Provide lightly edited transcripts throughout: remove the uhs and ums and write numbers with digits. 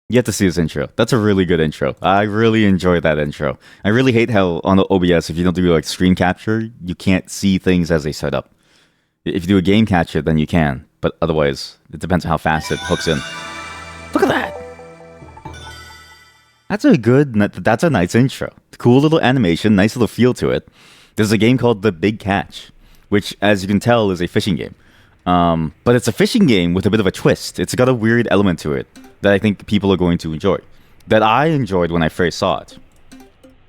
You have to see this intro. That's a really good intro. I really enjoyed that intro. I really hate how on the OBS, if you don't do like screen capture, you can't see things as they set up. If you do a game capture, then you can. But otherwise, it depends on how fast it hooks in. Look at that! That's a nice intro. Cool little animation, nice little feel to it. There's a game called The Big Catch, which, as you can tell, is a fishing game. But it's a fishing game with a bit of a twist. It's got a weird element to it that I think people are going to enjoy. That I enjoyed when I first saw it.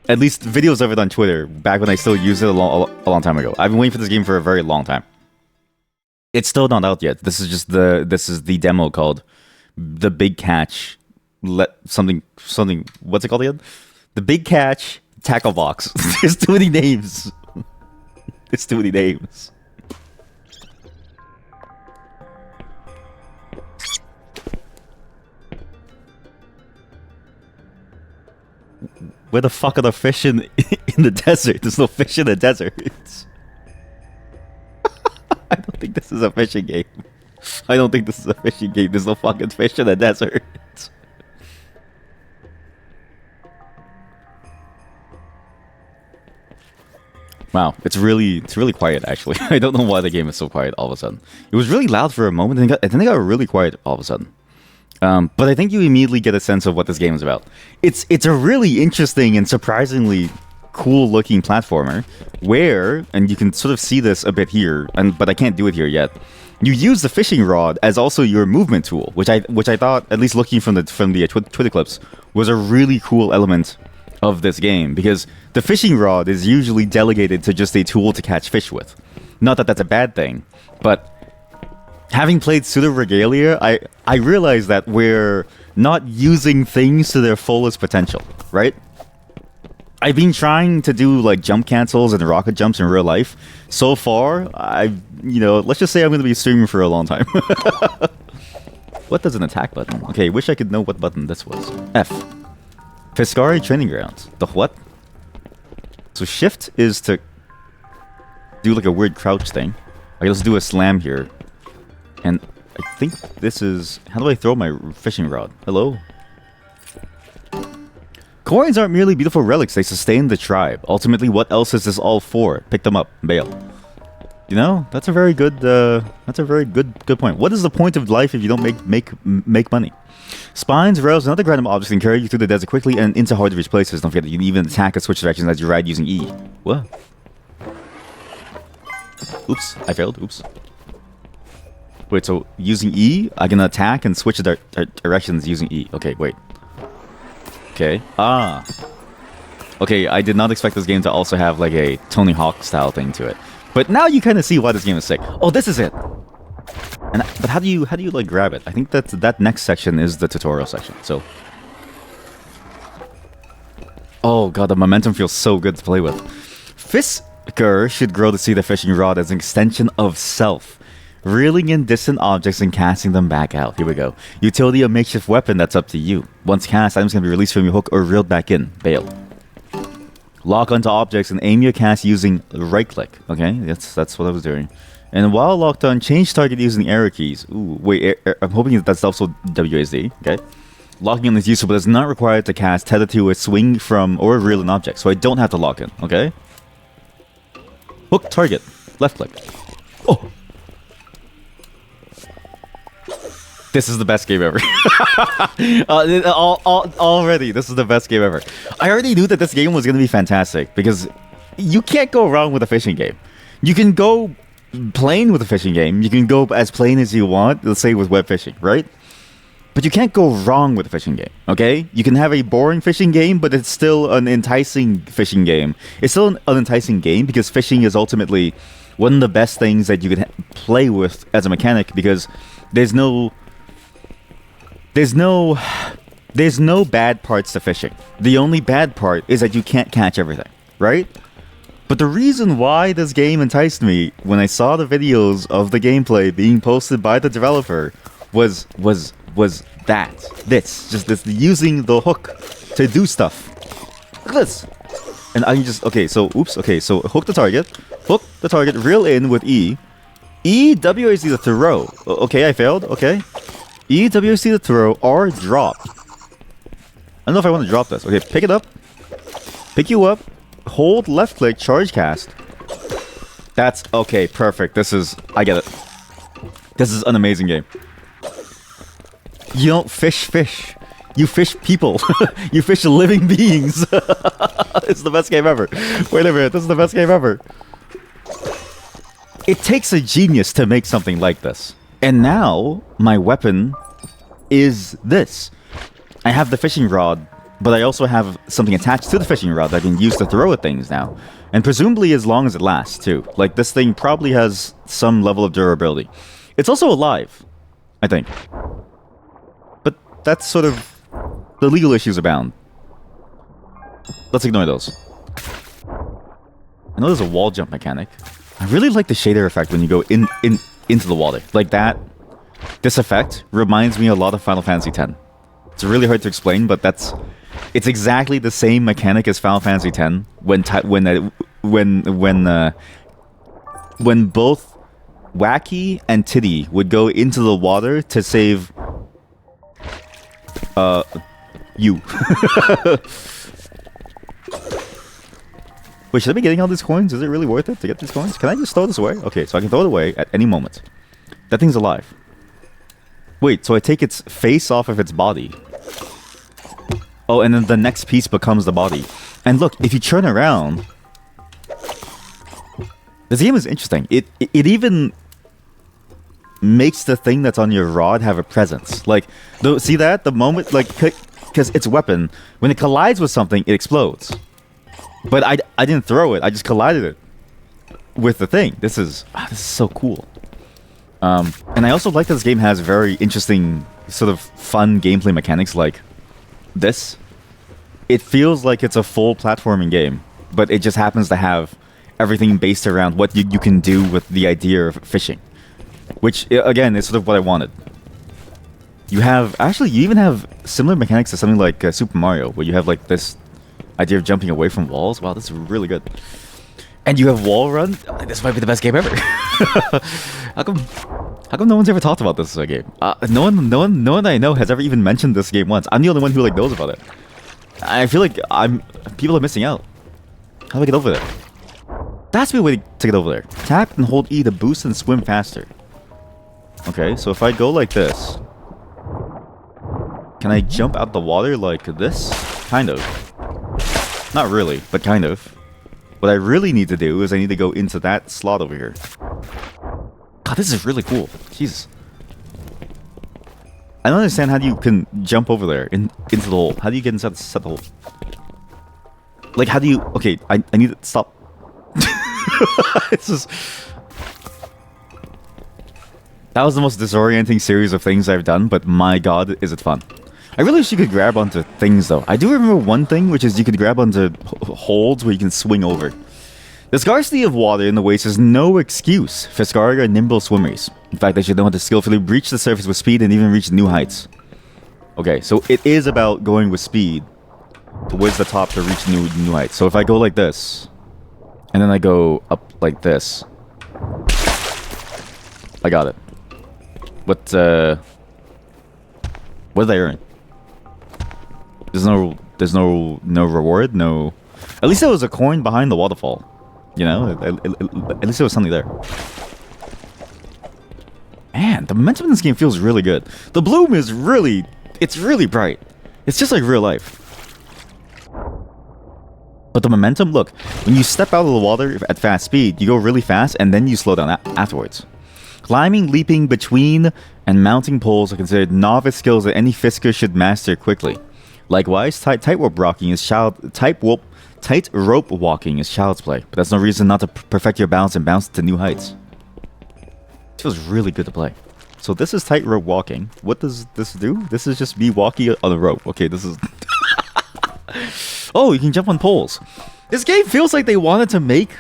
At least videos of it on Twitter, back when I still used it a long time ago. I've been waiting for this game for a very long time. It's still not out yet. This is the demo called The Big Catch. Something. What's it called again? The Big Catch Tacklebox. There's too many names. There's too many names. Where the fuck are the fish in the desert? There's no fish in the desert. I don't think this is a fishing game. I don't think this is a fishing game. There's no fucking fish in the desert. Wow, it's really quiet actually. I don't know why the game is so quiet all of a sudden. It was really loud for a moment, and then it got really quiet all of a sudden. But I think you immediately get a sense of what this game is about. It's a really interesting and surprisingly cool-looking platformer where, and you can sort of see this a bit here, but I can't do it here yet. You use the fishing rod as also your movement tool, which I thought, at least looking from the Twitter clips, was a really cool element of this game, because the fishing rod is usually delegated to just a tool to catch fish with. Not that that's a bad thing, but having played Pseudo Regalia, I realized that we're not using things to their fullest potential, right? I've been trying to do like jump cancels and rocket jumps in real life. So far, let's just say I'm going to be streaming for a long time. What does an attack button? Okay, wish I could know what button this was. F. Fiscari Training Grounds. The what? So shift is to do like a weird crouch thing. Okay, let's do a slam here. And I think this is... How do I throw my fishing rod? Hello? Coins aren't merely beautiful relics, they sustain the tribe. Ultimately, what else is this all for? Pick them up, bail. You know, that's a very good point. What is the point of life if you don't make money? Spines, rails, and other random objects can carry you through the desert quickly and into hard to reach places. Don't forget that you can even attack and switch directions as you ride using E. What? Oops, I failed. Oops. Wait, so using E, I can attack and switch directions using E. Okay, wait. Okay. Ah. Okay, I did not expect this game to also have like a Tony Hawk style thing to it. But now you kind of see why this game is sick. Oh, this is it. But how do you like grab it? I think that next section is the tutorial section. So. Oh god, the momentum feels so good to play with. Fisker should grow to see the fishing rod as an extension of self. Reeling in distant objects and casting them back out. Here we go. Utility of makeshift weapon, that's up to you. Once cast, items can be released from your hook or reeled back in. Bail. Lock onto objects and aim your cast using right click. Okay, that's what I was doing. And while locked on, change target using arrow keys. Ooh, wait, I'm hoping that's also WASD. Okay. Locking on is useful, but it's not required to cast tethered to a swing from or reel an object, so I don't have to lock in. Okay. Hook target. Left click. Oh. This is the best game ever. Already, this is the best game ever. I already knew that this game was going to be fantastic because you can't go wrong with a fishing game. You can go plain with a fishing game. You can go as plain as you want, let's say with web fishing, right? But you can't go wrong with a fishing game, okay? You can have a boring fishing game, but it's still an enticing fishing game. It's still an enticing game because fishing is ultimately one of the best things that you can play with as a mechanic because there's no bad parts to fishing. The only bad part is that you can't catch everything, right? But the reason why this game enticed me when I saw the videos of the gameplay being posted by the developer was this using the hook to do stuff. Look at this. And I can just so hook the target, reel in with E. E, W is the throw. Okay, I failed. Okay. E, W is the throw, R drop. don't know if I want to drop this. Okay, pick it up. Pick you up. Hold left click, charge cast. That's okay, perfect. I get it. This is an amazing game. You don't fish. You fish people. You fish living beings. It's the best game ever. Wait a minute, this is the best game ever. It takes a genius to make something like this. And now, my weapon is this. I have the fishing rod, but I also have something attached to the fishing rod that I can use to throw at things now. And presumably as long as it lasts, too. Like, this thing probably has some level of durability. It's also alive, I think. But that's sort of... the legal issues abound. Let's ignore those. I know there's a wall jump mechanic. I really like the shader effect when you go into the water. Like that. This effect reminds me a lot of Final Fantasy X. It's really hard to explain, but it's exactly the same mechanic as Final Fantasy X when both Wacky and Titty would go into the water to save you. Wait, should I be getting all these coins? Is it really worth it to get these coins? Can I just throw this away? Okay, so I can throw it away at any moment. That thing's alive. Wait, so I take its face off of its body. Oh, and then the next piece becomes the body. And look, if you turn around... this game is interesting. It even makes the thing that's on your rod have a presence. Like, see that? The moment, like, because its weapon, when it collides with something, it explodes. But I didn't throw it. I just collided it with the thing. This is so cool. And I also like that this game has very interesting, sort of fun gameplay mechanics like this. It feels like it's a full platforming game, but it just happens to have everything based around what you can do with the idea of fishing. Which, again, is sort of what I wanted. You even have similar mechanics to something like Super Mario, where you have like this idea of jumping away from walls. Wow, this is really good. And you have wall run. This might be the best game ever. How come no one's ever talked about this as a game? No one I know has ever even mentioned this game once. I'm the only one who like knows about it. I feel like people are missing out. How do I get over there? That's the way to get over there. Tap and hold E to boost and swim faster. Okay, so if I go like this, can I jump out the water like this? Kind of. Not really, but kind of. What I really need to do is I need to go into that slot over here. God, this is really cool. Jesus. I don't understand how you can jump over there into the hole. How do you get inside the hole? Like, how do you... okay, I need to stop. It's just... that was the most disorienting series of things I've done, but my god, is it fun. I really wish you could grab onto things, though. I do remember one thing, which is you could grab onto holds where you can swing over. The scarcity of water in the waste is no excuse for Scarga and nimble swimmers. In fact, they should know how to skillfully breach the surface with speed and even reach new heights. Okay, so it is about going with speed towards the top to reach new heights. So if I go like this, and then I go up like this, I got it. What did I earn? There's no reward, no... At least there was a coin behind the waterfall. You know? At least there was something there. Man, the momentum in this game feels really good. The bloom is really... it's really bright. It's just like real life. But the momentum, look, when you step out of the water at fast speed, you go really fast and then you slow down afterwards. Climbing, leaping between, and mounting poles are considered novice skills that any fisker should master quickly. Likewise, tightrope walking is child's play, but that's no reason not to perfect your balance and bounce to new heights. It feels really good to play. So this is tightrope walking. What does this do? This is just me walking on a rope. Okay, this is... oh, you can jump on poles. This game feels like they wanted to make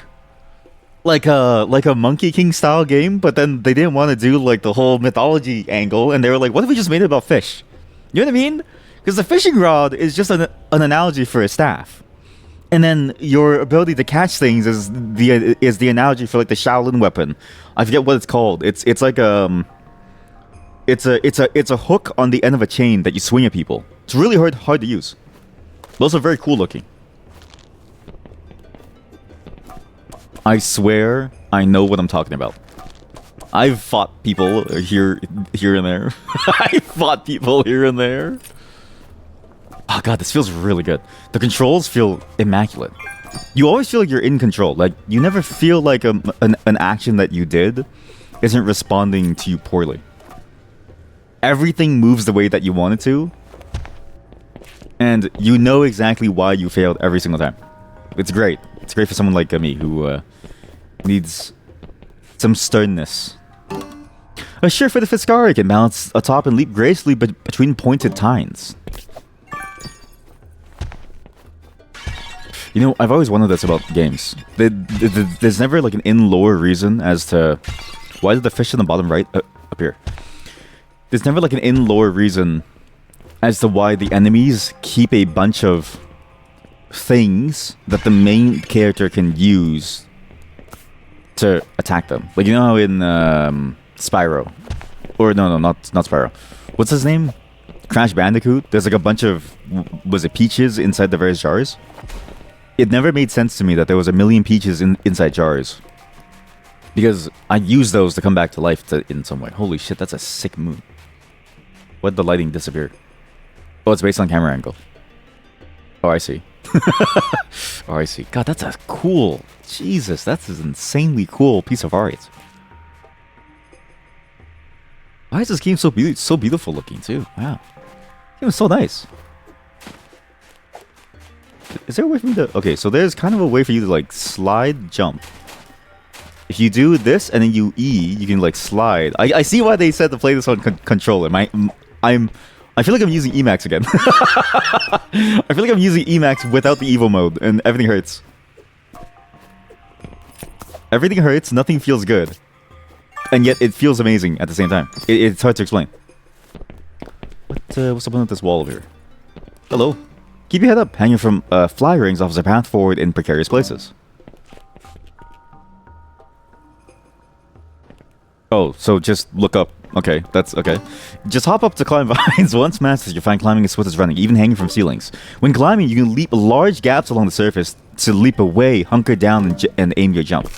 like a Monkey King style game, but then they didn't want to do like the whole mythology angle, and they were like, what if we just made it about fish? You know what I mean? Because the fishing rod is just an analogy for a staff. And then your ability to catch things is the analogy for like the Shaolin weapon. I forget what it's called. It's like it's a hook on the end of a chain that you swing at people. It's really hard to use. Those are very cool looking. I swear I know what I'm talking about. I've fought people here and there. I fought people here and there. Oh god, this feels really good. The controls feel immaculate. You always feel like you're in control. Like, you never feel like an action that you did isn't responding to you poorly. Everything moves the way that you want it to. And you know exactly why you failed every single time. It's great. It's great for someone like me who needs some sternness. A sure for the Fiscari can balance atop and leap gracefully between pointed tines. You know, I've always wondered this about games. There's never like an in-lore reason as to why did the fish in the bottom right appear. There's never like an in-lore reason as to why the enemies keep a bunch of things that the main character can use to attack them. Like, you know how in Spyro, or no, not Spyro. What's his name? Crash Bandicoot. There's like a bunch of, was it peaches inside the various jars? It never made sense to me that there was a million peaches inside jars. Because I use those to come back to life in some way. Holy shit, that's a sick move. Why'd the lighting disappear? Oh, it's based on camera angle. Oh, I see. Oh, I see. God, that's a cool... Jesus, that's an insanely cool piece of art. Why is this game so beautiful looking, too? Wow. This game is so nice. Is there a way for me to... Okay, so there's kind of a way for you to, like, slide, jump. If you do this, and then you E, you can, like, slide. I see why they said to play this on controller. I feel like I'm using Emacs again. I feel like I'm using Emacs without the Evo mode, and everything hurts. Everything hurts, nothing feels good. And yet, it feels amazing at the same time. It's hard to explain. What's up with this wall over here? Hello. Keep your head up. Hanging from fly rings offers a path forward in precarious places. Oh, so just look up. Okay, that's okay. Just hop up to climb vines. Once mastered, you find climbing as swift as running, even hanging from ceilings. When climbing, you can leap large gaps along the surface to leap away, hunker down, and aim your jump.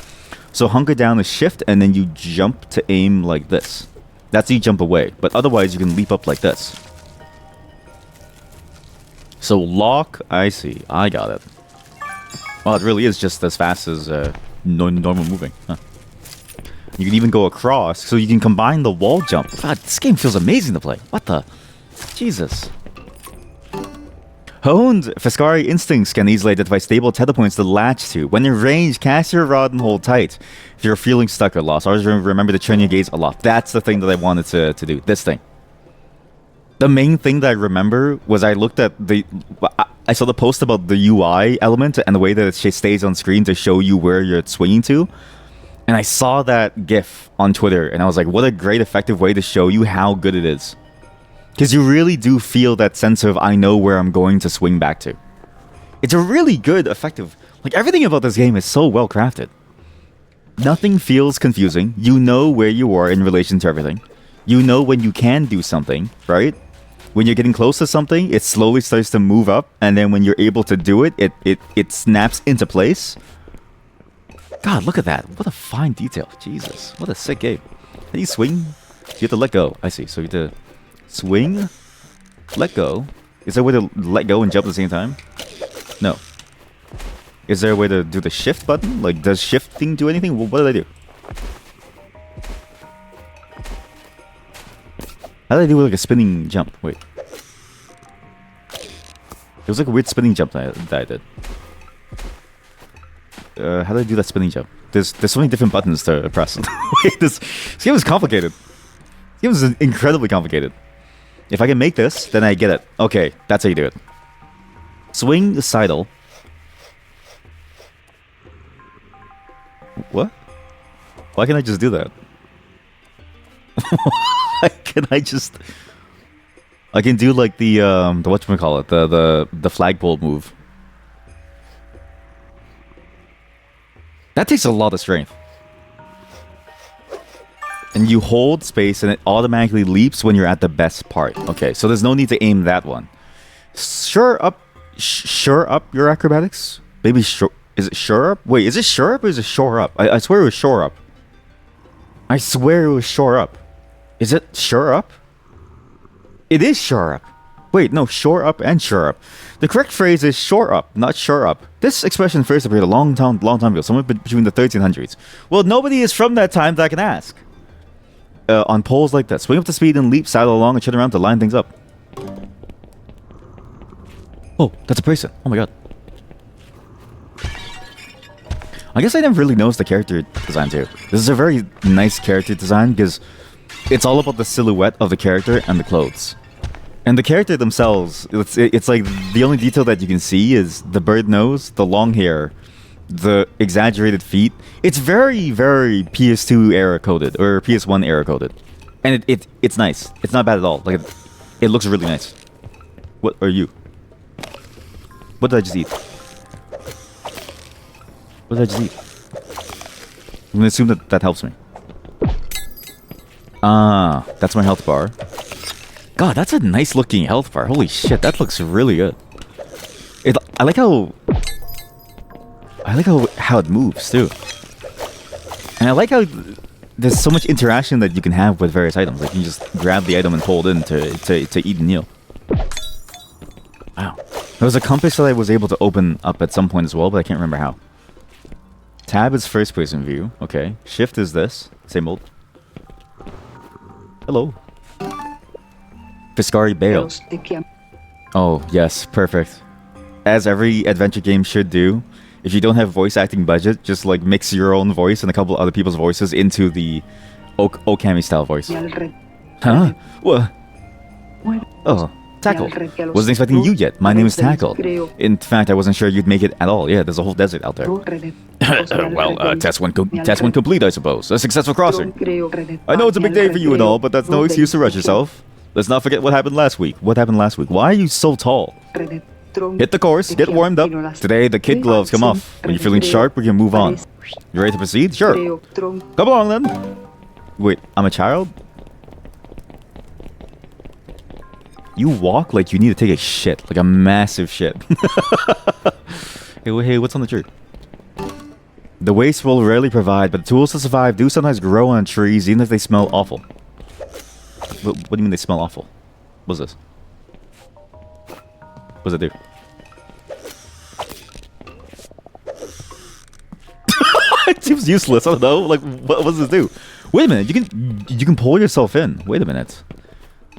So hunker down is shift, and then you jump to aim like this. That's you jump away. But otherwise, you can leap up like this. So lock, I see. I got it. Well, it really is just as fast as normal moving. Huh. You can even go across, so you can combine the wall jump. God, this game feels amazing to play. What the? Jesus. Honed Fiscari instincts can easily identify stable tether points to latch to. When in range, cast your rod and hold tight. If you're feeling stuck or lost, always remember to turn your gaze aloft. That's the thing that I wanted to do. This thing. The main thing that I remember was I looked at I saw the post about the UI element and the way that it stays on screen to show you where you're swinging to. And I saw that GIF on Twitter, and I was like, what a great effective way to show you how good it is. Because you really do feel that sense of, I know where I'm going to swing back to. It's a really good, effective... Like, everything about this game is so well crafted. Nothing feels confusing. You know where you are in relation to everything. You know when you can do something, right? When you're getting close to something, it slowly starts to move up, and then when you're able to do it, it snaps into place. God, look at that. What a fine detail. Jesus. What a sick game. How do you swing? You have to let go. I see. So you have to swing, let go. Is there a way to let go and jump at the same time? No. Is there a way to do the shift button? Like, does shifting do anything? What did I do? How did I do like a spinning jump? Wait. It was like a weird spinning jump that I did. How do I do that spinning jump? There's so many different buttons to press. Wait, this game is complicated. This game is incredibly complicated. If I can make this, then I get it. Okay, that's how you do it. Swing the sidle. What? Why can't I just do that? Why can I just... I can do like the whatchamacallit, the flagpole move. That takes a lot of strength. And you hold space and it automatically leaps when you're at the best part. Okay, so there's no need to aim that one. Sure, up Shore up your acrobatics? Maybe shore. Is it shore up? Wait, is it shore up or is it shore up? I swear it was shore up. I swear it was shore up. Is it shore up? It is shore up. Wait, no, shore up and shore up. The correct phrase is shore up, not shore up. This expression first appeared a long time ago, somewhere between the 1300s. Well, nobody is from that time that I can ask. On poles like that, swing up to speed and leap, saddle along and turn around to line things up. Oh, that's a person. Oh my god. I guess I never really noticed the character design too. This is a very nice character design because it's all about the silhouette of the character and the clothes. And the character themselves, it's like the only detail that you can see is the bird nose, the long hair, the exaggerated feet. It's very, very PS2 era coded or PS1 era coded, and it's nice. It's not bad at all. Like it looks really nice. What are you? What did I just eat? What did I just eat? I'm gonna assume that helps me. Ah, that's my health bar. God, that's a nice looking health bar. Holy shit, that looks really good. I like how it moves too. And I like how there's so much interaction that you can have with various items. Like you just grab the item and hold in to eat and kneel. Wow. There was a compass that I was able to open up at some point as well, but I can't remember how. Tab is first person view. Okay. Shift is this. Same old. Hello. Fiscari Bale. Oh, yes. Perfect. As every adventure game should do. If you don't have voice acting budget, just like mix your own voice and a couple other people's voices into the Okami style voice. Huh? What? Oh, Tackle. Wasn't expecting you yet. My name is Tackle. In fact, I wasn't sure you'd make it at all. Yeah, there's a whole desert out there. Test one complete, I suppose. A successful crossing. I know it's a big day for you and all, but that's no excuse to rush yourself. Let's not forget what happened last week. What happened last week? Why are you so tall? Hit the course, get warmed up. Today, the kid gloves come off. When you're feeling sharp, we can move on. You ready to proceed? Sure. Come along then. Wait, I'm a child? You walk like you need to take a shit. Like a massive shit. Hey, what's on the tree? The waste will rarely provide, but the tools to survive do sometimes grow on trees, even if they smell awful. What do you mean they smell awful? What's this? What does it do? It seems useless. I don't know. Like, what does this do? Wait a minute. You can pull yourself in. Wait a minute.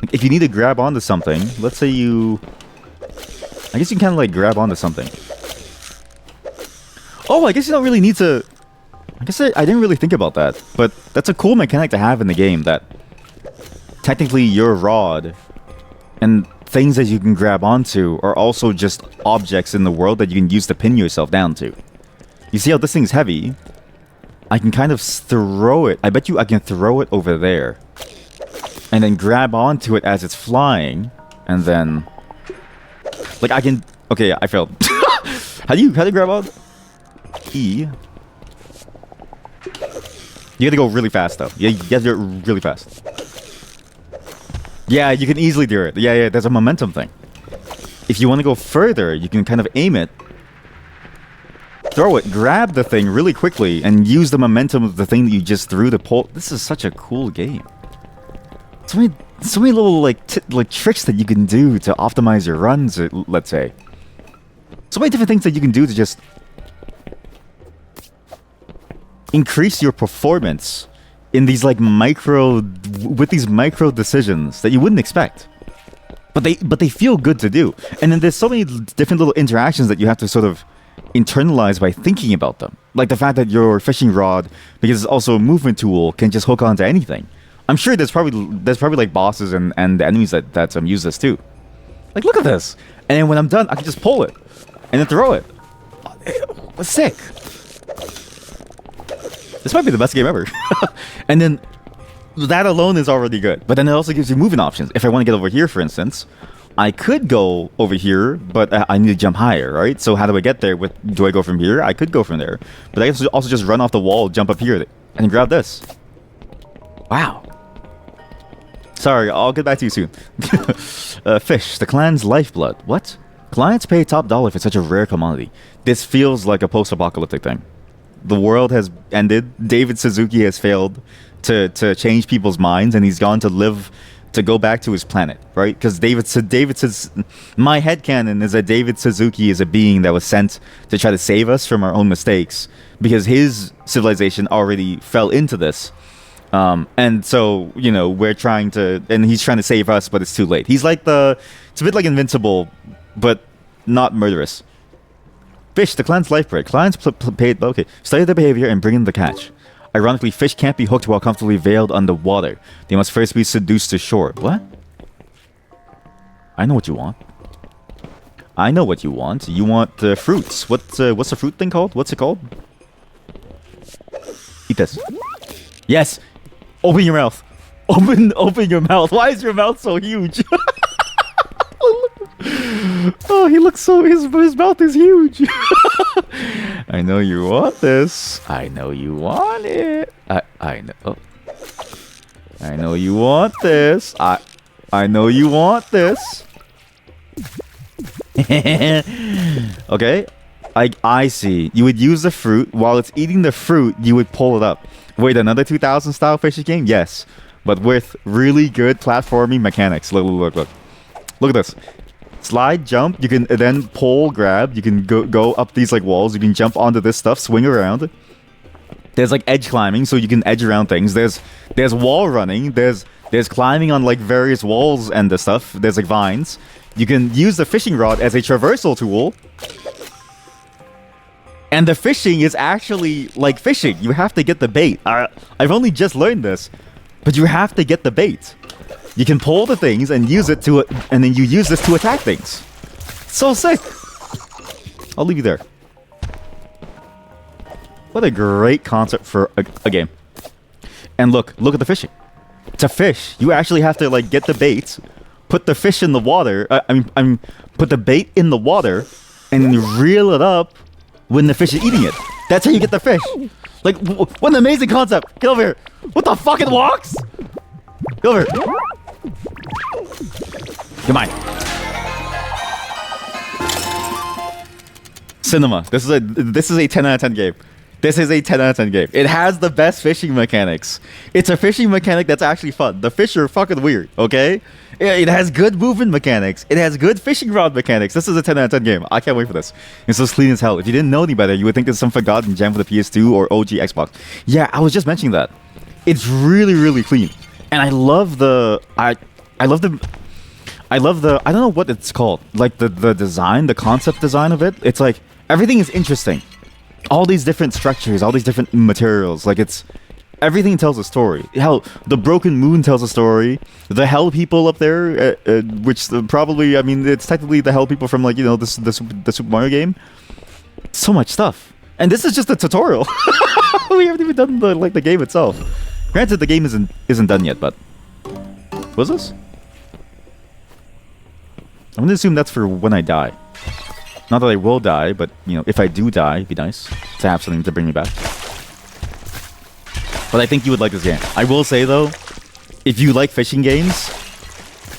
Like, if you need to grab onto something, let's say you. I guess you can kind of like grab onto something. Oh, I guess you don't really need to. I guess I didn't really think about that, but that's a cool mechanic to have in the game. That technically your rod and things that you can grab onto are also just objects in the world that you can use to pin yourself down to. You see how this thing's heavy? I can kind of throw it. I bet you I can throw it over there. And then grab onto it as it's flying. And then... like, I can... Okay, I failed. How do you grab on? E. You gotta go really fast, though. Yeah, you have to do it really fast. Yeah, you can easily do it. Yeah, there's a momentum thing. If you want to go further, you can kind of aim it, throw it, grab the thing really quickly, and use the momentum of the thing that you just threw to pull. This is such a cool game. So many little like tricks that you can do to optimize your runs, let's say. So many different things that you can do to just increase your performance in these like with these micro decisions that you wouldn't expect, but they feel good to do. And then there's so many different little interactions that you have to sort of internalize by thinking about them, like the fact that your fishing rod, because it's also a movement tool, can just hook onto anything. I'm sure there's probably like bosses and enemies that use this too. Like, look at this, and then when I'm done, I can just pull it and then throw it. It's sick. This might be the best game ever. And then that alone is already good. But then it also gives you moving options. If I want to get over here, for instance, I could go over here, but I need to jump higher, right? So how do I get there? Do I go from here? I could go from there. But I can also just run off the wall, jump up here, and grab this. Wow. Sorry, I'll get back to you soon. Fish, the clan's lifeblood. What? Clients pay top dollar for such a rare commodity. This feels like a post-apocalyptic thing. The world has ended. David Suzuki has failed to change people's minds, and he's gone to live to go back to his planet, right? Because David says, my headcanon is that David Suzuki is a being that was sent to try to save us from our own mistakes because his civilization already fell into this. And so, you know, and he's trying to save us, but it's too late. It's a bit like Invincible, but not murderous. Fish, the clan's lifeblood. Clients study their behavior and bring in the catch. Ironically, fish can't be hooked while comfortably veiled underwater. They must first be seduced to shore. What? I know what you want. I know what you want. You want fruits. What's the fruit thing called? What's it called? Eat this. Yes. Open your mouth. Open your mouth. Why is your mouth so huge? Oh, he looks so... His mouth is huge. I know you want this. I know you want it. I know. Oh. I know you want this. I know you want this. Okay. I see. You would use the fruit. While it's eating the fruit, you would pull it up. Wait, another 2000 style fishing game? Yes. But with really good platforming mechanics. Look. Look at this. Slide, jump, you can then pull, grab, you can go up these like walls, you can jump onto this stuff, swing around. There's like edge climbing, so you can edge around things. There's wall running, there's climbing on like various walls and the stuff. There's like vines. You can use the fishing rod as a traversal tool. And the fishing is actually like fishing. You have to get the bait. I've only just learned this, but you have to get the bait. You can pull the things and use it and then you use this to attack things. So sick. I'll leave you there. What a great concept for a game. And look at the fishing. To fish, you actually have to like get the bait, put the fish in the water. Put the bait in the water, and then you reel it up when the fish is eating it. That's how you get the fish. Like, what an amazing concept. Get over here. What the fuck, it walks? Get over here. Come on. Cinema. This is a 10 out of 10 game. This is a 10 out of 10 game. It has the best fishing mechanics. It's a fishing mechanic that's actually fun. The fish are fucking weird, okay? It has good movement mechanics. It has good fishing rod mechanics. This is a 10 out of 10 game. I can't wait for this. It's so clean as hell. If you didn't know any better, you would think it's some forgotten gem for the PS2 or OG Xbox. Yeah, I was just mentioning that. It's really, really clean. And I love the... I don't know what it's called. Like the design, the concept design of it. It's like, everything is interesting. All these different structures, all these different materials. Like everything tells a story. Hell, the Broken Moon tells a story. The Hell People up there, which probably, I mean, it's technically the Hell People from like, you know, the Super Mario game. So much stuff. And this is just a tutorial. We haven't even done the game itself. Granted, the game isn't done yet, but what's this? I'm gonna assume that's for when I die. Not that I will die, but, you know, if I do die, it'd be nice to have something to bring me back. But I think you would like this game. I will say, though, if you like fishing games,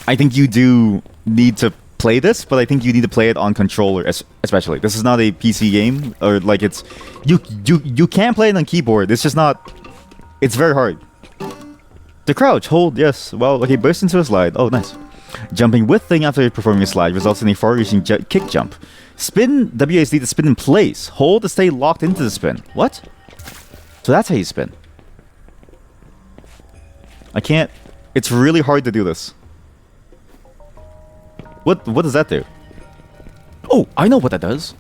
I think you do need to play this, but I think you need to play it on controller, especially. This is not a PC game, or, like, it's... You can play it on keyboard, it's just not... It's very hard. To crouch, hold, yes. Well, okay, burst into a slide. Oh, nice. Jumping with thing after performing a slide results in a far-reaching kick jump. Spin WASD to spin in place. Hold to stay locked into the spin. What? So that's how you spin. I can't... It's really hard to do this. What does that do? Oh, I know what that does.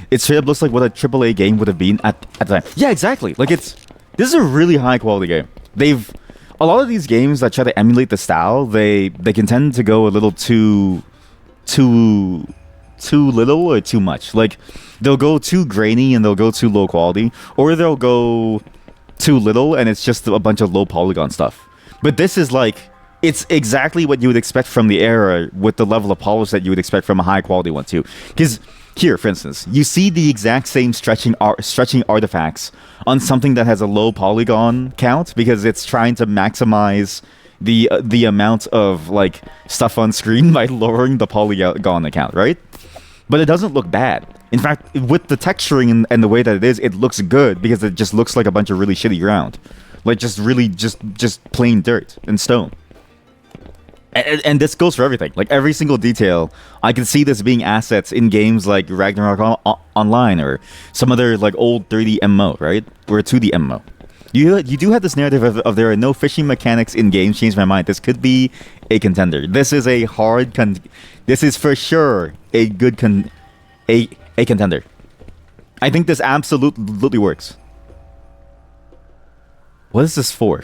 It straight up looks like what a AAA game would have been at the time. Yeah, exactly. Like, it's... This is a really high-quality game. They've... A lot of these games that try to emulate the style, they can tend to go a little too little or too much. Like, they'll go too grainy and they'll go too low quality, or they'll go too little and it's just a bunch of low polygon stuff. But this is like, it's exactly what you would expect from the era with the level of polish that you would expect from a high quality one too. Because here, for instance, you see the exact same stretching artifacts on something that has a low polygon count because it's trying to maximize the amount of like stuff on screen by lowering the polygon count, right? But it doesn't look bad. In fact, with the texturing and the way that it looks good because it just looks like a bunch of really shitty ground, like just plain dirt and stone. And this goes for everything. Like every single detail, I can see this being assets in games like Ragnarok Online or some other like old 3D MMO, right? Or a 2D MMO. You do have this narrative of there are no fishing mechanics in games. Changed my mind. This could be a contender. This is a hard this is for sure a good a contender. I think this absolutely works. What is this for?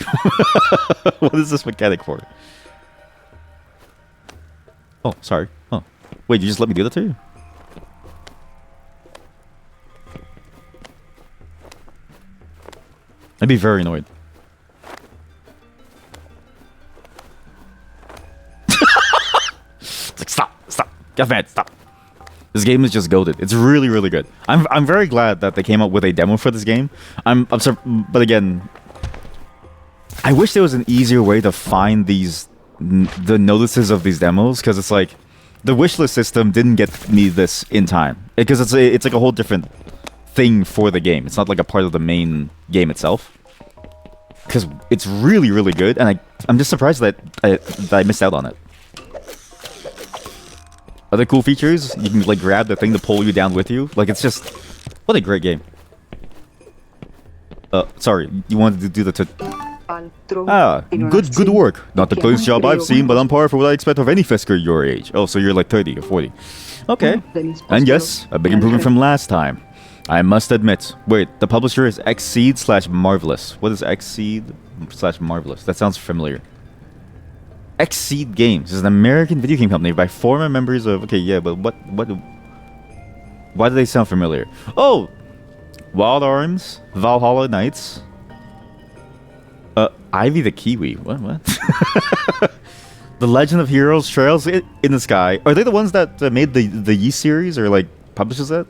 What is this mechanic for? Oh, sorry. Oh, wait, you just let me do that to you? I'd be very annoyed. It's like, stop. Get mad, stop. This game is just goated. It's really, really good. I'm very glad that they came up with a demo for this game. But again, I wish there was an easier way to find the notices of these demos, because it's like the wishlist system didn't get me this in time, because it's like a whole different thing for the game. It's not like a part of the main game itself, because it's really, really good, and I'm just surprised that I missed out on it. Other cool features, you can like grab the thing to pull you down with you. Like, it's just, what a great game. Sorry, you wanted to do the good work. Not the closest job I've seen, but on par for what I expect of any Fisker your age. Oh, so you're like 30 or 40. Okay. And yes, a big improvement from last time. I must admit. Wait, the publisher is Xseed/Marvelous. What is Xseed/Marvelous? That sounds familiar. Xseed Games is an American video game company by former members of... Okay, yeah, but what... Why do they sound familiar? Oh! Wild Arms, Valhalla Knights... Ivy the Kiwi. What? The Legend of Heroes Trails in the Sky. Are they the ones that made the Yi series, or like publishes that?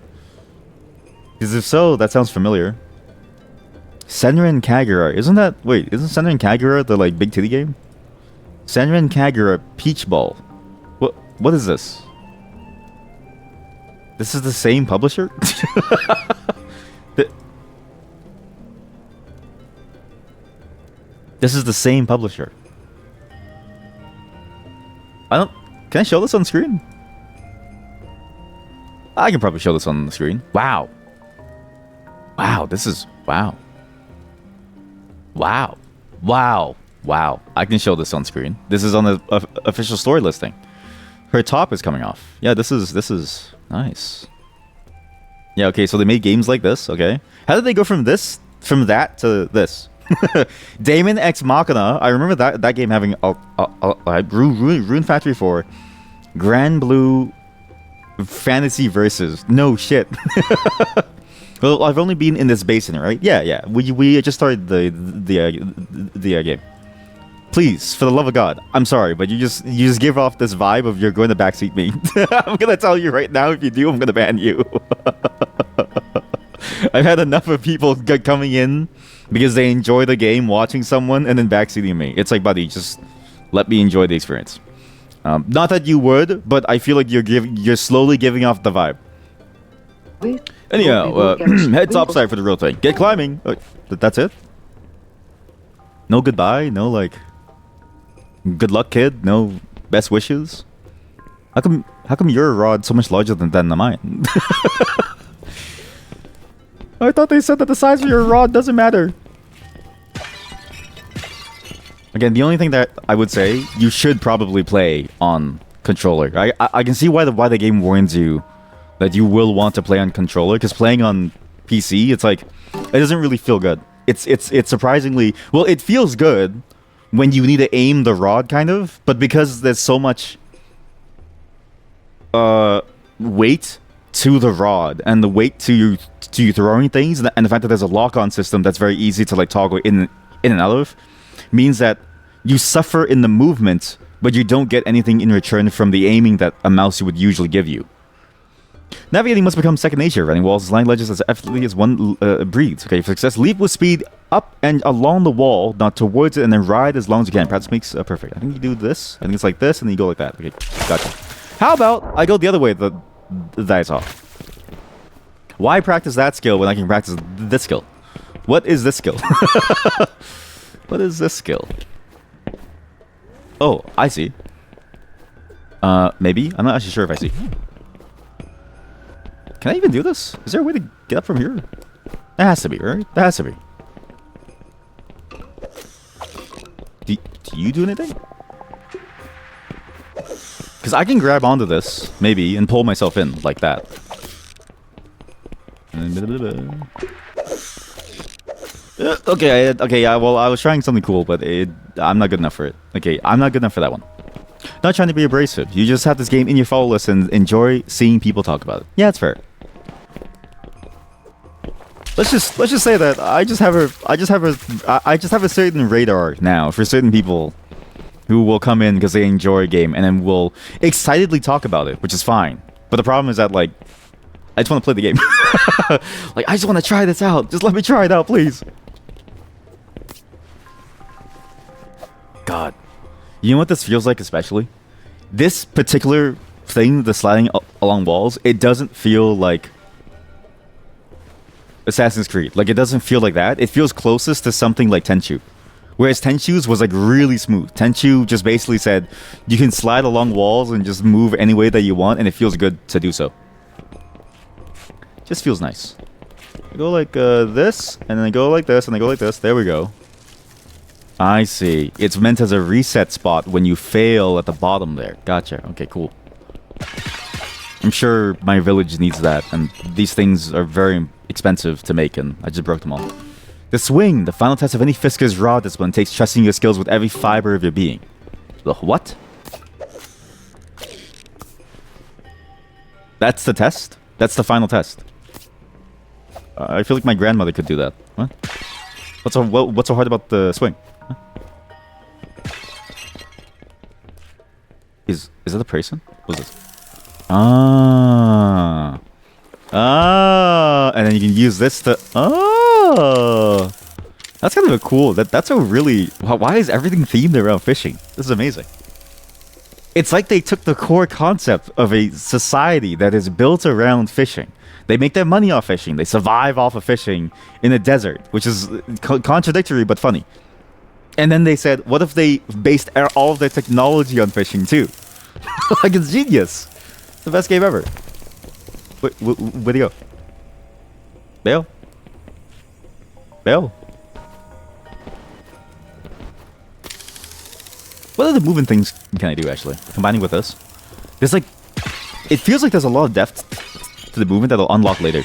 Because if so, that sounds familiar. Senran Kagura. Isn't Senran Kagura the like big titty game? Senran Kagura Peach Ball. What is this? This is the same publisher? This is the same publisher. Can I show this on screen? I can probably show this on the screen. Wow. Wow, this is... Wow. Wow. Wow. Wow. I can show this on screen. This is on the official story listing. Her top is coming off. Yeah, this is nice. Yeah, okay, so they made games like this, okay. How did they go from that to this? Daemon X Machina. I remember that game having Rune Factory 4, Grand Blue Fantasy Versus. No shit. Well, I've only been in this basin, right? Yeah. We just started the game. Please, for the love of God, I'm sorry, but you just give off this vibe of you're going to backseat me. I'm gonna tell you right now. If you do, I'm gonna ban you. I've had enough of people coming in because they enjoy the game, watching someone, and then backseating me. It's like, buddy, just let me enjoy the experience. Not that you would, but I feel like you're slowly giving off the vibe. Anyhow, head topside for the real thing. Get climbing. That's it? No goodbye? No, like, good luck, kid? No best wishes? How come your rod so much larger than mine? I thought they said that the size of your rod doesn't matter. Again, the only thing that I would say, you should probably play on controller. I can see why the game warns you that you will want to play on controller, because playing on PC, it's like, it doesn't really feel good. It's surprisingly... Well, it feels good when you need to aim the rod, kind of, but because there's so much weight to the rod, and the weight to you throwing things, and the fact that there's a lock-on system that's very easy to like toggle in and out of, means that you suffer in the movement, but you don't get anything in return from the aiming that a mouse would usually give you. Navigating must become second nature. Running walls, sliding ledges as effortlessly as one breathes. Okay, for success, leap with speed up and along the wall, not towards it, and then ride as long as you can. Practice makes perfect. I think you do this. I think it's like this, and then you go like that. Okay, gotcha. How about I go the other way that I saw? Why practice that skill when I can practice this skill? What is this skill? What is this skill? Oh, I see. Maybe? I'm not actually sure if I see. Can I even do this? Is there a way to get up from here? There has to be, right? There has to be. Do you do anything? Because I can grab onto this, maybe, and pull myself in, like that. Okay, well, I was trying something cool, but I'm not good enough for it. Okay, I'm not good enough for that one. Not trying to be abrasive. You just have this game in your follow list and enjoy seeing people talk about it. Yeah, it's fair. Let's just say that I just have a certain radar now for certain people who will come in because they enjoy a game and then will excitedly talk about it, which is fine. But the problem is that, like, I just want to play the game. Like, I just want to try this out. Just let me try it out, please. God. You know what this feels like especially? This particular thing, the sliding along walls, it doesn't feel like Assassin's Creed. Like, it doesn't feel like that. It feels closest to something like Tenchu. Whereas Tenchu's was like really smooth. Tenchu just basically said you can slide along walls and just move any way that you want, and it feels good to do so. Just feels nice. I go like this, and then I go like this, and I go like this. There we go. I see. It's meant as a reset spot when you fail at the bottom there. Gotcha. Okay, cool. I'm sure my village needs that, and these things are very expensive to make, and I just broke them all. The swing, the final test of any Fisker's Raw discipline, takes trusting your skills with every fiber of your being. The what? That's the test? That's the final test. I feel like my grandmother could do that. What? What's so hard about the swing? Huh? Is that a person? What's this? Ah, and then you can use this to. Oh, that's kind of a cool. That's a really. Why is everything themed around fishing? This is amazing. It's like they took the core concept of a society that is built around fishing. They make their money off fishing. They survive off of fishing in a desert, which is contradictory but funny. And then they said, what if they based all of their technology on fishing too? Like, it's genius. It's the best game ever. Wait, where'd he go? Bail? Bail? What other moving things can I do, actually? Combining with this? There's like... It feels like there's a lot of depth to the movement that'll unlock later.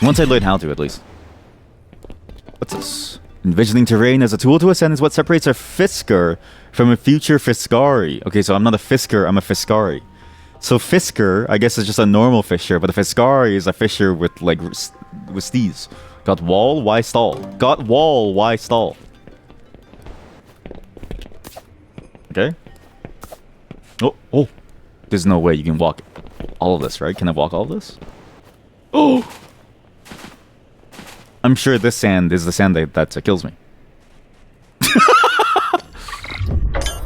Once I learn how to, at least. What's this? Envisioning terrain as a tool to ascend is what separates a Fisker from a future Fiscari. Okay, so I'm not a Fisker, I'm a Fiscari. So Fisker, I guess, is just a normal fisher, but a Fiscari is a fisher with, like, with steeds. Got wall, why stall? Got wall, why stall? Okay. Oh. There's no way you can walk all of this, right? Can I walk all of this? Oh! I'm sure this sand is the sand that kills me.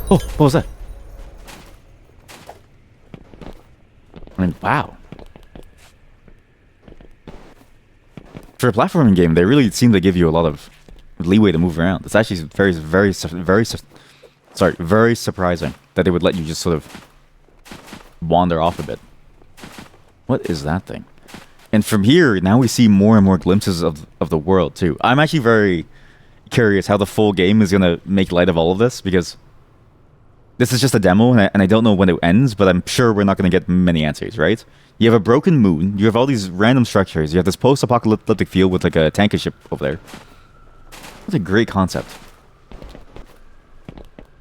Oh, what was that? I mean, wow. For a platforming game, they really seem to give you a lot of leeway to move around. It's actually very surprising that they would let you just sort of wander off a bit. What is that thing? And from here, now we see more and more glimpses of the world, too. I'm actually very curious how the full game is going to make light of all of this, because this is just a demo, and I don't know when it ends, but I'm sure we're not going to get many answers, right? You have a broken moon, you have all these random structures, you have this post-apocalyptic field with like a tanker ship over there. That's a great concept.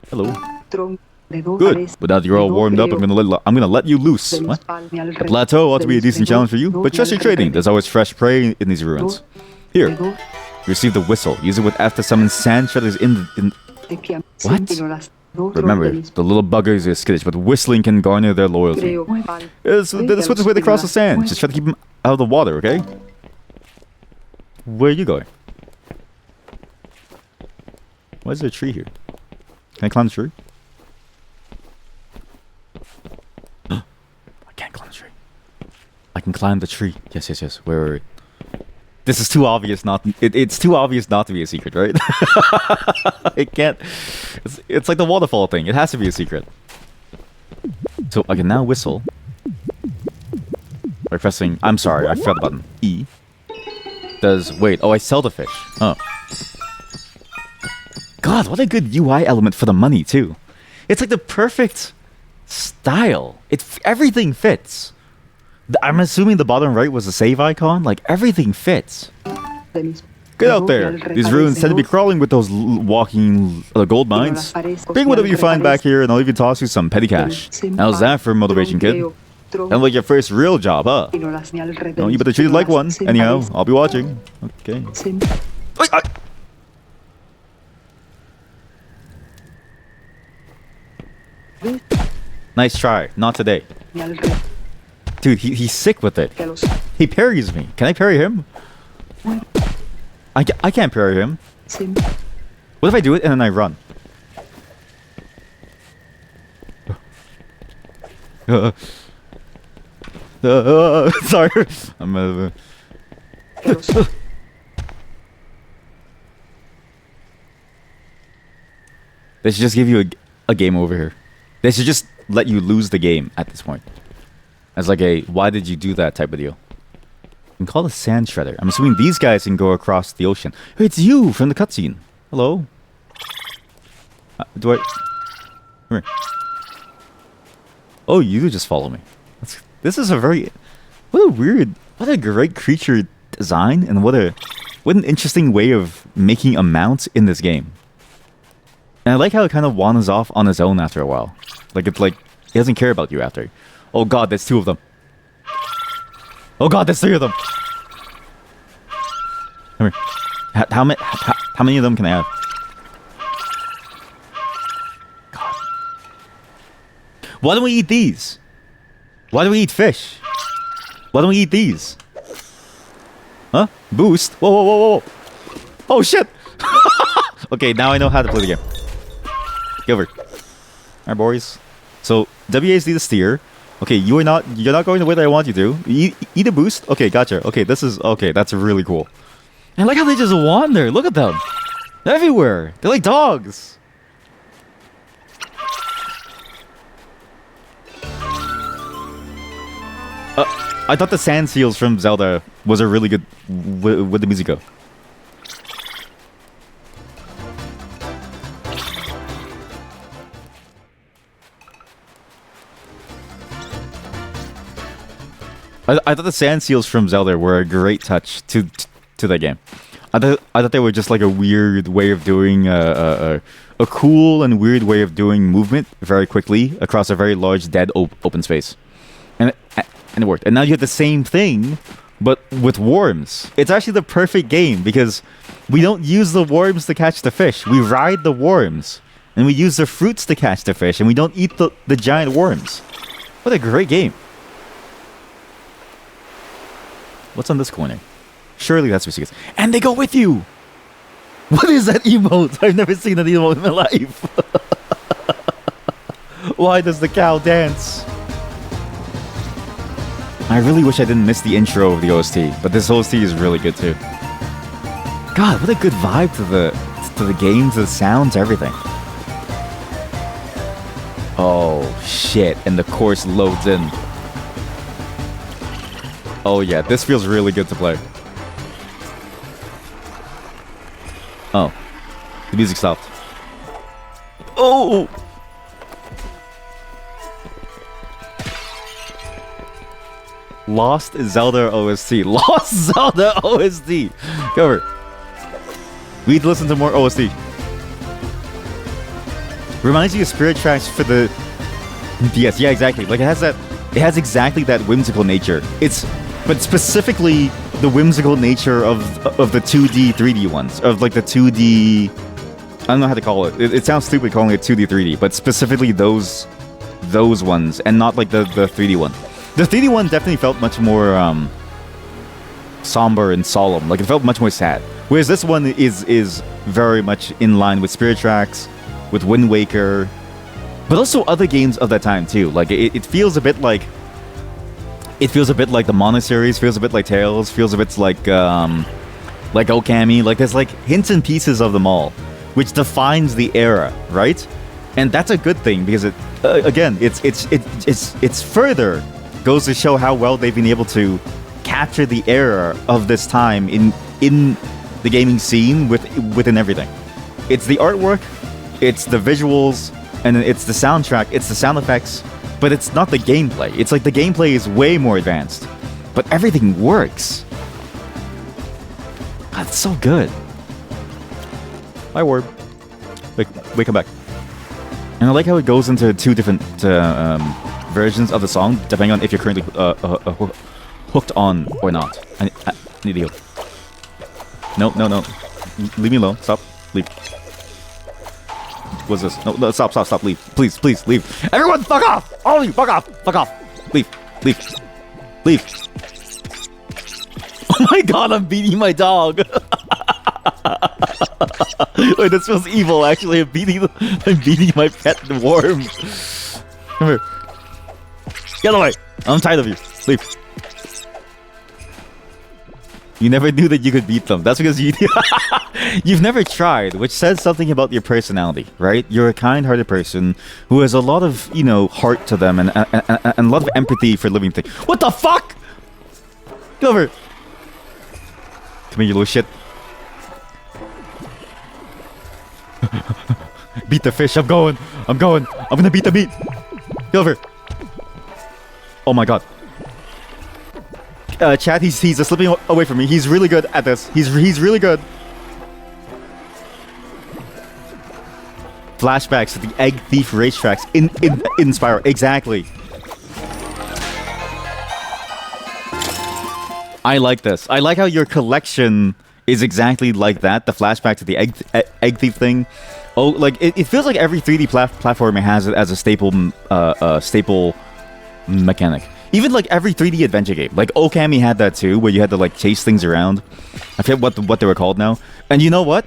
Hello. Good. But now that you're all warmed up, I'm gonna let you loose. What? The plateau ought to be a decent challenge for you, but trust your trading. There's always fresh prey in these ruins. Here, you receive the whistle. Use it with F to summon sand shredders in. What? Remember, the little buggers are skittish, but whistling can garner their loyalty. It's the swiftest way to cross the sand. Just try to keep them out of the water, okay? Where are you going? Why is there a tree here? Can I climb the tree? I can't climb the tree. I can climb the tree. Yes, yes, yes. Wait. This is too obvious not. It's too obvious not to be a secret, right? It can't. It's like the waterfall thing. It has to be a secret. So I can now whistle by pressing. I'm sorry, I forgot the button. E. Wait? Oh, I sell the fish. Oh. God, what a good UI element for the money too. It's like the perfect style. Everything fits. I'm assuming the bottom right was a save icon. Like, everything fits. Get out there. These ruins tend to be crawling with those walking gold mines. Bring whatever you find back here and I'll even toss you some petty cash. How's that for motivation, kid? And like your first real job, huh? No, you better treat it like one. Anyhow, I'll be watching. Okay. Nice try. Not today. Dude, he's sick with it. He parries me. Can I parry him? I can't parry him. What if I do it and then I run? Sorry. They should just give you a game over here. They should just let you lose the game at this point. As like a, why did you do that type of deal. You can call the sand shredder. I'm assuming these guys can go across the ocean. Hey, it's you from the cutscene. Hello? Do I... Come here. Oh, you just follow me. This is a very... What a great creature design, and what an interesting way of making a mount in this game. And I like how it kind of wanders off on its own after a while. Like, it's like, it doesn't care about you after. Oh god, there's 2 of them. Oh god, there's 3 of them. Come here. How many of them can I have? God. Why don't we eat these? Why do we eat fish? Why don't we eat these? Huh? Boost? Whoa, whoa, whoa, whoa. Oh shit! Okay, now I know how to play the game. Get over. Alright, boys. So, WASD the steer. Okay, you're not going the way that I want you to. Eat a boost? Okay, gotcha. Okay, that's really cool. And I like how they just wander. Look at them. They're everywhere. They're like dogs. I thought the sand seals from Zelda was a really good... Where'd the music go? I thought the sand seals from Zelda were a great touch to that game. I thought they were just like a weird way of doing a cool and weird way of doing movement very quickly across a very large dead open space, and it worked. And now you have the same thing, but with worms. It's actually the perfect game because we don't use the worms to catch the fish. We ride the worms, and we use the fruits to catch the fish, and we don't eat the giant worms. What a great game. What's on this corner? Surely that's secrets. And they go with you! What is that emote? I've never seen an emote in my life. Why does the cow dance? I really wish I didn't miss the intro of the OST, but this OST is really good too. God, what a good vibe to the game, to the sounds, everything. Oh shit, and the course loads in. Oh yeah, this feels really good to play. Oh. The music stopped. Oh! Lost Zelda OST. Lost Zelda OST! Go over. We need to listen to more OST. Reminds you of Spirit Tracks for the DS. Yeah, exactly. Like, it has exactly that whimsical nature. But specifically the whimsical nature of the 2D, 3D ones. Of like the 2D I don't know how to call it. It sounds stupid calling it 2D, 3D, but specifically those ones, and not like the 3D one. The 3D one definitely felt much more somber and solemn. Like, it felt much more sad. Whereas this one is very much in line with Spirit Tracks, with Wind Waker, but also other games of that time too. Like, it feels a bit like... It feels a bit like the Mono series, feels a bit like Tales, feels a bit like Okami. Like, there's like hints and pieces of them all, which defines the era, right? And that's a good thing, because it again, it's further goes to show how well they've been able to capture the era of this time in the gaming scene within everything. It's the artwork, it's the visuals, and it's the soundtrack, it's the sound effects, but it's not the gameplay. It's like the gameplay is way more advanced, but everything works. God, it's so good. Hi, Warb. Wait, come back. And I like how it goes into two different versions of the song, depending on if you're currently hooked on or not. I need to heal. No. Leave me alone. Stop. Leave. What's this? No, stop. Leave. Please, leave. Everyone, fuck off! All of you, fuck off! Leave. Oh my god, I'm beating my dog! Wait, this feels evil, actually. I'm beating my pet worm. Come here. Get away! I'm tired of you. Leave. You never knew that you could beat them. That's because you've never tried, which says something about your personality, right? You're a kind-hearted person who has a lot of, heart to them and a lot of empathy for living things. What the fuck? Get over here. Come here, you little shit. Beat the fish. I'm going. I'm gonna beat the meat. Get over here. Oh my god. Chat, he's slipping away from me. He's really good at this. He's really good. Flashbacks to the Egg Thief racetracks in Spyro. Exactly. I like this. I like how your collection is exactly like that. The flashback to the Egg Thief thing. Oh, like it feels like every 3D platformer has it as a staple mechanic. Even like every 3D adventure game, like Okami had that too, where you had to like chase things around. I forget what they were called now. And you know what?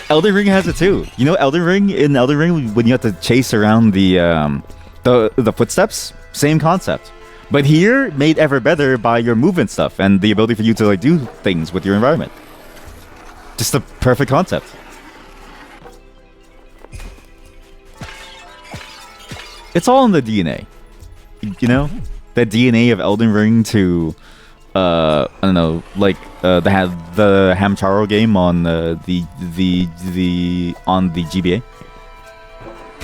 Elden Ring has it too. You know, Elden Ring, when you have to chase around the footsteps, same concept. But here, made ever better by your movement stuff and the ability for you to like do things with your environment. Just a perfect concept. It's all in the DNA, you know. The DNA of Elden Ring to, I don't know, like they had the Hamtaro game on the GBA.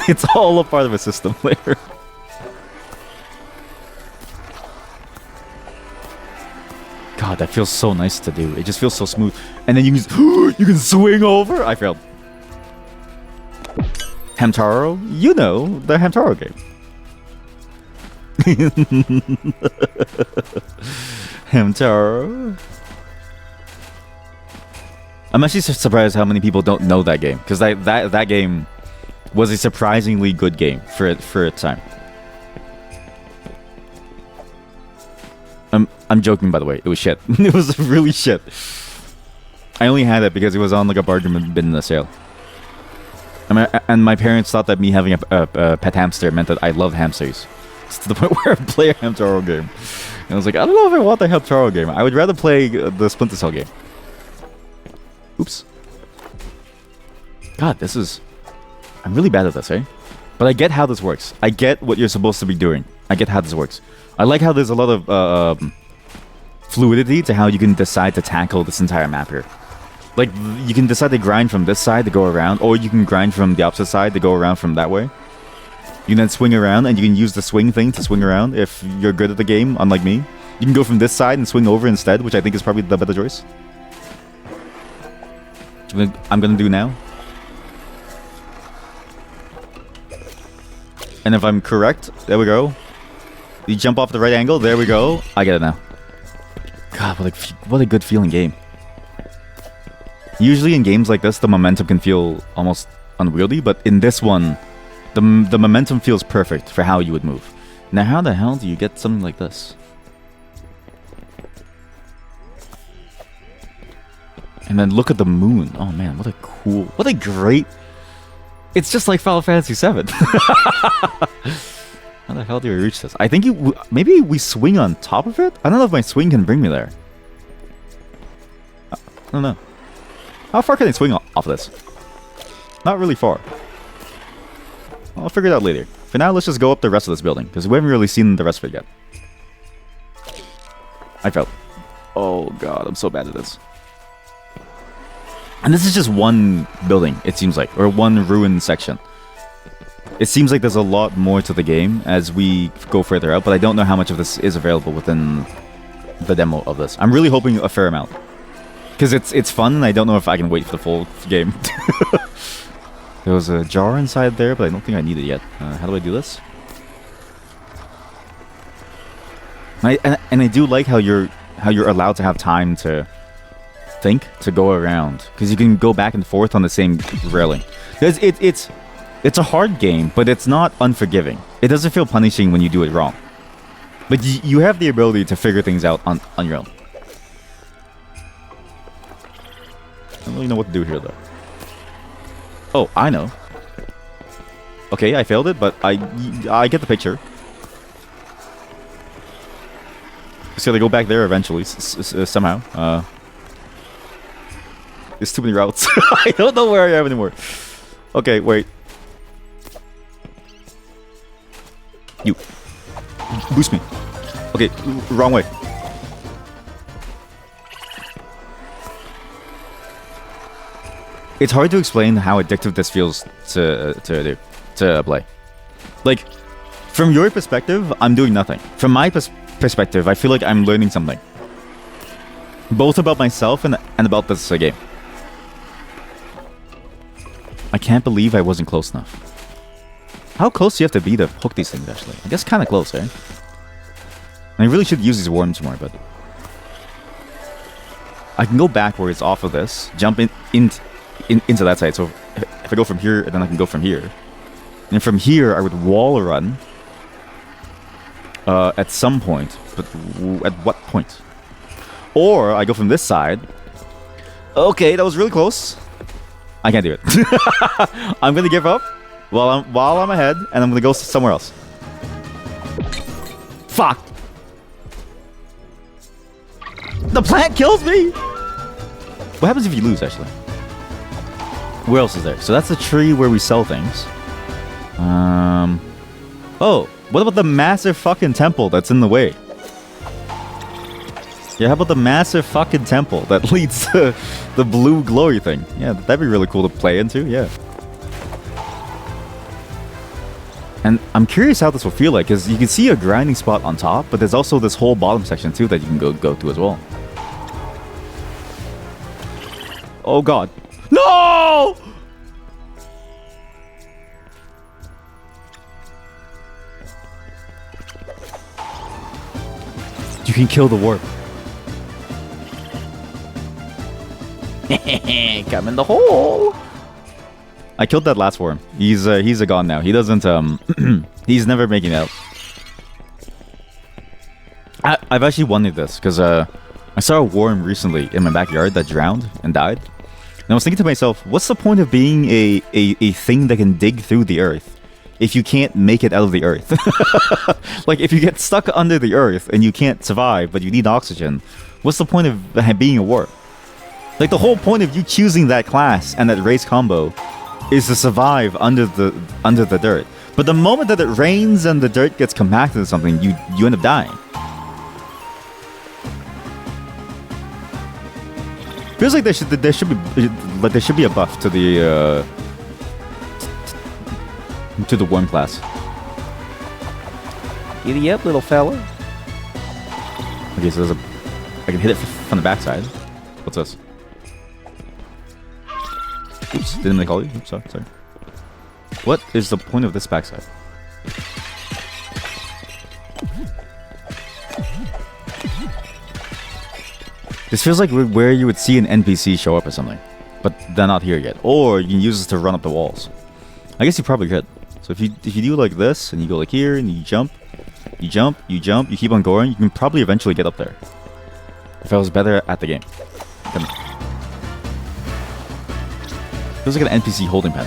It's all a part of a system layer. God, that feels so nice to do. It just feels so smooth, and then you can swing over. I failed. Hamtaro, you know the Hamtaro game. Hamtaro. I'm actually surprised how many people don't know that game, because that game was a surprisingly good game for its time. I'm joking, by the way. It was shit. It was really shit. I only had it because it was on like a bargain bin in a sale. And my parents thought that me having a pet hamster meant that I love hamsters. It's to the point where I play a Hamtaro game. And I was like, I don't know if I want the Hamtaro game. I would rather play the Splinter Cell game. Oops. God, I'm really bad at this, eh? But I get how this works. I get what you're supposed to be doing. I get how this works. I like how there's a lot of fluidity to how you can decide to tackle this entire map here. Like, you can decide to grind from this side to go around, or you can grind from the opposite side to go around from that way. You can then swing around, and you can use the swing thing to swing around if you're good at the game, unlike me. You can go from this side and swing over instead, which I think is probably the better choice. Which I'm gonna do now. And if I'm correct, there we go. You jump off the right angle, there we go. I get it now. God, what a good feeling game. Usually in games like this, the momentum can feel almost unwieldy, but in this one, the momentum feels perfect for how you would move. Now, how the hell do you get something like this? And then look at the moon. Oh man, what a cool, what a great... It's just like Final Fantasy VII. How the hell do we reach this? I think maybe we swing on top of it? I don't know if my swing can bring me there. I don't know. How far can I swing off this? Not really far. I'll figure it out later. For now, let's just go up the rest of this building, because we haven't really seen the rest of it yet. I fell. Oh god, I'm so bad at this. And this is just one building, it seems like, or one ruined section. It seems like there's a lot more to the game as we go further out, but I don't know how much of this is available within the demo of this. I'm really hoping a fair amount. Because it's fun, and I don't know if I can wait for the full game. There was a jar inside there, but I don't think I need it yet. How do I do this? And I do like how you're allowed to have time to think, to go around, because you can go back and forth on the same railing. Because it's a hard game, but it's not unforgiving. It doesn't feel punishing when you do it wrong. But you have the ability to figure things out on your own. I don't really know what to do here, though. Oh, I know. Okay, I failed it, but I get the picture. So they go back there eventually, somehow. There's too many routes. I don't know where I am anymore. Okay, wait. You. Boost me. Okay, wrong way. It's hard to explain how addictive this feels to play. Like, from your perspective, I'm doing nothing. From my perspective, I feel like I'm learning something. Both about myself and about this game. I can't believe I wasn't close enough. How close do you have to be to hook these things, actually? I guess kind of close, eh? I really should use these worms more, but... I can go backwards off of this, jump into that side. So if I go from here, then I can go from here. And from here, I would wall run at some point. But at what point? Or I go from this side. Okay, that was really close. I can't do it. I'm gonna give up while I'm ahead, and I'm gonna go somewhere else. Fuck! The plant kills me! What happens if you lose, actually? Where else is there? So that's the tree where we sell things. Oh, what about the massive fucking temple that's in the way? Yeah, how about the massive fucking temple that leads to the blue glowy thing? Yeah, that'd be really cool to play into, yeah. And I'm curious how this will feel like, because you can see a grinding spot on top, but there's also this whole bottom section too that you can go to as well. Oh god. No! You can kill the warp. Come in the hole. I killed that last worm. He's a gone now. He doesn't he's never making it out. I've actually wanted this because I saw a worm recently in my backyard that drowned and died. And I was thinking to myself, what's the point of being a thing that can dig through the earth if you can't make it out of the earth? Like, if you get stuck under the earth and you can't survive, but you need oxygen, what's the point of being a warp? Like, the whole point of you choosing that class and that race combo is to survive under the dirt. But the moment that it rains and the dirt gets compacted or something, you end up dying. Feels like there should be a buff to the worm class. Giddy up, little fella. Okay, so I can hit it from the backside. What's this? Oops, didn't they call you? Oops, sorry. What is the point of this backside? This feels like where you would see an NPC show up or something. but they're not here yet. Or you can use this to run up the walls. I guess you probably could. So if you do like this, and you go like here, and you jump, you keep on going, you can probably eventually get up there. If I was better at the game. Feels like an NPC holding pen.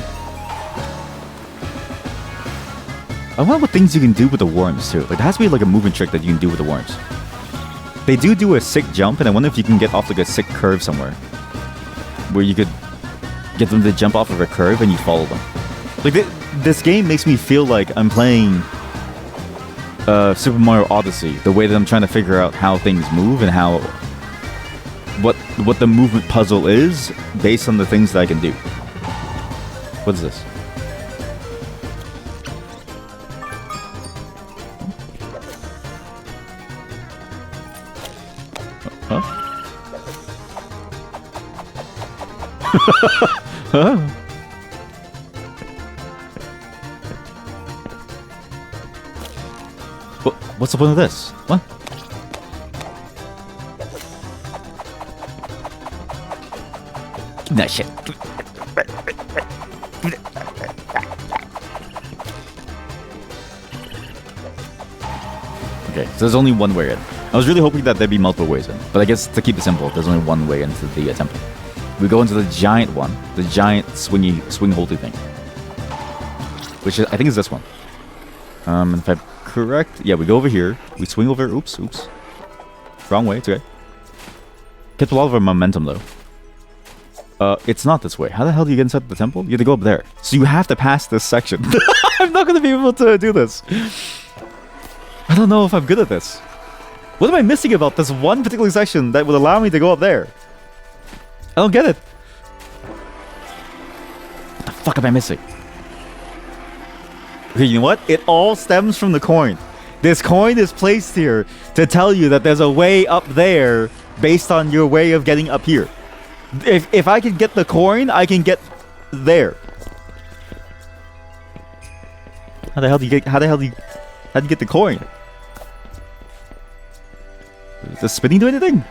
I wonder what things you can do with the worms too. Like there has to be like a movement trick that you can do with the worms. They do a sick jump, and I wonder if you can get off like a sick curve somewhere, where you could get them to jump off of a curve and you follow them. Like this game makes me feel like I'm playing Super Mario Odyssey. The way that I'm trying to figure out how things move and how what the movement puzzle is based on the things that I can do. What is this? Huh? Huh? What's the point of this? What? Give me that shit. Okay, so there's only one way in. I was really hoping that there'd be multiple ways in, but I guess to keep it simple, there's only one way into the temple. We go into the giant one, the giant swing holdy thing, which is, I think is this one. If I'm correct, yeah, we go over here, we swing over. Oops, wrong way. It's okay. Kept a lot of our momentum though. It's not this way. How the hell do you get inside the temple? You have to go up there. So you have to pass this section. I'm not gonna be able to do this. I don't know if I'm good at this. What am I missing about this one particular section that would allow me to go up there? I don't get it. What the fuck am I missing? Okay, you know what? It all stems from the coin. This coin is placed here to tell you that there's a way up there based on your way of getting up here. If I can get the coin, I can get there. How the hell do you get the coin? Does spinning do anything?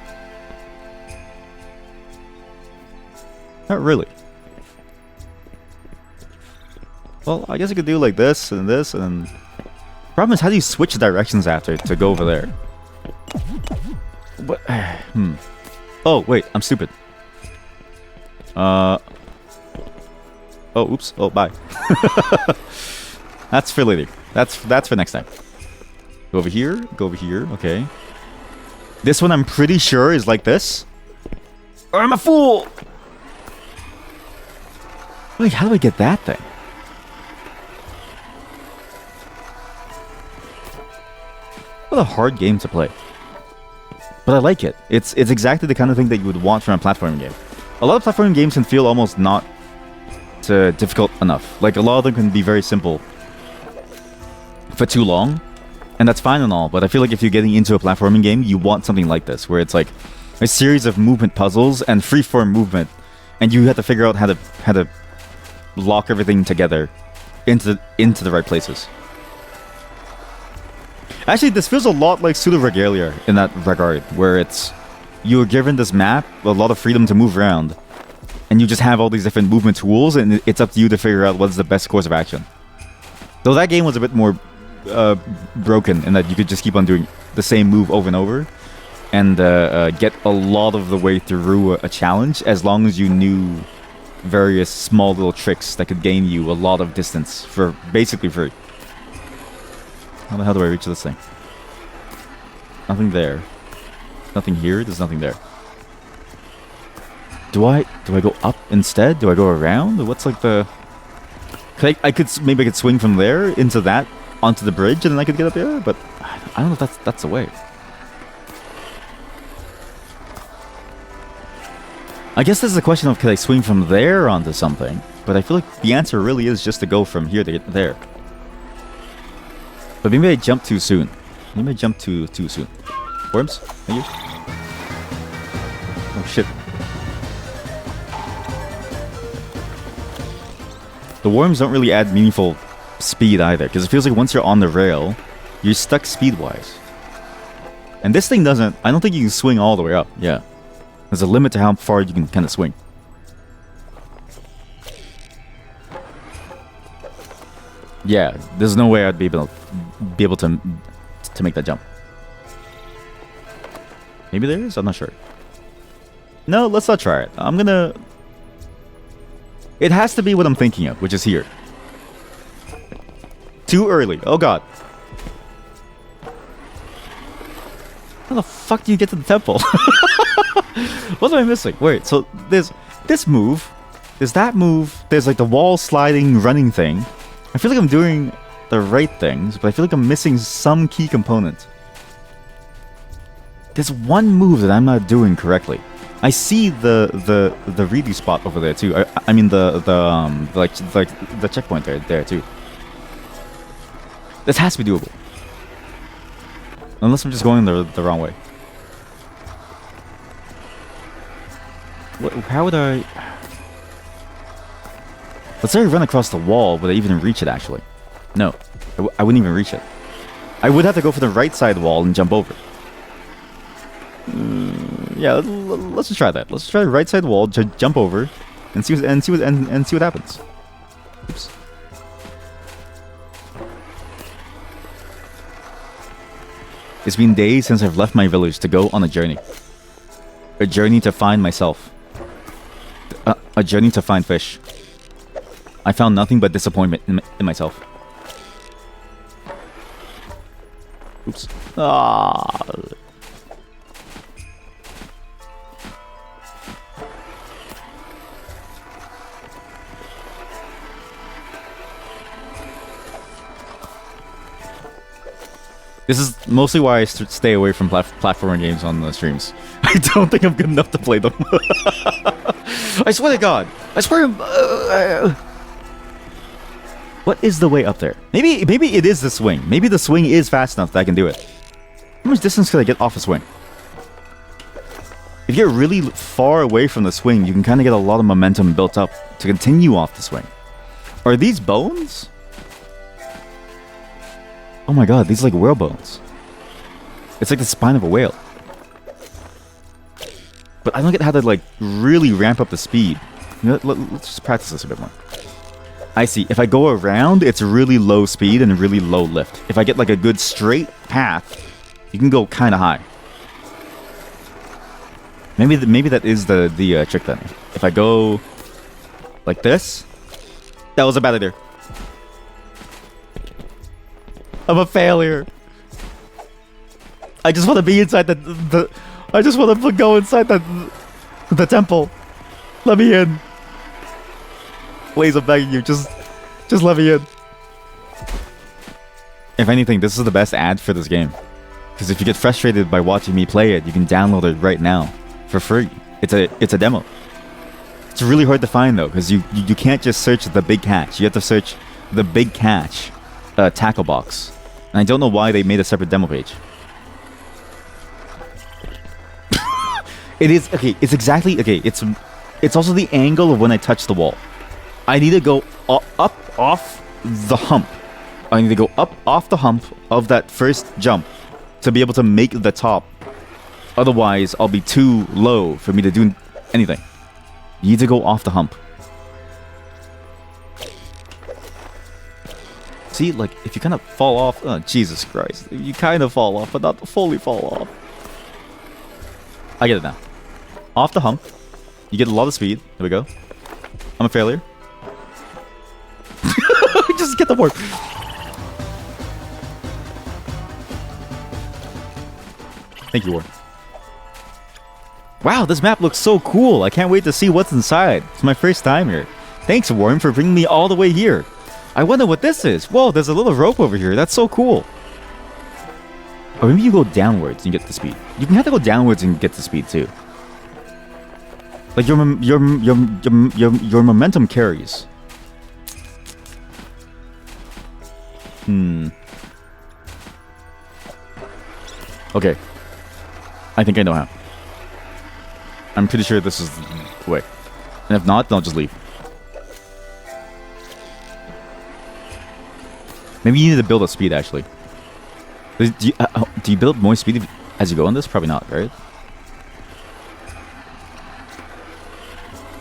Not really. Well, I guess I could do like this and this and... Problem is, how do you switch directions after to go over there? What? Oh, wait, I'm stupid. Oh, oops. Oh, bye. That's for later. That's for next time. Go over here. Okay. This one I'm pretty sure is like this. Or I'm a fool! Wait, how do I get that thing? What a hard game to play. But I like it. It's exactly the kind of thing that you would want from a platforming game. A lot of platforming games can feel almost not difficult enough. Like, a lot of them can be very simple for too long. And that's fine and all, but I feel like if you're getting into a platforming game, you want something like this, where it's like a series of movement puzzles and freeform movement, and you have to figure out how to lock everything together into the right places. Actually, this feels a lot like Pseudo Regalia in that regard, where you're given this map, a lot of freedom to move around, and you just have all these different movement tools, and it's up to you to figure out what's the best course of action. Though that game was a bit more broken in that you could just keep on doing the same move over and over and get a lot of the way through a challenge, as long as you knew various small little tricks that could gain you a lot of distance for basically free. How the hell do I reach this thing? Nothing there. Nothing here. There's nothing there. Do I go up instead? Do I go around? What's like the... maybe I could swing from there into that onto the bridge, and then I could get up there, but I don't know if that's the way. I guess this is a question of, could I swing from there onto something? But I feel like the answer really is just to go from here to get there. But maybe I jumped too soon. Maybe I jumped too soon. Worms? Thank you. Oh shit. The worms don't really add meaningful speed either, because it feels like once you're on the rail, you're stuck speed-wise. And this thing doesn't... I don't think you can swing all the way up. Yeah. There's a limit to how far you can kind of swing. Yeah, there's no way I'd be able to make that jump. Maybe there is? I'm not sure. No, let's not try it. I'm gonna... It has to be what I'm thinking of, which is here. Too early. Oh god. How the fuck do you get to the temple? What am I missing? Wait, so there's this move. There's that move. There's like the wall sliding running thing. I feel like I'm doing the right things, but I feel like I'm missing some key component. There's one move that I'm not doing correctly. I see the redo spot over there too. I mean the checkpoint there too. This has to be doable. Unless I'm just going the wrong way. How would I... Let's say I run across the wall. Would I even reach it, actually? No. I wouldn't even reach it. I would have to go for the right side wall and jump over. Yeah, let's just try that. Let's try the right side wall, jump over, and see what happens. Oops. It's been days since I've left my village to go on a journey. A journey to find myself. A journey to find fish. I found nothing but disappointment in myself. Oops. Ah. This is mostly why I stay away from platforming games on the streams. I don't think I'm good enough to play them. I swear to God. I swear. What is the way up there? Maybe it is the swing. Maybe the swing is fast enough that I can do it. How much distance could I get off a swing? If you get really far away from the swing, you can kind of get a lot of momentum built up to continue off the swing. Are these bones? Oh my god, these are like whale bones. It's like the spine of a whale. But I don't get how to like really ramp up the speed. You know, let's just practice this a bit more. I see. If I go around, it's really low speed and really low lift. If I get like a good straight path, you can go kind of high. Maybe that is the trick then. If I go like this, that was a bad idea. I'm a failure. I just want to be inside I just want to go inside the temple. Let me in. Please, I'm begging you. Just let me in. If anything, this is the best ad for this game. Because if you get frustrated by watching me play it, you can download it right now for free. It's a demo. It's really hard to find though, because you can't just search the big catch. You have to search the big catch Tacklebox. And I don't know why they made a separate demo page. It is okay. It's exactly okay. It's also the angle of when I touch the wall. I need to go up off the hump. I need to go up off the hump of that first jump to be able to make the top. Otherwise, I'll be too low for me to do anything. You need to go off the hump. See, like, if you kind of fall off... Oh, Jesus Christ. You kind of fall off, but not fully fall off. I get it now. Off the hump. You get a lot of speed. There we go. I'm a failure. Just get the board. Thank you, War. Wow, this map looks so cool. I can't wait to see what's inside. It's my first time here. Thanks, Warren, for bringing me all the way here. I wonder what this is. Whoa, there's a little rope over here. That's so cool. Or maybe you go downwards and get the speed. You can have to go downwards and get the speed too. Like your momentum carries. Okay. I think I know how. I'm pretty sure this is the way. And if not, then I'll just leave. Maybe you need to build a speed, actually. Do you build more speed as you go on this? Probably not, right?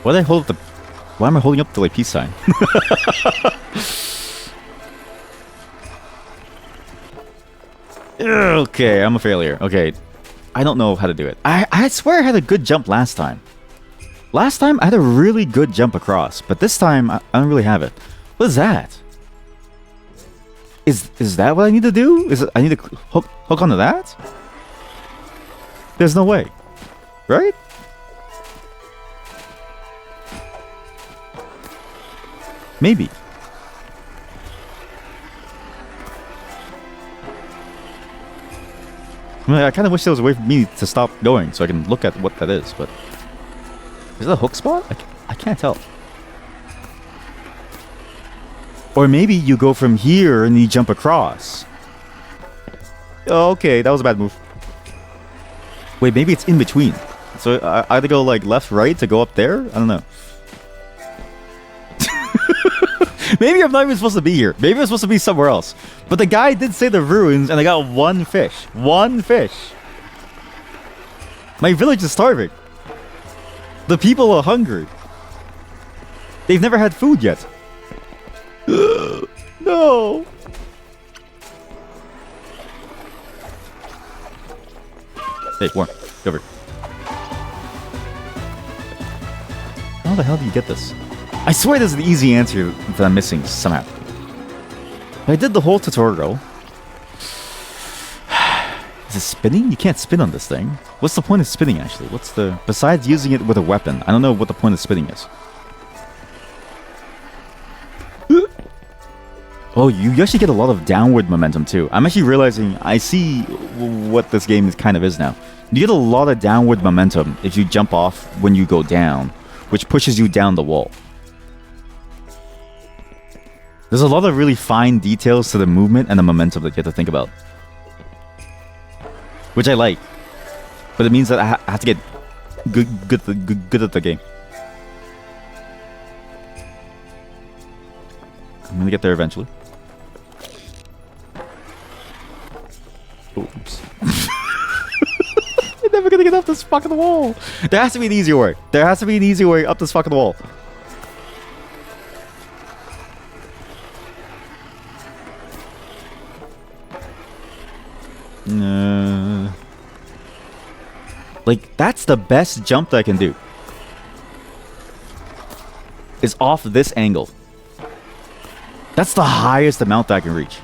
Why am I holding up the like peace sign? Okay, I'm a failure. Okay, I don't know how to do it. I swear I had a good jump last time. Last time I had a really good jump across, but this time I don't really have it. What is that? Is that what I need to do? Is it, I need to hook onto that? There's no way, right? Maybe. I mean, I kind of wish there was a way for me to stop going so I can look at what that is, but... Is it a hook spot? I can't tell. Or maybe you go from here and you jump across. Okay, that was a bad move. Wait, maybe it's in between. So I either go like left, right to go up there? I don't know. Maybe I'm not even supposed to be here. Maybe I'm supposed to be somewhere else. But the guy did say the ruins and I got one fish. One fish. My village is starving. The people are hungry. They've never had food yet. No. Hey, Warren, go over. How the hell do you get this? I swear there's an easy answer that I'm missing somehow. I did the whole tutorial. Is it spinning? You can't spin on this thing. What's the point of spinning, actually? What's the... Besides using it with a weapon, I don't know what the point of spinning is. Oh, you actually get a lot of downward momentum, too. I'm actually realizing I see what this game kind of is now. You get a lot of downward momentum if you jump off when you go down, which pushes you down the wall. There's a lot of really fine details to the movement and the momentum that you have to think about. Which I like. But it means that I have to get good at the game. I'm gonna get there eventually. Oops. You're never gonna get up this fucking wall. There has to be an easier way. There has to be an easier way up this fucking wall. Like, that's the best jump that I can do. Is off this angle. That's the highest amount that I can reach.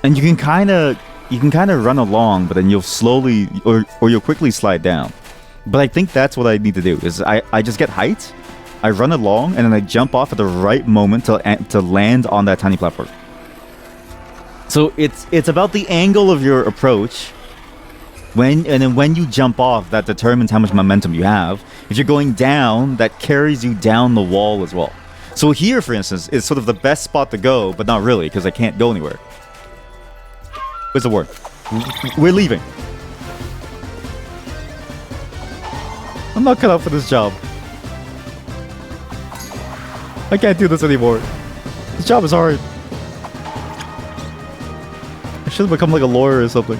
And you can kind of run along, but then you'll slowly or you'll quickly slide down. But I think that's what I need to do. Is I just get height, I run along, and then I jump off at the right moment to land on that tiny platform. So it's about the angle of your approach. And then when you jump off, that determines how much momentum you have. If you're going down, that carries you down the wall as well. So here, for instance, is sort of the best spot to go, but not really, because I can't go anywhere. Where's the word? We're leaving. I'm not cut out for this job. I can't do this anymore. This job is hard. I should have become like a lawyer or something.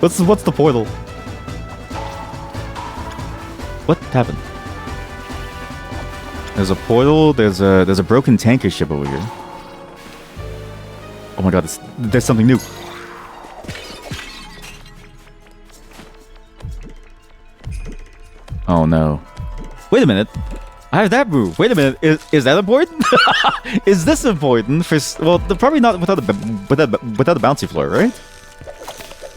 What's the portal? What happened? There's a portal. There's a broken tanker ship over here. Oh my god, there's something new. Oh no. Wait a minute. I have that move. Wait a minute. Is that important? Is this important? Well, probably not without the bouncy floor, right?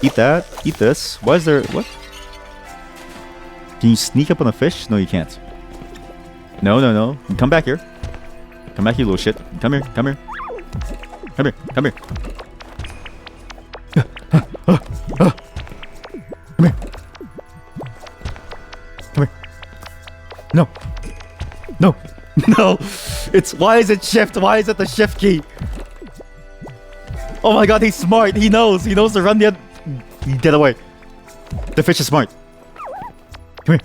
Eat that. Eat this. Why is there... What? Can you sneak up on a fish? No, you can't. No. Come back here. Come back, you little shit. Come here. Come here. Come here. Come here. Come here. Come here. No. No. No. Why is it shift? Why is it the shift key? Oh my god, he's smart. He knows. He knows to run the... Get away. The fish is smart. Come here.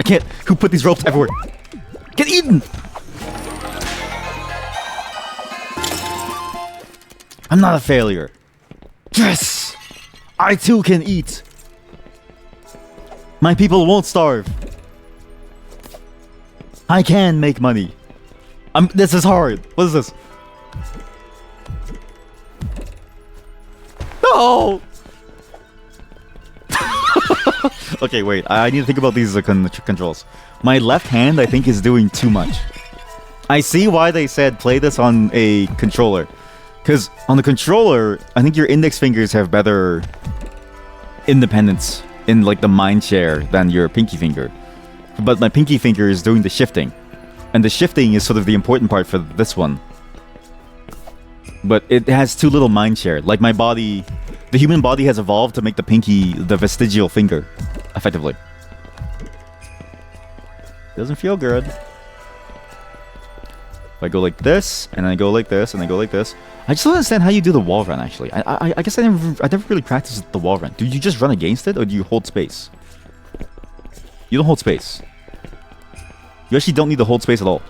I can't. Who put these ropes everywhere? Get eaten! I'm not a failure. Yes! I too can eat. My people won't starve. I can make money. This is hard. What is this? No! Okay, wait. I need to think about these controls. My left hand, I think, is doing too much. I see why they said play this on a controller. Because on the controller, I think your index fingers have better independence in like the mind share than your pinky finger. But my pinky finger is doing the shifting. And the shifting is sort of the important part for this one. But it has too little mind share. Like my body, the human body has evolved to make the pinky the vestigial finger, effectively. Doesn't feel good. If I go like this, and I go like this, and I go like this. I just don't understand how you do the wall run, actually. I guess I never really practiced the wall run. Do you just run against it, or do you hold space? You don't hold space. You actually don't need to hold space at all.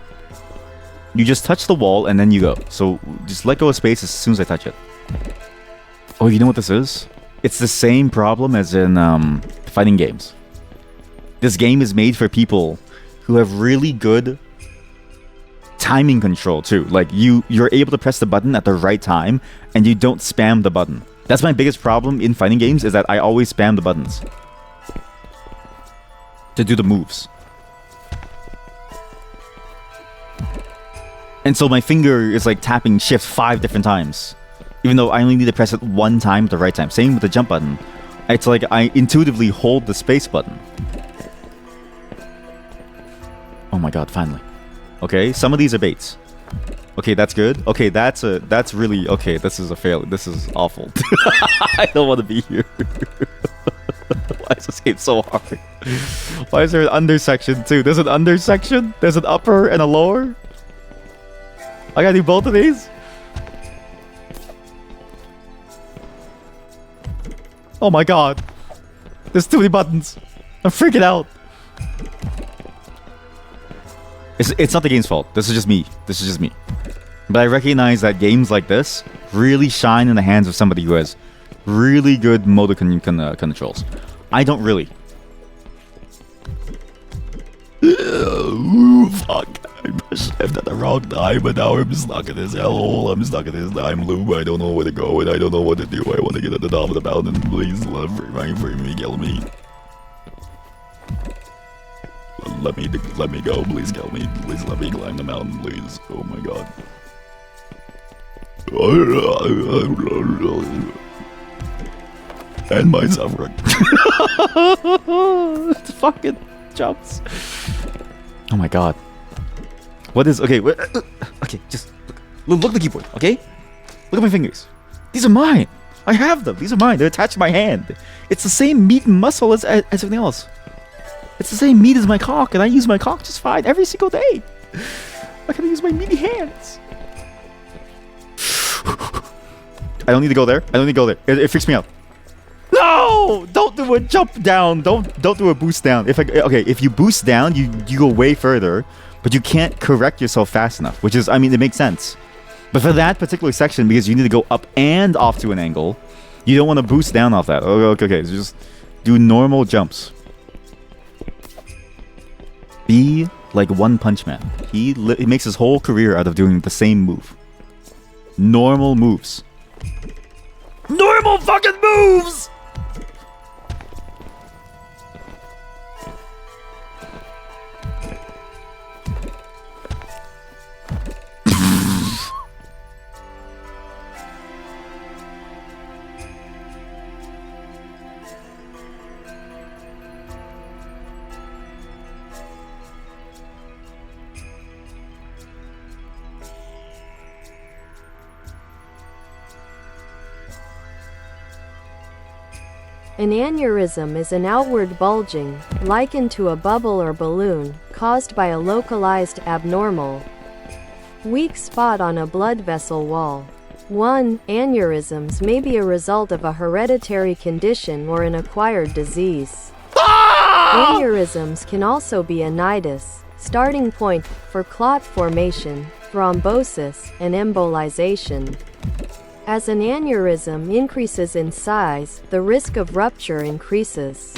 You just touch the wall, and then you go. So, just let go of space as soon as I touch it. Oh, you know what this is? It's the same problem as in fighting games. This game is made for people who have really good timing control too. Like you're able to press the button at the right time and you don't spam the button. That's my biggest problem in fighting games, is that I always spam the buttons to do the moves. And so my finger is like tapping shift 5 different times, even though I only need to press it 1 time at the right time. Same with the jump button. It's like I intuitively hold the space button. Oh my god, finally. Okay, some of these are baits. Okay, that's good. Okay, that's really... Okay, this is a fail. This is awful. I don't want to be here. Why is this game so hard? Why is there an under section too? There's an under section? There's an upper and a lower? I gotta do both of these? Oh my god. There's too many buttons. I'm freaking out. It's not the game's fault. This is just me. This is just me. But I recognize that games like this really shine in the hands of somebody who has really good motor controls. I don't really. Fuck. I pushed left at the wrong time, but now I'm stuck in this hellhole. I'm stuck in this time loop. I don't know where to go, and I don't know what to do. I want to get at the top of the mountain. Please, free me, kill me. Let me go, please kill me. Please let me climb the mountain, please. Oh my god. And my suffering. It's fucking jumps. Oh my god. What is... Okay, okay, just... Look at the keyboard, okay? Look at my fingers. These are mine. I have them. These are mine. They're attached to my hand. It's the same meat and muscle as everything else. It's the same meat as my cock, and I use my cock just fine every single day. I can use my meaty hands. I don't need to go there. I don't need to go there. It freaks me out. No! Don't do a jump down. Don't do a boost down. If you boost down, you go way further, but you can't correct yourself fast enough, which is, I mean, it makes sense. But for that particular section, because you need to go up and off to an angle, you don't want to boost down off that. Okay, so just do normal jumps. Be like One Punch Man. He makes his whole career out of doing the same move. Normal moves. Normal fucking moves! An aneurysm is an outward bulging, likened to a bubble or balloon, caused by a localized, abnormal, weak spot on a blood vessel wall. 1. Aneurysms may be a result of a hereditary condition or an acquired disease. Aneurysms can also be a nidus, starting point for clot formation, thrombosis, and embolization. As an aneurysm increases in size, the risk of rupture increases.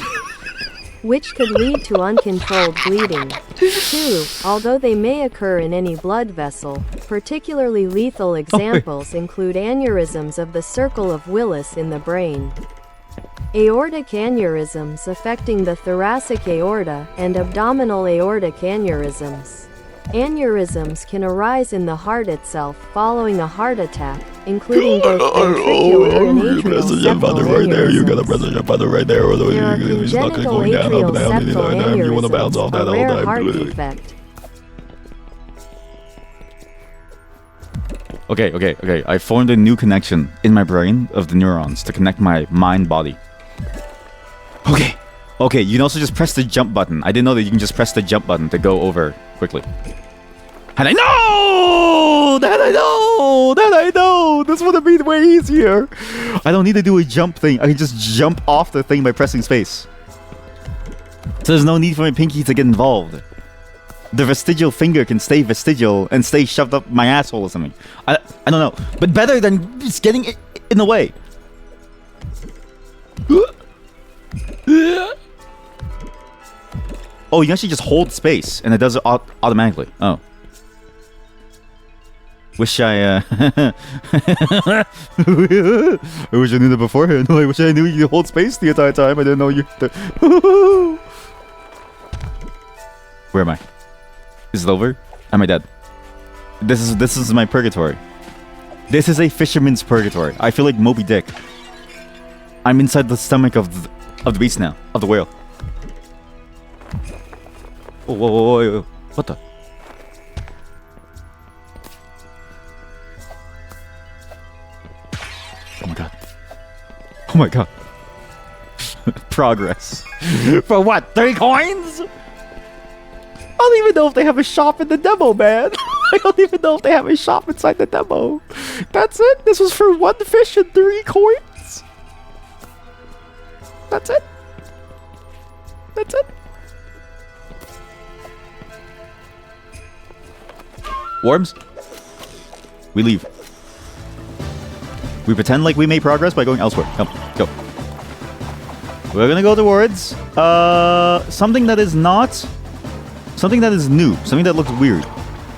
which could lead to uncontrolled bleeding. 2. Although they may occur in any blood vessel, particularly lethal examples include aneurysms of the circle of Willis in the brain, aortic aneurysms affecting the thoracic aorta, and abdominal aortic aneurysms. Aneurysms can arise in the heart itself following a heart attack, including both ventricular and atrial septal aneurysms. There are congenital atrial septal aneurysms, a rare heart defect. Okay. I formed a new connection in my brain of the neurons to connect my mind-body. Okay, you can also just press the jump button. I didn't know that you can just press the jump button to go over quickly. And I know! That I know! This would have been way easier. I don't need to do a jump thing. I can just jump off the thing by pressing space. So there's no need for my pinky to get involved. The vestigial finger can stay vestigial and stay shoved up my asshole or something. I don't know. But better than just getting it in the way. Oh, you can actually just hold space and it does it automatically. Oh. Wish I wish I knew that beforehand. I wish I knew you could hold space the entire time. I didn't know you. Where am I? Is it over? Am I dead? This is my purgatory. This is a fisherman's purgatory. I feel like Moby Dick. I'm inside the stomach of the beast now, of the whale. Oh, whoa. What the? Oh my god. Progress. For what? 3 coins? I don't even know if they have a shop in the demo, man. I don't even know if they have a shop inside the demo. That's it? This was for 1 fish and 3 coins? That's it? That's it? Worms? We leave. We pretend like we made progress by going elsewhere. Come, go. We're gonna go towards something that is not, something that is new, something that looks weird.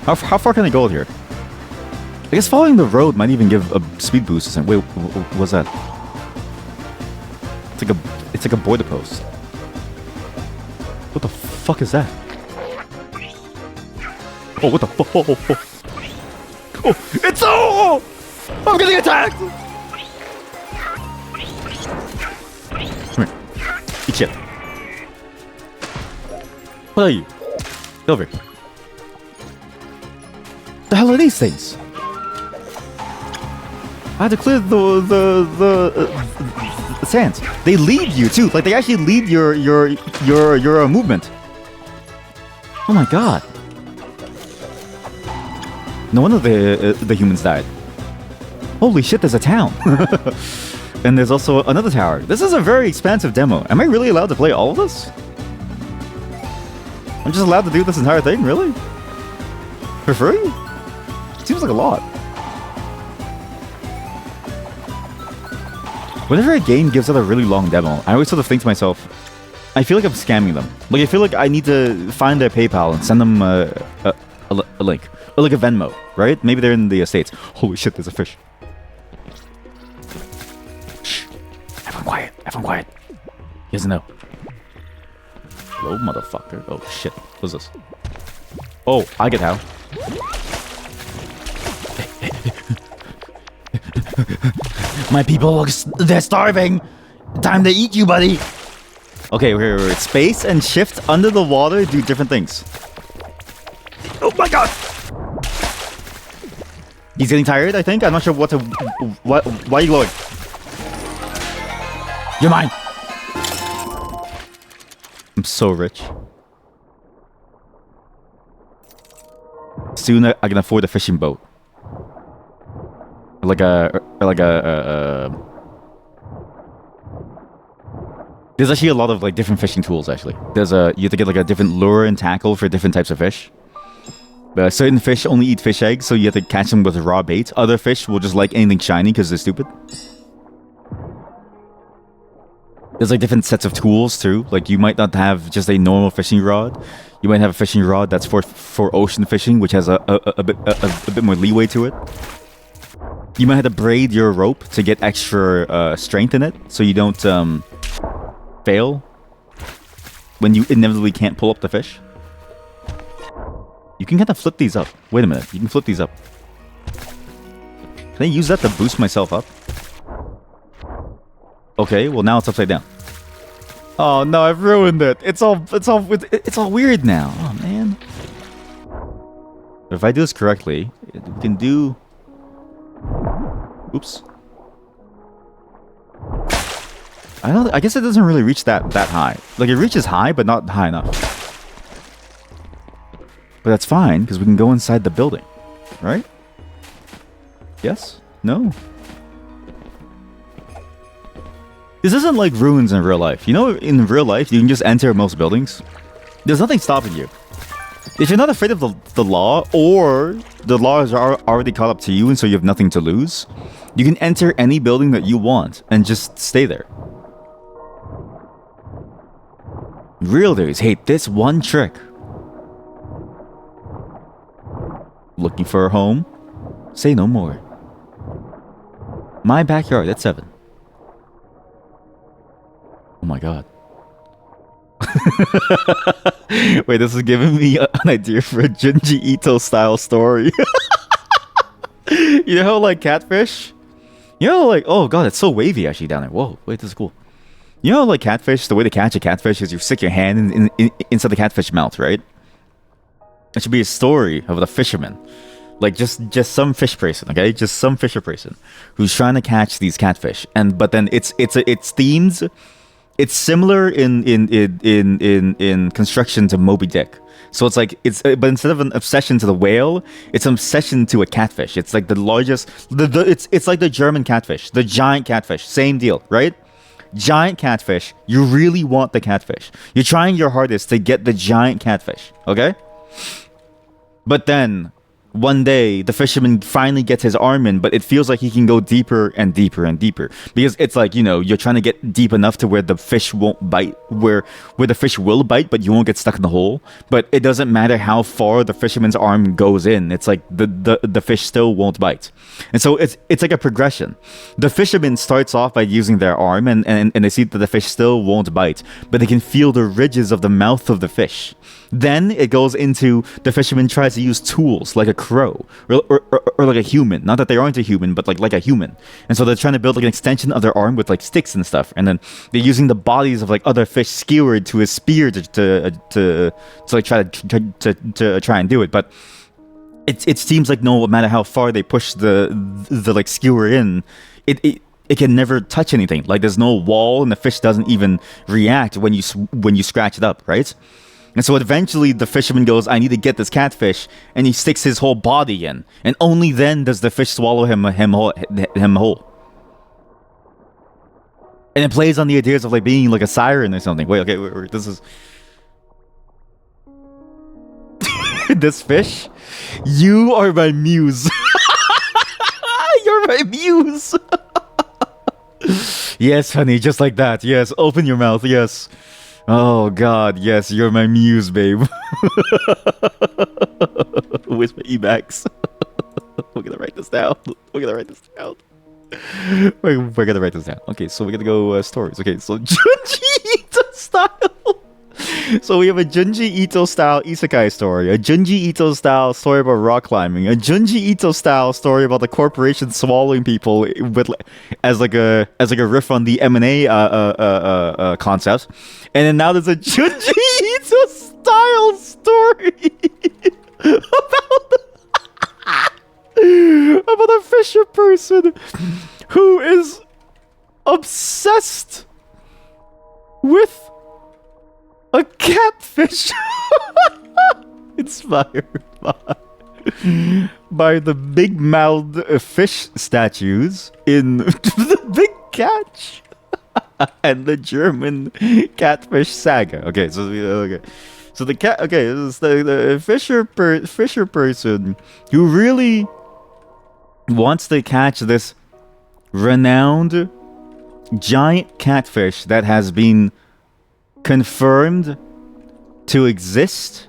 How far can I go here? I guess following the road might even give a speed boost or something. Wait, what's that? It's like a border post. What the fuck is that? Oh, what the fuck? Oh, it's I'm getting attacked! Come here. Eat shit. What are you? Get over here. The hell are these things? I had to clear the sands. They lead you too. Like they actually lead your movement. Oh my god. No wonder the humans died. Holy shit, there's a town. And there's also another tower. This is a very expansive demo. Am I really allowed to play all of this? I'm just allowed to do this entire thing, really? For free? Seems like a lot. Whenever a game gives out a really long demo, I always sort of think to myself, I feel like I'm scamming them. Like, I feel like I need to find their PayPal and send them a link. Or like a Venmo, right? Maybe they're in the States. Holy shit, there's a fish. Shh. Everyone quiet. He doesn't know. Hello, motherfucker. Oh, shit. What's this? Oh, I get how. My people, they're starving. Time to eat you, buddy. Okay, wait. Space and shift under the water do different things. Oh my god. He's getting tired, I think. I'm not sure why are you glowing? You're mine. I'm so rich. Soon I can afford a fishing boat. Like a There's actually a lot of like different fishing tools actually. You have to get like a different lure and tackle for different types of fish. Certain fish only eat fish eggs, so you have to catch them with raw bait. Other fish will just like anything shiny because they're stupid. There's like different sets of tools too. Like you might not have just a normal fishing rod. You might have a fishing rod that's for ocean fishing, which has a bit more leeway to it. You might have to braid your rope to get extra strength in it, so you don't fail when you inevitably can't pull up the fish. You can kind of flip these up. Wait a minute, you can flip these up. Can I use that to boost myself up? Okay, well now it's upside down. Oh no, I've ruined it. It's all weird now. Oh man. But if I do this correctly, we can do. Oops. I guess it doesn't really reach that high. Like it reaches high, but not high enough. But that's fine because we can go inside the building, right? Yes? No? This isn't like ruins in real life. You know, in real life, you can just enter most buildings. There's nothing stopping you. If you're not afraid of the law, or the laws are already caught up to you and so you have nothing to lose, you can enter any building that you want and just stay there. Realtors hate this one trick. Looking for a home? Say no more. My backyard at 7. Oh my god. Wait, this is giving me an idea for a Junji Ito style story. You know how like catfish? You know like, oh god, it's so wavy actually down there. Whoa, wait, this is cool. You know like catfish, the way to catch a catfish is you stick your hand inside the catfish mouth, right? It should be a story of the fisherman. Like just some fish person, okay? Just some fisher person who's trying to catch these catfish. But then it's themed. It's similar in construction to Moby Dick. So it's like but instead of an obsession to the whale, it's an obsession to a catfish. It's like the largest. It's like the German catfish, the giant catfish. Same deal, right? Giant catfish. You really want the catfish. You're trying your hardest to get the giant catfish. Okay. But then one day the fisherman finally gets his arm in, but it feels like he can go deeper and deeper and deeper because it's like, you know, you're trying to get deep enough to where the fish won't bite, where the fish will bite, but you won't get stuck in the hole. But it doesn't matter how far the fisherman's arm goes in. It's like the fish still won't bite. And so it's like a progression. The fisherman starts off by using their arm and they see that the fish still won't bite, but they can feel the ridges of the mouth of the fish. Then it goes into the fisherman tries to use tools like a crow or like a human. Not that they aren't a human, but like a human. And so they're trying to build like an extension of their arm with like sticks and stuff. And then they're using the bodies of like other fish skewered to a spear to like try and do it. But it seems like no matter how far they push the like skewer in, it can never touch anything. Like there's no wall, and the fish doesn't even react when you scratch it up, right? And so eventually the fisherman goes, I need to get this catfish, and he sticks his whole body in, and only then does the fish swallow him whole. And it plays on the ideas of like being like a siren or something. Wait, this is this fish. You are my muse. You're my muse. Yes, honey, just like that. Yes, open your mouth. Yes. Oh god, yes, you're my muse, babe. Where's my Emacs? We're gonna write this down. We're gonna write this down. Okay, so we're gonna go stories. Okay, so Junji Ito style. So we have a Junji Ito style isekai story, a Junji Ito style story about rock climbing, a Junji Ito style story about the corporation swallowing people with as like a riff on the M&A concept, and then now there's a Junji Ito style story about a fisher person who is obsessed with a catfish. Inspired by the big-mouthed fish statues in The Big Catch and the German catfish saga. Okay, so the cat. Okay, this is the fisher person who really wants to catch this renowned giant catfish that has been confirmed to exist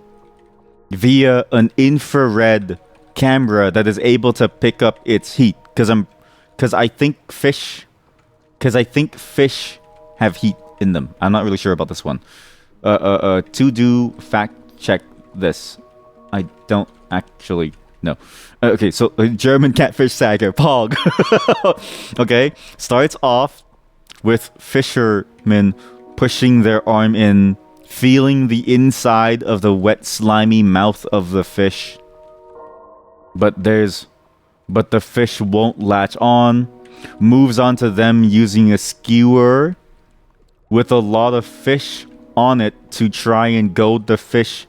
via an infrared camera that is able to pick up its heat. Because I think fish have heat in them. I'm not really sure about this one. To do fact check this. I don't actually know. Okay, so German catfish saga, Pog. Okay, starts off with fishermen pushing their arm in, feeling the inside of the wet, slimy mouth of the fish. But the fish won't latch on. Moves on to them using a skewer with a lot of fish on it to try and goad the fish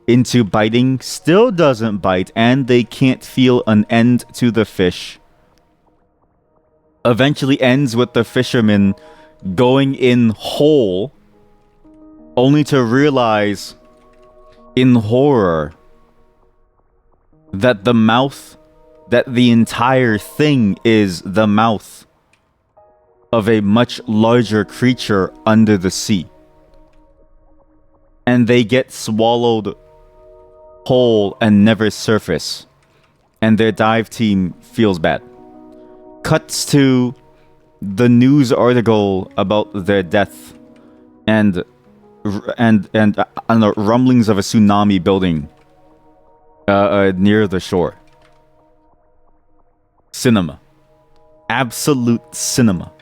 into biting. Still doesn't bite, and they can't feel an end to the fish. Eventually ends with the fisherman going in whole, only to realize in horror that the entire thing is the mouth of a much larger creature under the sea. And they get swallowed whole and never surface. And their dive team feels bad. Cuts to the news article about their death and rumblings of a tsunami building near the shore. Cinema. Absolute cinema.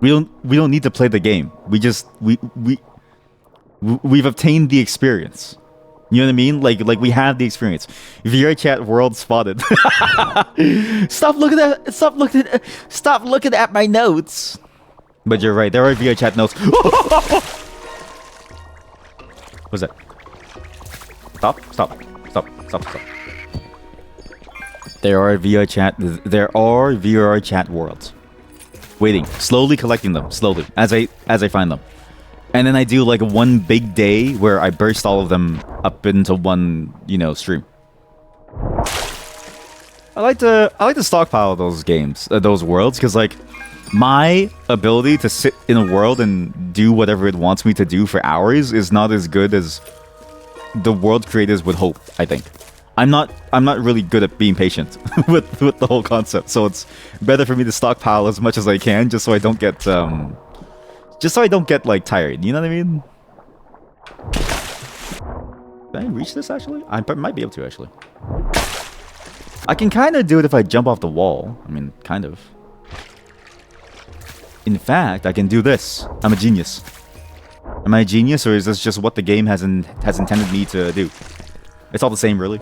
We don't need to play the game. We've obtained the experience. You know what I mean? Like we have the experience. VR chat world spotted. Stop looking at my notes. But you're right. There are VR chat notes. What's that? Stop. There are VR chat worlds. Waiting, slowly collecting them, slowly as I find them. And then I do like one big day where I burst all of them up into one, stream. I like to stockpile those games, those worlds, because like my ability to sit in a world and do whatever it wants me to do for hours is not as good as the world creators would hope. I think I'm not really good at being patient with the whole concept, so it's better for me to stockpile as much as I can, just so I don't get like tired. You know what I mean? Can I reach this actually? I might be able to actually. I can kind of do it if I jump off the wall. I mean, kind of. In fact, I can do this. I'm a genius. Am I a genius, or is this just what the game has intended me to do? It's all the same, really.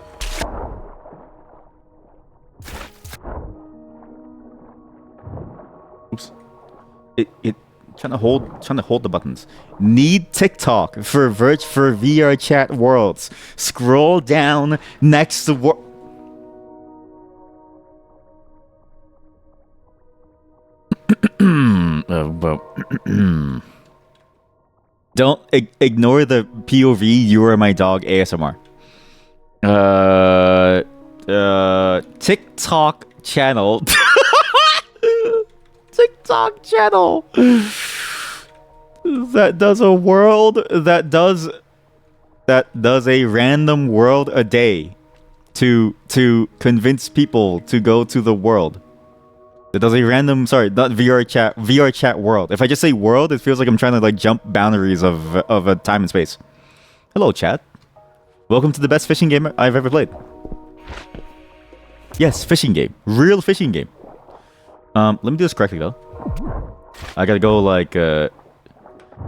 Oops. It trying to hold the buttons. Need TikTok for VR chat worlds. Scroll down next to Don't ignore the POV. You are my dog ASMR. TikTok channel. TikTok channel that does a world that does a random world a day to convince people to go to the world. It does a random, sorry, not VR chat world. If I just say world, it feels like I'm trying to like jump boundaries of a time and space. Hello, chat. Welcome to the best fishing game I've ever played. Yes, fishing game. Real fishing game. Let me do this correctly though. I gotta go like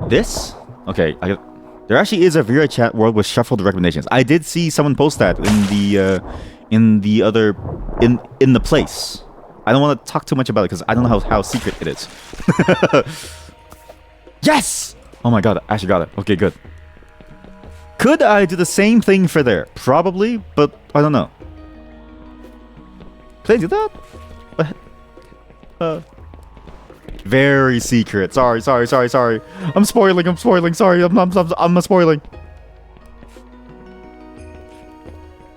this. Okay, there actually is a VR chat world with shuffled recommendations. I did see someone post that in the place. I don't want to talk too much about it because I don't know how secret it is. Yes! Oh my god, I actually got it. Okay, good. Could I do the same thing for there? Probably, but I don't know. Could I do that? Very secret. Sorry. I'm spoiling. Sorry, I'm spoiling.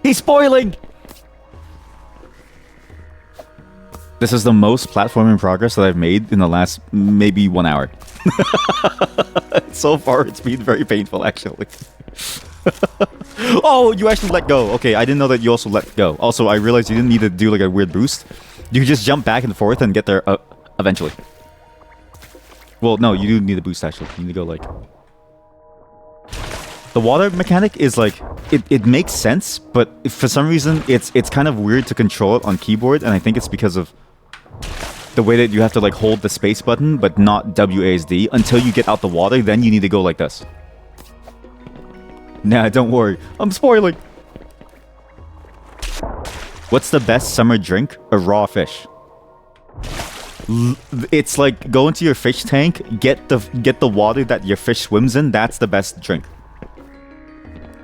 He's spoiling! This is the most platforming progress that I've made in the last maybe 1 hour. So far, it's been very painful, actually. Oh, you actually let go. Okay, I didn't know that you also let go. Also, I realized you didn't need to do like a weird boost. You could just jump back and forth and get there eventually. Well, no, you do need a boost, actually. You need to go like... The water mechanic is like... It makes sense, but for some reason, it's kind of weird to control it on keyboard, and I think it's because of the way that you have to like hold the space button, but not WASD, until you get out the water, then you need to go like this. Nah, don't worry. I'm spoiling. What's the best summer drink? A raw fish. It's like go into your fish tank, get the water that your fish swims in. That's the best drink.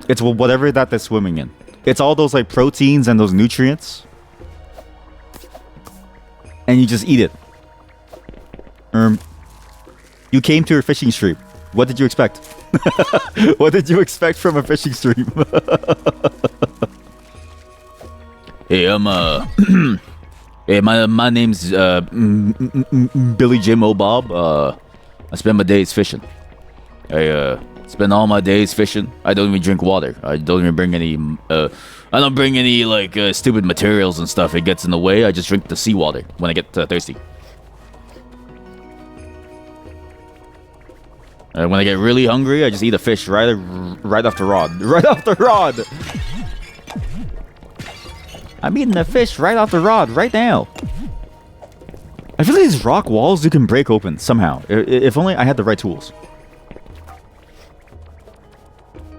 It's whatever that they're swimming in. It's all those like proteins and those nutrients. And you just eat it. You came to a fishing stream. What did you expect? What did you expect from a fishing stream? Hey, hey, my name's Billy Jim O'Bob. I spend my days fishing. I spend all my days fishing. I don't even drink water. I don't even bring any. I don't bring any like stupid materials and stuff. It gets in the way. I just drink the seawater when I get thirsty. And when I get really hungry, I just eat a fish right off the rod. Right off the rod! I'm eating a fish right off the rod right now. I feel like these rock walls you can break open somehow. If only I had the right tools.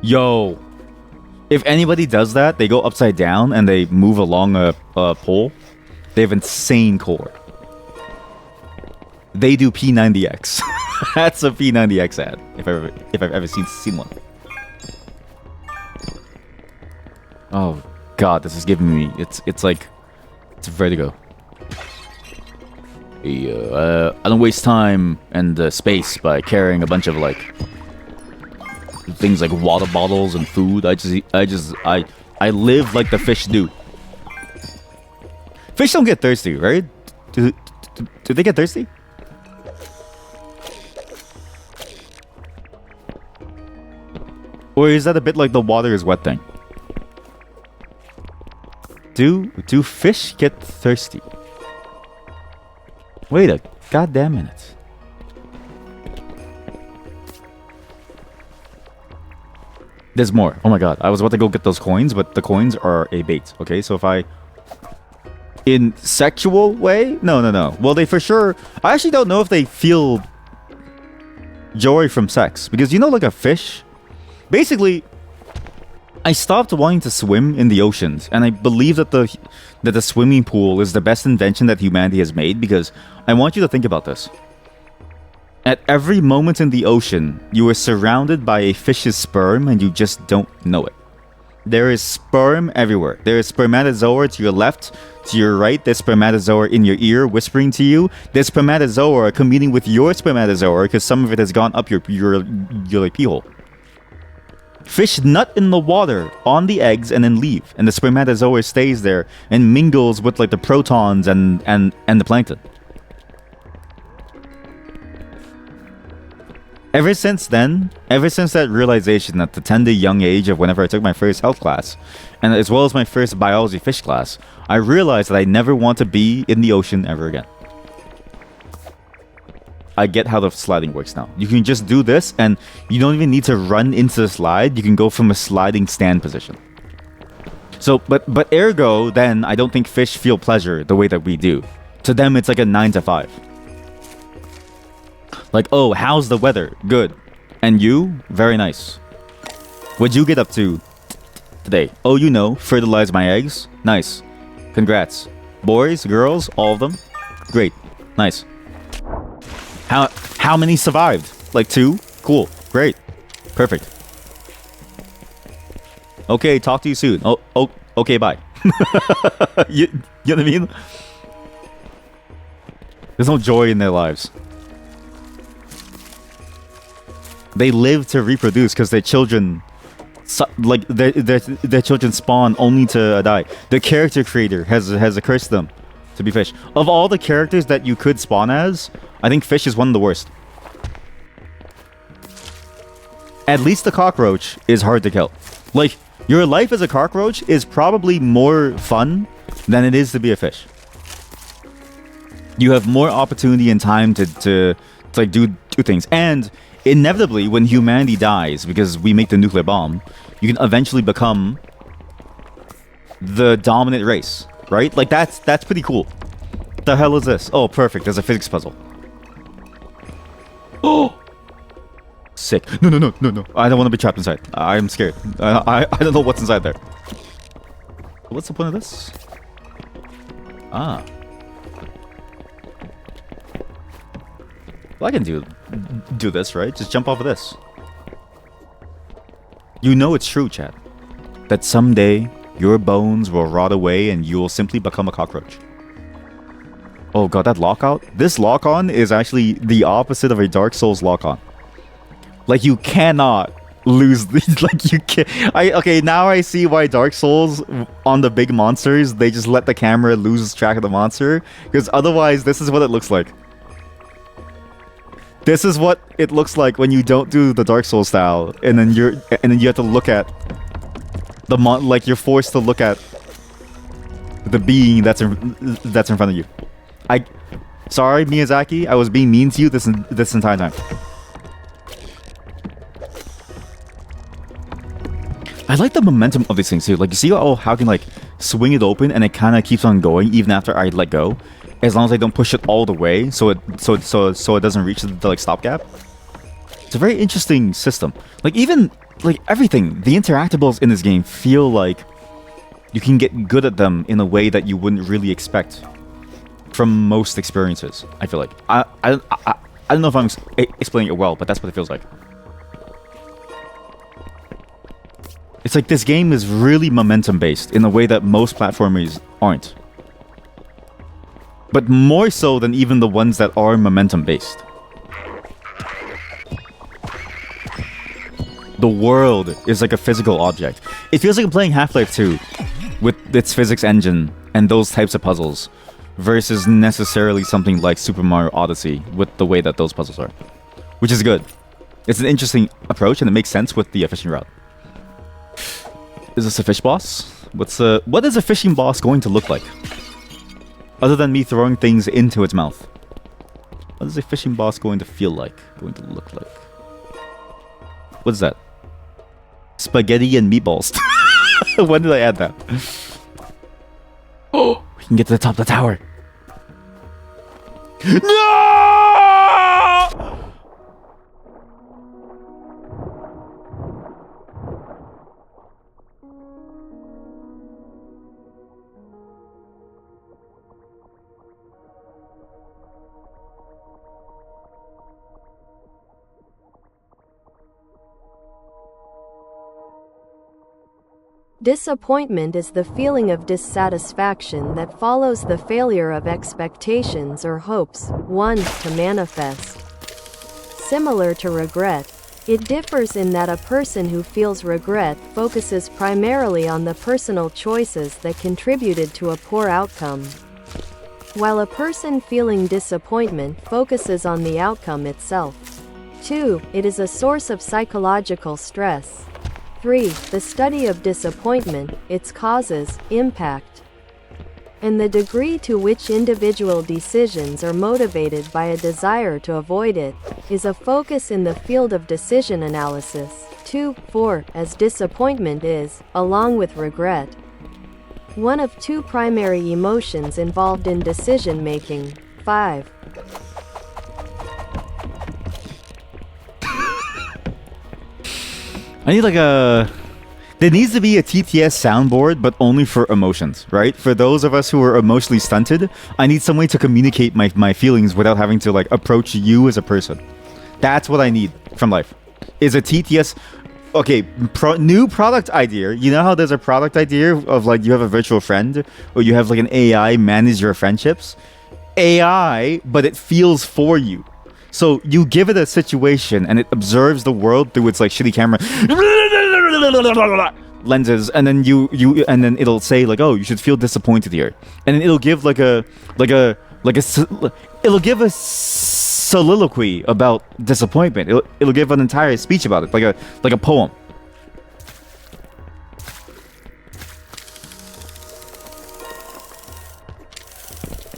Yo. If anybody does that, they go upside down and they move along a pole. They have insane core. They do P90X. That's a P90X ad. If I've ever seen one. Oh God, this is giving me it's like it's vertigo. I don't waste time and space by carrying a bunch of like things like water bottles and food. I live like the fish do. Fish don't get thirsty, right? Do they get thirsty? Or is that a bit like the water is wet thing? Do fish get thirsty? Wait a goddamn minute. There's more. Oh my god. I was about to go get those coins, but the coins are a bait. Okay, so if I... In sexual way? No. Well, they for sure... I actually don't know if they feel joy from sex. Because you know like a fish... Basically, I stopped wanting to swim in the oceans, and I believe that the swimming pool is the best invention that humanity has made, because I want you to think about this. At every moment in the ocean, you are surrounded by a fish's sperm, and you just don't know it. There is sperm everywhere. There is spermatozoa to your left, to your right. There's spermatozoa in your ear whispering to you. There's spermatozoa communing with your spermatozoa, because some of it has gone up your like pee hole. Fish nut in the water on the eggs and then leave, and the spermatozoa stays there and mingles with like the protons and the plankton. Ever since that realization at the tender young age of whenever I took my first health class, and as well as my first biology fish class, I realized that I never want to be in the ocean ever again. I get how the sliding works now. You can just do this, and you don't even need to run into the slide. You can go from a sliding stand position. So, but ergo, then, I don't think fish feel pleasure the way that we do. To them, it's like a 9 to 5. Like, oh, how's the weather? Good. And you? Very nice. What'd you get up to today? Oh, you know, fertilize my eggs. Nice. Congrats. Boys, girls, all of them? Great. Nice. How many survived? Like 2? Cool. Great. Perfect. Okay, talk to you soon. Oh, okay, bye. you know what I mean? There's no joy in their lives. They live to reproduce because their children, like their children spawn only to die. The character creator has cursed them to be fish. Of all the characters that you could spawn as, I think fish is one of the worst. At least the cockroach is hard to kill. Like, your life as a cockroach is probably more fun than it is to be a fish. You have more opportunity and time to like do things. And inevitably, when humanity dies, because we make the nuclear bomb, you can eventually become the dominant race, right? Like, that's pretty cool. The hell is this? Oh, perfect. There's a physics puzzle. Oh! Sick. No. I don't want to be trapped inside. I'm scared. I don't know what's inside there. What's the point of this? Ah. Well, I can do this, right? Just jump off of this. You know it's true, chat. That someday your bones will rot away and you will simply become a cockroach. Oh god, that lockout? This lock-on is actually the opposite of a Dark Souls lock-on. Like, you cannot lose these. Like, you can't. Okay, now I see why Dark Souls on the big monsters, they just let the camera lose track of the monster. Because otherwise, this is what it looks like. This is what it looks like when you don't do the Dark Souls style, and then you have to look at the like, you're forced to look at the being that's in front of you. Sorry, Miyazaki, I was being mean to you this entire time. I like the momentum of these things too. Like, you see how I can like swing it open and it kind of keeps on going even after I let go, as long as I don't push it all the way, so it doesn't reach the like stopgap. It's a very interesting system. Like, even like everything, the interactables in this game feel like you can get good at them in a way that you wouldn't really expect from most experiences. I feel like I don't know if I'm explaining it well, but that's what it feels like. It's like this game is really momentum based in a way that most platformers aren't. But more so than even the ones that are momentum based. The world is like a physical object. It feels like I'm playing Half-Life 2 with its physics engine and those types of puzzles versus necessarily something like Super Mario Odyssey with the way that those puzzles are. Which is good. It's an interesting approach and it makes sense with the fishing route. Is this a fish boss? What is a fishing boss going to look like? Other than me throwing things into its mouth. What is a fishing boss going to feel like? Going to look like? What is that? Spaghetti and meatballs. When did I add that? Oh, we can get to the top of the tower. No! Disappointment is the feeling of dissatisfaction that follows the failure of expectations or hopes to manifest. Similar to regret, it differs in that a person who feels regret focuses primarily on the personal choices that contributed to a poor outcome, while a person feeling disappointment focuses on the outcome itself. 2. It is a source of psychological stress. 3. The study of disappointment, its causes, impact, and the degree to which individual decisions are motivated by a desire to avoid it, is a focus in the field of decision analysis. 4. As disappointment is, along with regret, one of two primary emotions involved in decision making. 5. I need like a... There needs to be a TTS soundboard, but only for emotions, right? For those of us who are emotionally stunted, I need some way to communicate my feelings without having to like approach you as a person. That's what I need from life. Is a TTS... Okay, new product idea. You know how there's a product idea of like you have a virtual friend, or you have like an AI manage your friendships? AI, but it feels for you. So you give it a situation and it observes the world through its like shitty camera. lenses, and then and then it'll say like, oh, you should feel disappointed here, and then it'll give it'll give a soliloquy about disappointment. It'll give an entire speech about it, like a poem.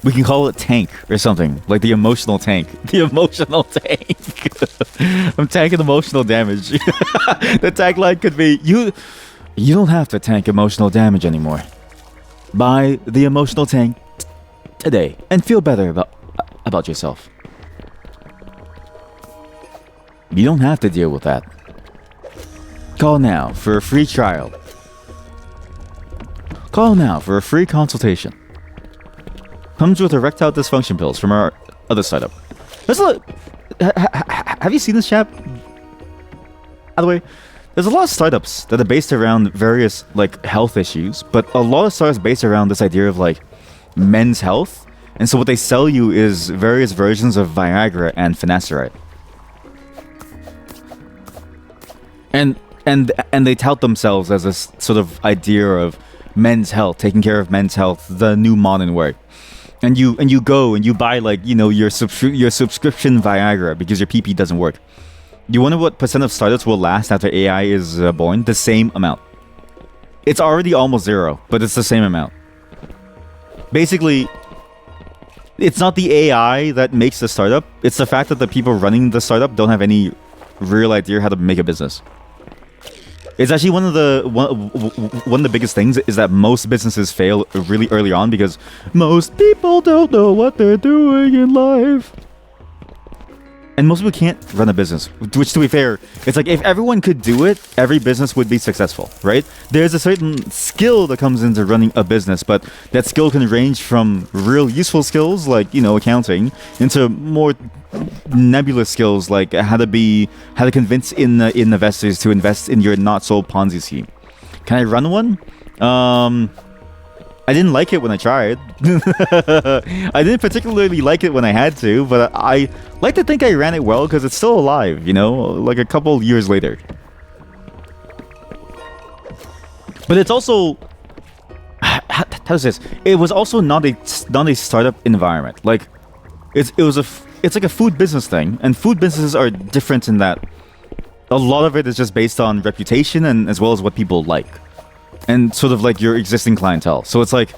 We can call it tank or something, like the emotional tank. The emotional tank. I'm tanking emotional damage. The tagline could be, you don't have to tank emotional damage anymore. Buy the emotional tank today and feel better about yourself. You don't have to deal with that. Call now for a free trial. Call now for a free consultation. Comes with erectile dysfunction pills from our other startup. Have you seen this, chap? By the way, there's a lot of startups that are based around various like health issues, but a lot of startups based around this idea of like men's health. And so what they sell you is various versions of Viagra and finasteride. And they tout themselves as this sort of idea of men's health, taking care of men's health, the new modern way. And you go and you buy like, you know, your subscription Viagra because your PP doesn't work. You wonder what % of startups will last after AI is born? The same amount. It's already almost zero, but it's the same amount. Basically, it's not the AI that makes the startup. It's the fact that the people running the startup don't have any real idea how to make a business. It's actually one of the biggest things is that most businesses fail really early on because most people don't know what they're doing in life. And most people can't run a business, which, to be fair, it's like if everyone could do it, every business would be successful, right? There's a certain skill that comes into running a business, but that skill can range from real useful skills like, you know, accounting into more nebulous skills like how to convince investors to invest in your not sold Ponzi scheme. Can I run one? I didn't like it when I tried. I didn't particularly like it when I had to, but I like to think I ran it well because it's still alive, you know, like a couple years later. But it's also, how's this? It was also not a startup environment. Like, it's like a food business thing, and food businesses are different in that a lot of it is just based on reputation and as well as what people like. And sort of like your existing clientele. So it's like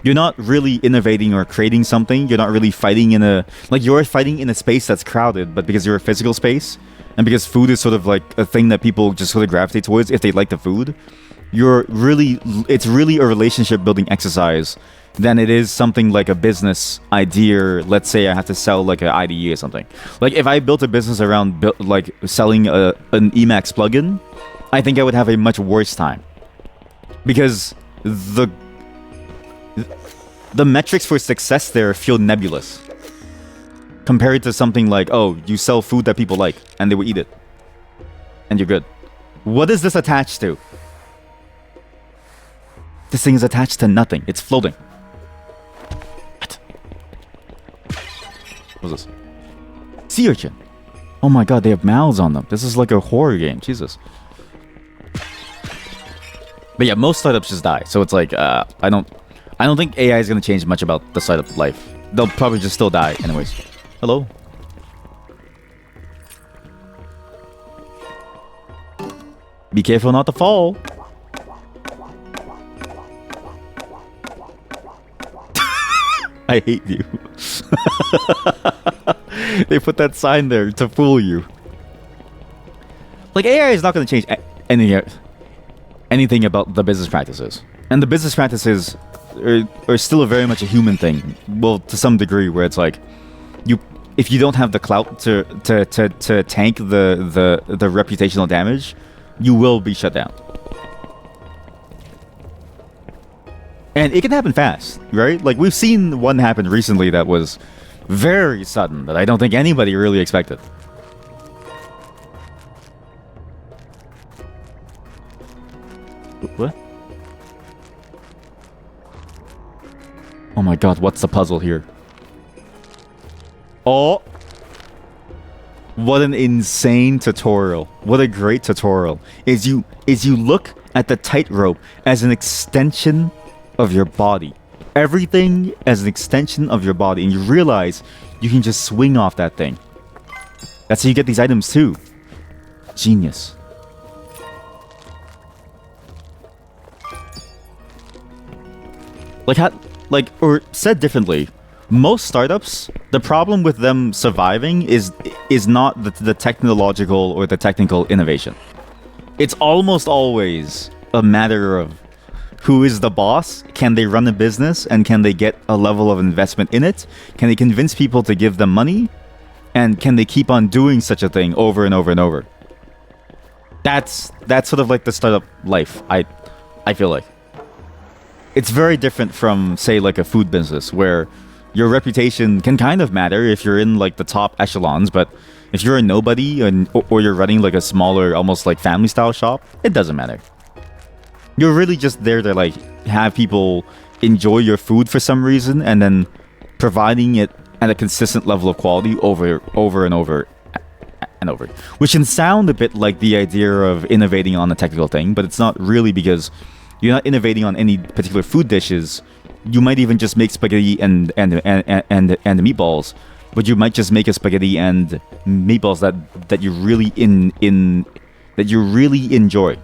you're not really innovating or creating something. You're not really fighting you're fighting in a space that's crowded, but because you're a physical space and because food is sort of like a thing that people just sort of gravitate towards if they like the food, it's really a relationship building exercise than it is something like a business idea. Let's say I have to sell like an IDE or something. Like if I built a business around like selling an Emacs plugin, I think I would have a much worse time. Because the metrics for success there feel nebulous compared to something like, oh, you sell food that people like and they will eat it and you're good. What is this attached to? This thing is attached to nothing. It's floating. What? What's this? Sea urchin. Oh my god, they have mouths on them. This is like a horror game. Jesus. But yeah, most startups just die. So it's like, I don't think AI is going to change much about the startup life. They'll probably just still die anyways. Hello? Be careful not to fall. I hate you. They put that sign there to fool you. Like, AI is not going to change anything about the business practices. And the business practices are still very much a human thing. Well, to some degree, where it's like, if you don't have the clout to tank the reputational damage, you will be shut down. And it can happen fast, right? Like, we've seen one happen recently that was very sudden, that I don't think anybody really expected. What? Oh my god, what's the puzzle here? Oh! What an insane tutorial. What a great tutorial. Is you look at the tightrope as an extension of your body. Everything as an extension of your body, and you realize you can just swing off that thing. That's how you get these items too. Genius. Or said differently, most startups, the problem with them surviving is not the technological or the technical innovation. It's almost always a matter of who is the boss, can they run a business, and can they get a level of investment in it? Can they convince people to give them money? And can they keep on doing such a thing over and over and over? That's sort of like the startup life, I feel like. It's very different from, say, like a food business, where your reputation can kind of matter if you're in like the top echelons, but if you're a nobody or you're running like a smaller, almost like family style shop, it doesn't matter. You're really just there to like have people enjoy your food for some reason, and then providing it at a consistent level of quality over and over and over. Which can sound a bit like the idea of innovating on a technical thing, but it's not really, because you're not innovating on any particular food dishes. You might even just make spaghetti and meatballs, but you might just make a spaghetti and meatballs that you really that you really enjoy.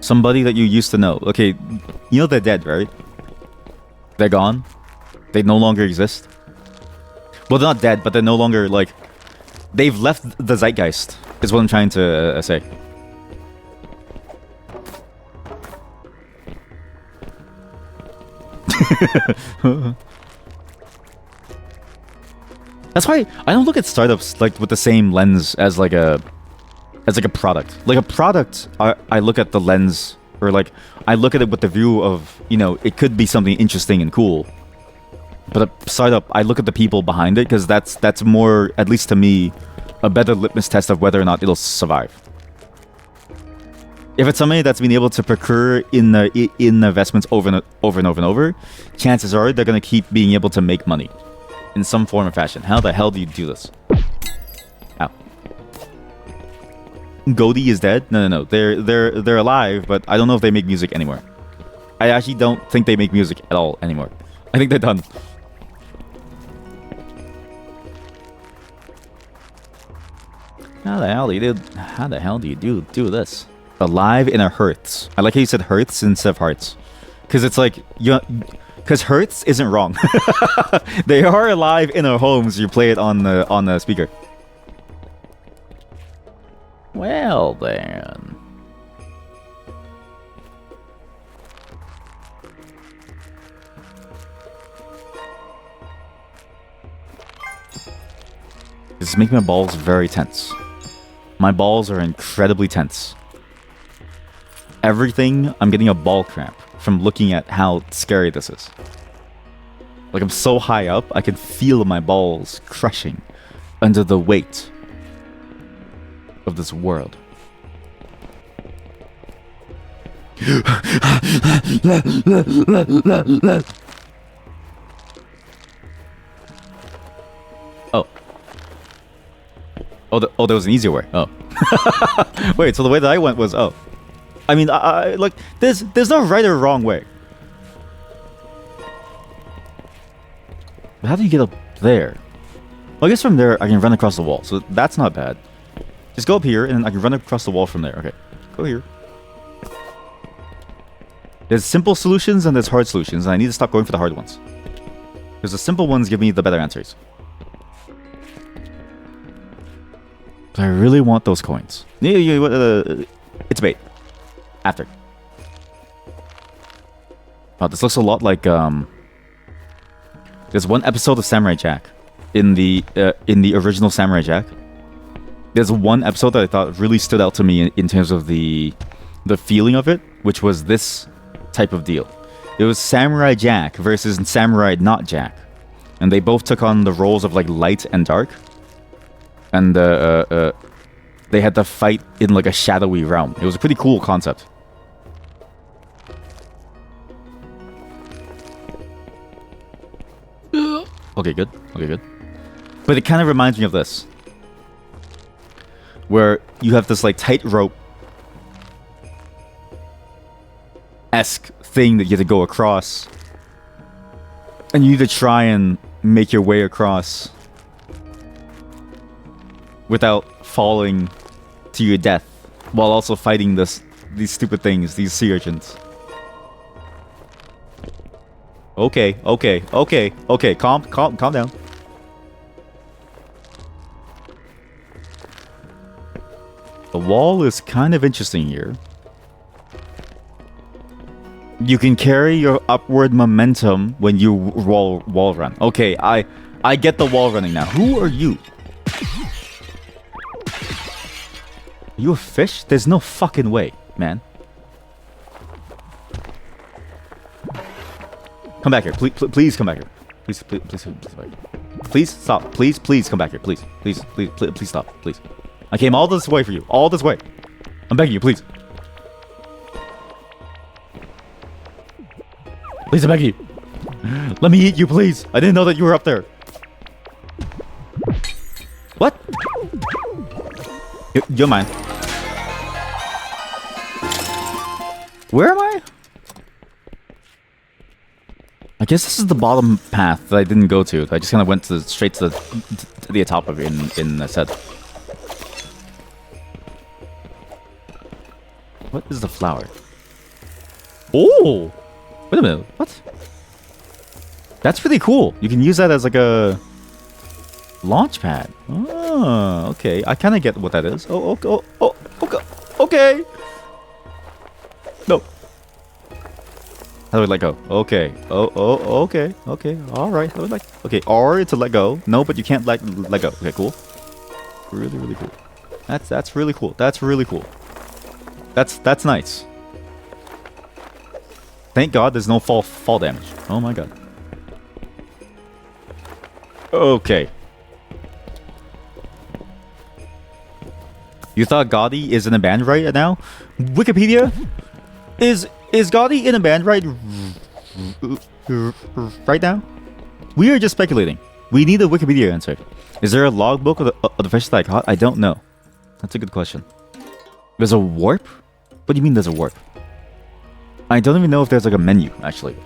Somebody that you used to know. Okay, you know they're dead, right? They're gone. They no longer exist. Well, they're not dead, but they're no longer, like, they've left the zeitgeist, is what I'm trying to say. That's why I don't look at startups like with the same lens as like a product. Like a product, I look at the lens, or like I look at it with the view of, you know, it could be something interesting and cool. But a startup, I look at the people behind it, because that's more, at least to me, a better litmus test of whether or not it'll survive. If it's somebody that's been able to procure in the investments over and over, chances are they're gonna keep being able to make money in some form or fashion. How the hell do you do this? Ow. Goldie is dead? No. They're alive, but I don't know if they make music anymore. I actually don't think they make music at all anymore. I think they're done. How the hell do you do this? Alive in a hearths. I like how you said hearths instead of hearts, because it's like because hearths isn't wrong. They are alive in our homes. You play it on the speaker. Well then. This is making my balls very tense. My balls are incredibly tense. Everything, I'm getting a ball cramp from looking at how scary this is. Like, I'm so high up, I can feel my balls crushing under the weight of this world. Oh, there was an easier way. Oh. Wait, so the way that I went was, oh. I mean, I like, there's no right or wrong way. But how do you get up there? Well, I guess from there, I can run across the wall, so that's not bad. Just go up here, and I can run across the wall from there. Okay, go here. There's simple solutions, and there's hard solutions, and I need to stop going for the hard ones. Because the simple ones give me the better answers. But I really want those coins. It's bait. After. Oh, this looks a lot like there's one episode of Samurai Jack in the original Samurai Jack. There's one episode that I thought really stood out to me in terms of the feeling of it, which was this type of deal. It was Samurai Jack versus Samurai Not Jack, and they both took on the roles of like light and dark, and they had to fight in like a shadowy realm. It was a pretty cool concept. Okay, good. But it kind of reminds me of this. where you have this like tightrope esque thing that you have to go across, and you need to try and make your way across without falling to your death, while also fighting these stupid things, these sea urchins. Okay, calm down. The wall is kind of interesting here. You can carry your upward momentum when you wall run. Okay, I get the wall running now. Who are you? Are you a fish? There's no fucking way, man. Come back here. Please come back here. Please come back here. Please stop. Please come back here. Please stop. Please. I came all this way for you. All this way. I'm begging you, please. Please, I'm begging you. Let me eat you, please. I didn't know that you were up there. What? You're mine. Where am I? I guess this is the bottom path that I didn't go to. I just kind of went straight to the top of it in the set. What is the flower? Oh! Wait a minute. What? That's really cool. You can use that as like a launch pad. Oh, okay. I kind of get what that is. Oh, okay. No. How do I let go? Okay. Okay. All right. How do I let? Okay. R to let go. No, but you can't let go. Okay, cool. Really cool. That's really cool. That's really cool. That's nice. Thank God there's no fall damage. Oh my God. Okay. You thought Gotti is in a band right now? Wikipedia? Is Gotti in a band right now? We are just speculating. We need a Wikipedia answer. Is there a logbook of the fish that I caught? I don't know. That's a good question. There's a warp? What do you mean there's a warp? I don't even know if there's like a menu, actually.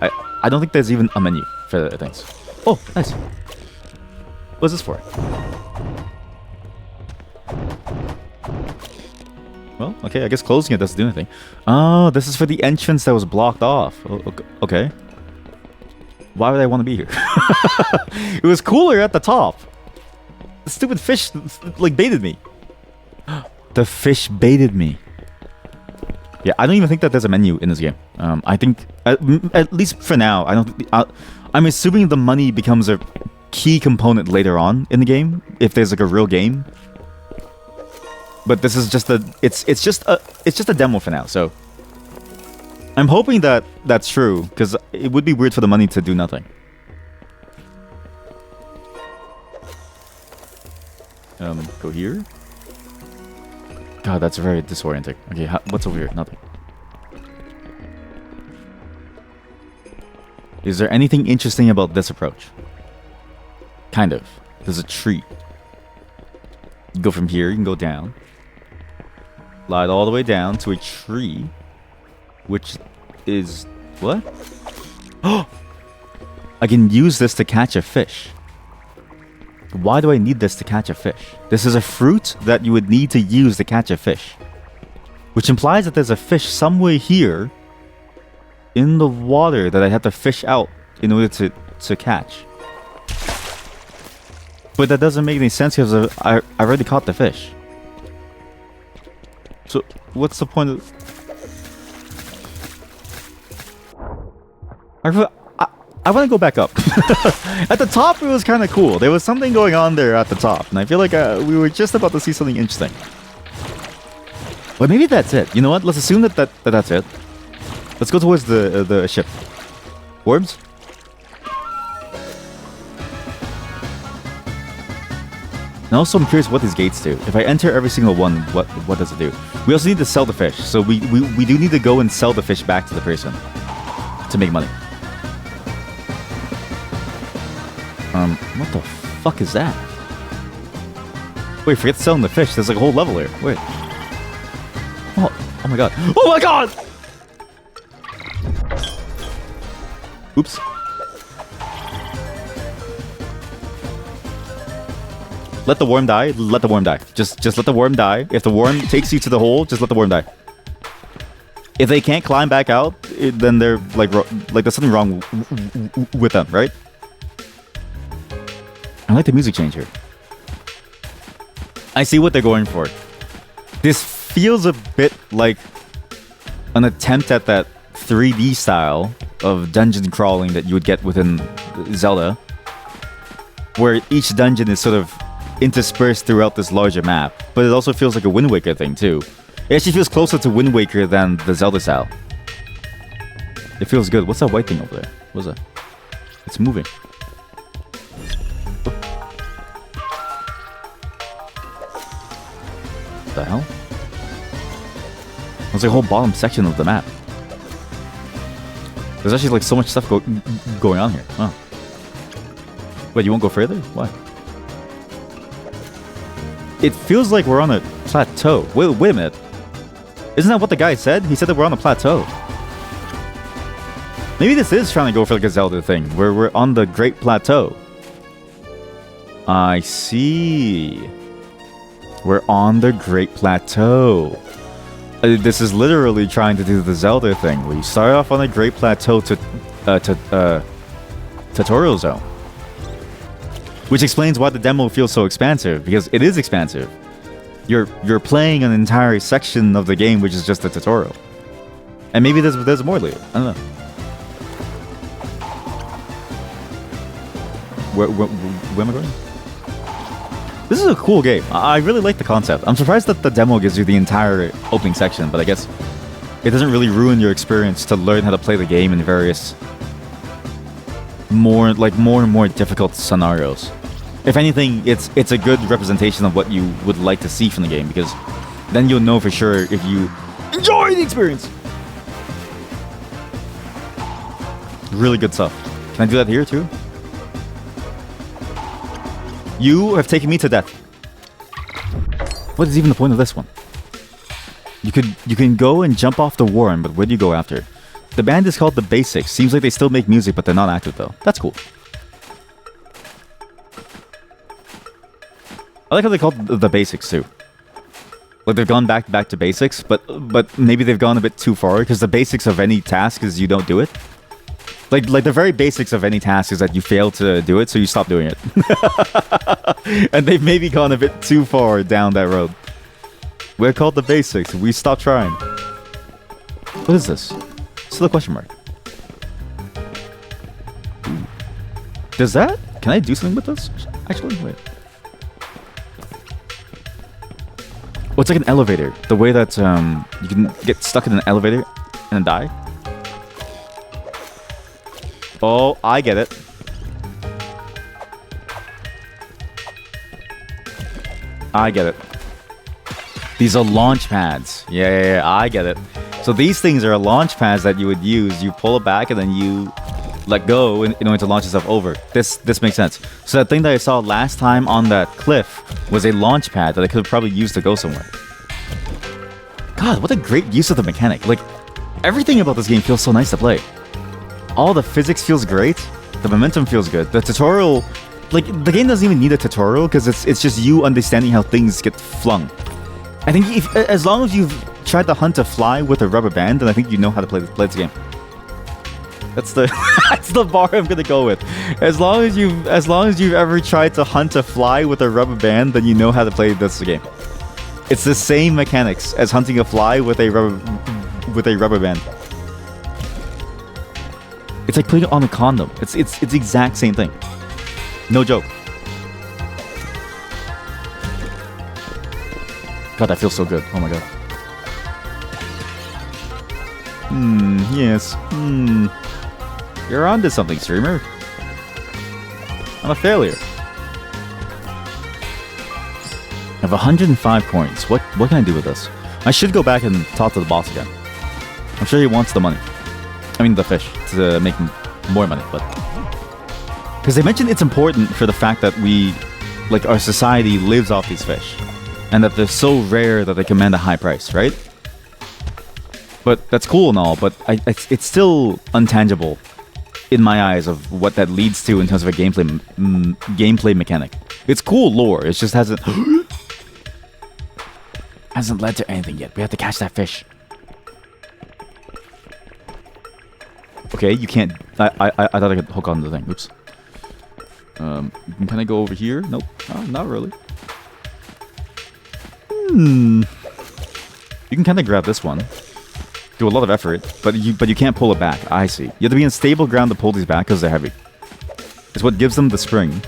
I don't think there's even a menu for things. Oh, nice. What's this for? Well, okay, I guess closing it doesn't do anything. Oh, this is for the entrance that was blocked off. Oh, okay. Why would I want to be here? It was cooler at the top. The stupid fish, like, baited me. The fish baited me. Yeah, I don't even think that there's a menu in this game. I think, at least for now, I don't. I'm assuming the money becomes a key component later on in the game, if there's like a real game. But this is just it's just a demo for now. So I'm hoping that that's true, because it would be weird for the money to do nothing. Go here. God, that's very disorienting. Okay, what's over here? Nothing. Is there anything interesting about this approach? Kind of. There's a tree. You go from here, you can go down. Slide all the way down to a tree. Which is... what? Oh! I can use this to catch a fish. Why do I need this to catch a fish? This is a fruit that you would need to use to catch a fish. Which implies that there's a fish somewhere here in the water that I have to fish out in order to catch. But that doesn't make any sense because I already caught the fish. So what's the point of... I want to go back up. At the top, it was kind of cool. There was something going on there at the top. And I feel like we were just about to see something interesting. But maybe that's it. You know what? Let's assume that's it. Let's go towards the ship. Orbs? And also, I'm curious what these gates do. If I enter every single one, what does it do? We also need to sell the fish. So we do need to go and sell the fish back to the person to make money. What the fuck is that? Wait, forget selling the fish. There's like a whole level here. Wait. Oh my god. Oh my god! Oops. Let the worm die. Let the worm die. Just let the worm die. If the worm takes you to the hole, just let the worm die. If they can't climb back out, then they're like there's something wrong with them, right? I like the music change here. I see what they're going for. This feels a bit like an attempt at that 3D style of dungeon crawling that you would get within Zelda, where each dungeon is sort of interspersed throughout this larger map. But it also feels like a Wind Waker thing too. It actually feels closer to Wind Waker than the Zelda style. It feels good. What's that white thing over there? What's that? It's moving. What the hell? There's like a whole bottom section of the map. There's actually like so much stuff going on here. Wow. Wait, you won't go further? Why? It feels like we're on a plateau. Wait a minute. Isn't that what the guy said? He said that we're on a plateau. Maybe this is trying to go for like a Zelda thing, where we're on the Great Plateau. I see. We're on the Great Plateau. This is literally trying to do the Zelda thing, where you start off on a Great Plateau tutorial zone. Which explains why the demo feels so expansive, because it is expansive. You're playing an entire section of the game, which is just a tutorial. And maybe there's more later. I don't know. Where am I going? This is a cool game. I really like the concept. I'm surprised that the demo gives you the entire opening section, but I guess it doesn't really ruin your experience to learn how to play the game in various more and more difficult scenarios. If anything, it's a good representation of what you would like to see from the game, because then you'll know for sure if you enjoy the experience. Really good stuff. Can I do that here too? You have taken me to death. What is even the point of this one? You can go and jump off the worm, but where do you go after? The band is called The Basics. Seems like they still make music, but they're not active though. That's cool. I like how they called The Basics too. Like they've gone back to basics, but maybe they've gone a bit too far, because the basics of any task is you don't do it. Like the very basics of any task is that you fail to do it, so you stop doing it. And they've maybe gone a bit too far down that road. We're called The Basics. We stop trying. What is this? Still a question mark. Does that? Can I do something with this? Actually, wait. Well, it's like an elevator. The way that you can get stuck in an elevator and then die. Oh, I get it. I get it. These are launch pads. Yeah, I get it. So these things are launch pads that you would use. You pull it back and then you let go in order to launch yourself over. This makes sense. So that thing that I saw last time on that cliff was a launch pad that I could have probably used to go somewhere. God, what a great use of the mechanic. Like, everything about this game feels so nice to play. All the physics feels great. The momentum feels good. The tutorial, like, the game doesn't even need a tutorial, because it's just you understanding how things get flung. I think as long as you've tried to hunt a fly with a rubber band, then I think you know how to play this game. That's the that's the bar I'm gonna go with. As long as you've ever tried to hunt a fly with a rubber band, then you know how to play this game. It's the same mechanics as hunting a fly with a rubber band. It's like putting it on a condom. It's the exact same thing. No joke. God, that feels so good. Oh my god. Yes. You're onto something, streamer. I'm a failure. I have 105 coins. What can I do with this? I should go back and talk to the boss again. I'm sure he wants the money. I mean the fish, to make more money, but... Because they mentioned it's important for the fact that we like our society lives off these fish, and that they're so rare that they command a high price, right? But that's cool and all, but it's still untangible in my eyes of what that leads to in terms of a gameplay mechanic. It's cool lore. It just hasn't led to anything yet. We have to catch that fish. Okay, you can't. I thought I could hook on the thing. Oops. You can go over here. Nope. Oh, not really. You can kind of grab this one. Do a lot of effort, but you can't pull it back. I see. You have to be in stable ground to pull these back because they're heavy. It's what gives them the spring.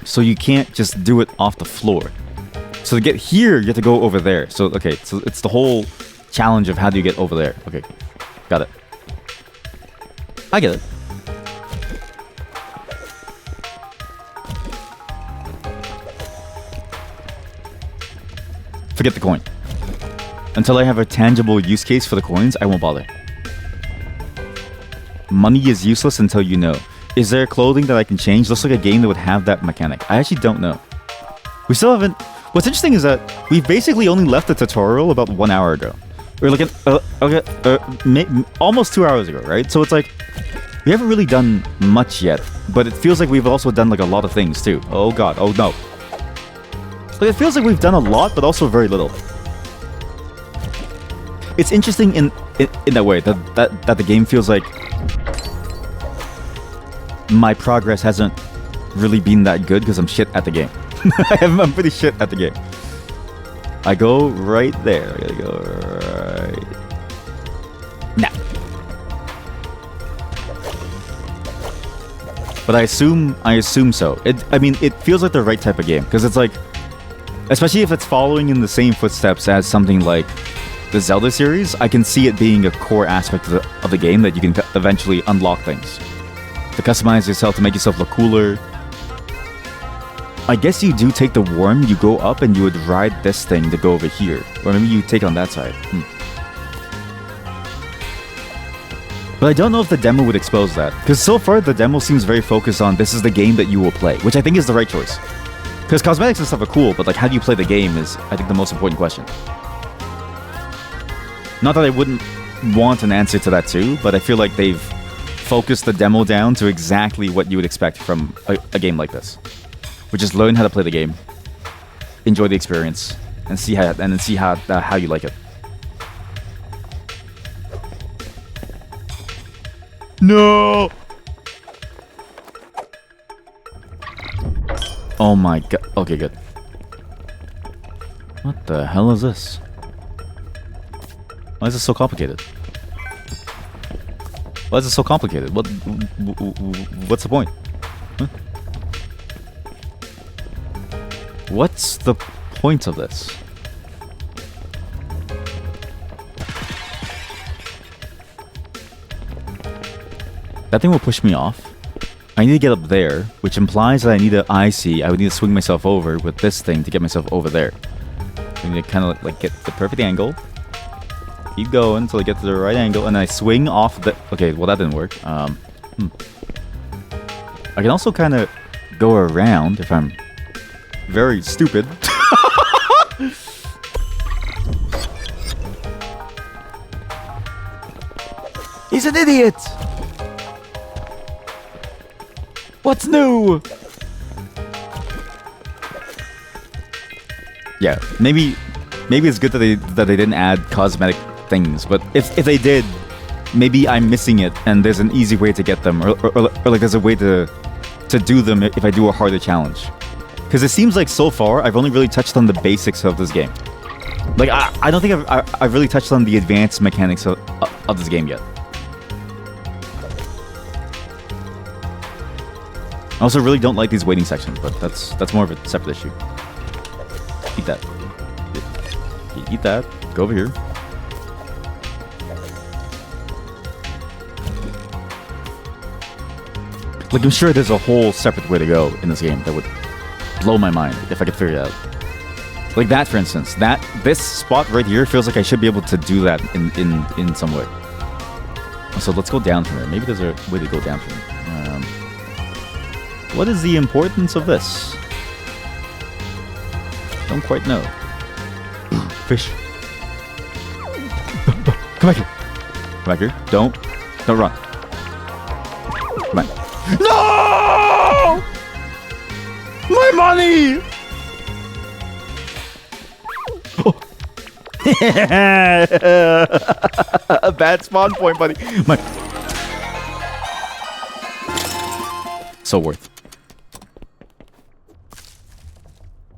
So you can't just do it off the floor. So to get here, you have to go over there. So, okay, so it's the whole challenge of how do you get over there. Okay, got it. I get it. Forget the coin. Until I have a tangible use case for the coins, I won't bother. Money is useless until you know. Is there clothing that I can change? Looks like a game that would have that mechanic. I actually don't know. We still haven't... What's interesting is that we've basically only left the tutorial about 1 hour ago. Or like almost 2 hours ago, right? So it's like... We haven't really done much yet, but it feels like we've also done like a lot of things too. Oh god, oh no. Like it feels like we've done a lot, but also very little. It's interesting in that way, that the game feels like my progress hasn't really been that good because I'm shit at the game. I'm pretty shit at the game. I go right there. I gotta go right... Nah. But I assume so. I mean, it feels like the right type of game because it's like, especially if it's following in the same footsteps as something like the Zelda series, I can see it being a core aspect of the game that you can eventually unlock things. To customize yourself, to make yourself look cooler. I guess you do take the worm, you go up and you would ride this thing to go over here. Or maybe you take on that side. But I don't know if the demo would expose that. Because so far, the demo seems very focused on this is the game that you will play. Which I think is the right choice. Because cosmetics and stuff are cool, but like how do you play the game is, I think, the most important question. Not that I wouldn't want an answer to that too, but I feel like they've focused the demo down to exactly what you would expect from a game like this. Which is learn how to play the game, enjoy the experience, and see how you like it. No! Oh my god. Okay, good. What the hell is this? Why is this so complicated? Why is it so complicated? What's the point? Huh? What's the point of this? That thing will push me off. I need to get up there, which implies that I need I would need to swing myself over with this thing to get myself over there. I need to kind of like get the perfect angle. Keep going until I get to the right angle, and I swing off the... Okay, well that didn't work. I can also kind of go around if I'm very stupid. He's an idiot! What's new? Yeah, maybe it's good that they didn't add cosmetic things, but if they did, maybe I'm missing it and there's an easy way to get them, or like there's a way to do them if I do a harder challenge. Because it seems like so far I've only really touched on the basics of this game. Like I don't think I've really touched on the advanced mechanics of this game yet. I also really don't like these waiting sections, but that's more of a separate issue. Eat that. Eat that. Go over here. Like, I'm sure there's a whole separate way to go in this game that would blow my mind if I could figure it out. Like that, for instance. This spot right here feels like I should be able to do that in some way. So let's go down from here. Maybe there's a way to go down from here. What is the importance of this? Don't quite know. Fish. Come back here. Come back here. Don't run. Come on. No! My money! Oh. A bad spawn point, buddy. So worth.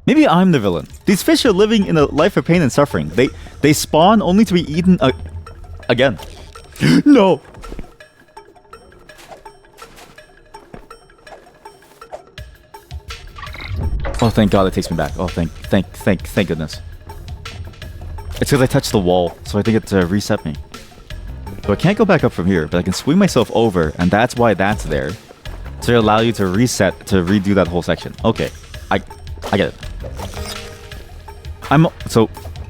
Maybe I'm the villain. These fish are living in a life of pain and suffering. They spawn only to be eaten again. No. Oh, thank God it takes me back. Oh, thank goodness. It's because I touched the wall, so I think it reset me. So I can't go back up from here, but I can swing myself over, and that's why that's there. To allow you to reset, to redo that whole section. Okay, I get it. I'm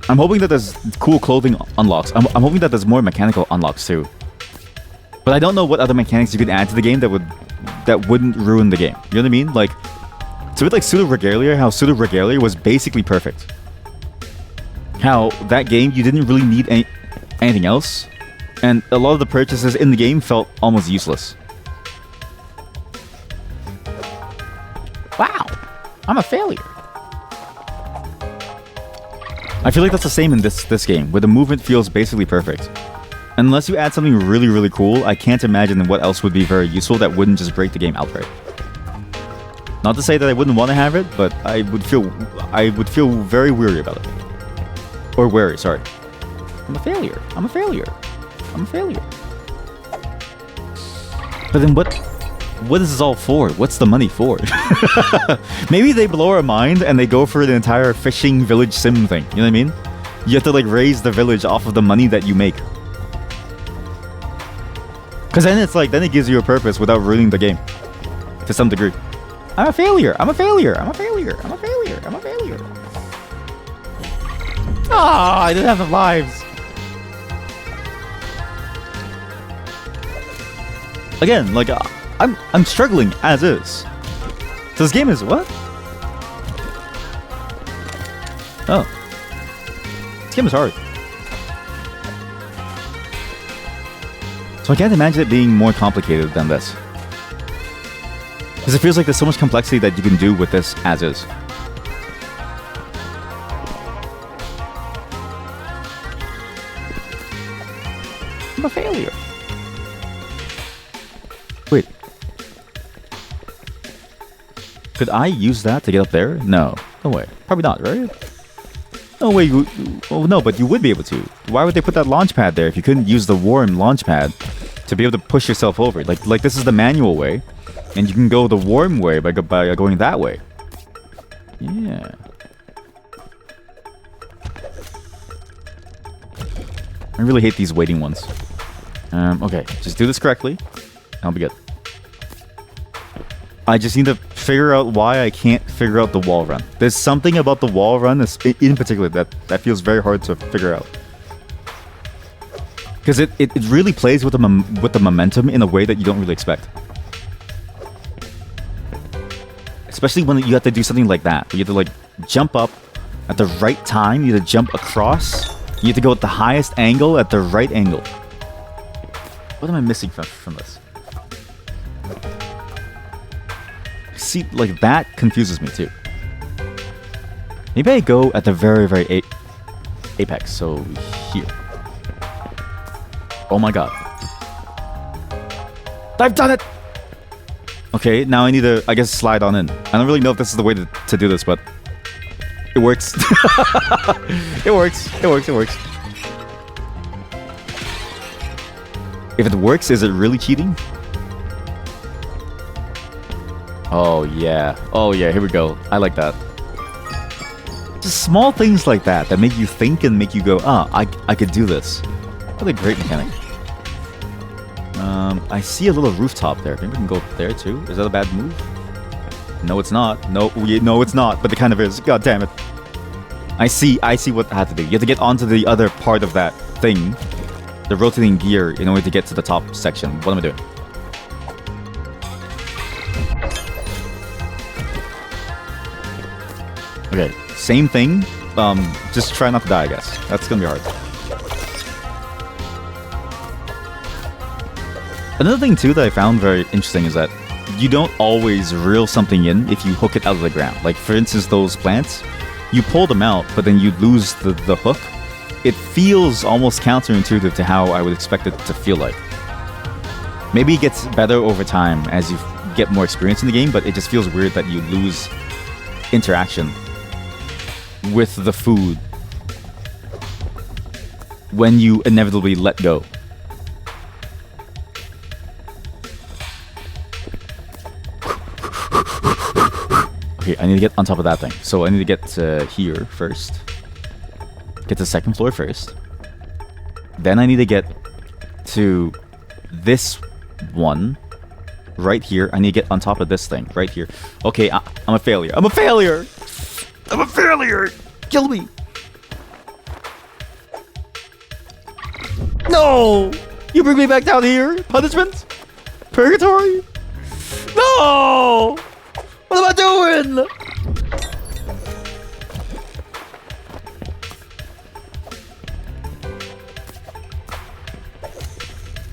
hoping that there's cool clothing unlocks. I'm hoping that there's more mechanical unlocks too. But I don't know what other mechanics you could add to the game that wouldn't ruin the game. You know what I mean? Like, it's a bit like Pseudo Regalia, how Pseudo Regalia was basically perfect. How that game, you didn't really need anything else. And a lot of the purchases in the game felt almost useless. Wow, I'm a failure. I feel like that's the same in this game, where the movement feels basically perfect. Unless you add something really, really cool, I can't imagine what else would be very useful that wouldn't just break the game outright. Not to say that I wouldn't want to have it, but I would feel very weary about it. Or wary, sorry. I'm a failure. I'm a failure. I'm a failure. But then what is this all for? What's the money for? Maybe they blow our mind and they go for the entire fishing village sim thing. You know what I mean? You have to like raise the village off of the money that you make. Because then it's like, then it gives you a purpose without ruining the game. To some degree. I'm a failure. I'm a failure. I'm a failure. I'm a failure. I'm a failure. Ah, I didn't have enough lives. Again, like I'm struggling as is. So this game is what? Oh, this game is hard. So I can't imagine it being more complicated than this. Because it feels like there's so much complexity that you can do with this as is. I'm a failure. Wait. Could I use that to get up there? No. No way. Probably not, right? No way. Oh, no, but you would be able to. Why would they put that launch pad there if you couldn't use the worm launch pad to be able to push yourself over? Like this is the manual way. And you can go the worm way by going that way. Yeah. I really hate these waiting ones. Okay, just do this correctly. I'll be good. I just need to figure out why I can't figure out the wall run. There's something about the wall run in particular that feels very hard to figure out. Because it really plays with the momentum in a way that you don't really expect. Especially when you have to do something like that. You have to like jump up at the right time. You have to jump across. You have to go at the highest angle at the right angle. What am I missing from this? See, like that confuses me too. Maybe I go at the very, very apex. So here. Oh my god. I've done it! Okay, now I need to, I guess, slide on in. I don't really know if this is the way to do this, but it works. It works. It works. It works. If it works, is it really cheating? Oh, yeah. Oh, yeah, here we go. I like that. Just small things like that make you think and make you go, ah, I could do this. What a great mechanic. I see a little rooftop there. Maybe we can go up there too. Is that a bad move? No, it's not. No, it's not. But it kind of is. God damn it. I see what I have to do. You have to get onto the other part of that thing, the rotating gear, in order to get to the top section. What am I doing? Okay, same thing. Just try not to die, I guess. That's gonna be hard. Another thing too that I found very interesting is that you don't always reel something in if you hook it out of the ground. Like for instance, those plants, you pull them out, but then you lose the hook. It feels almost counterintuitive to how I would expect it to feel like. Maybe it gets better over time as you get more experience in the game, but it just feels weird that you lose interaction with the food when you inevitably let go. Okay, I need to get on top of that thing. So I need to get here first. Get to the second floor first. Then I need to get to this one right here. I need to get on top of this thing right here. Okay, I'm a failure. I'm a failure! I'm a failure! Kill me! No! You bring me back down here? Punishment? Purgatory? No! What am I doing?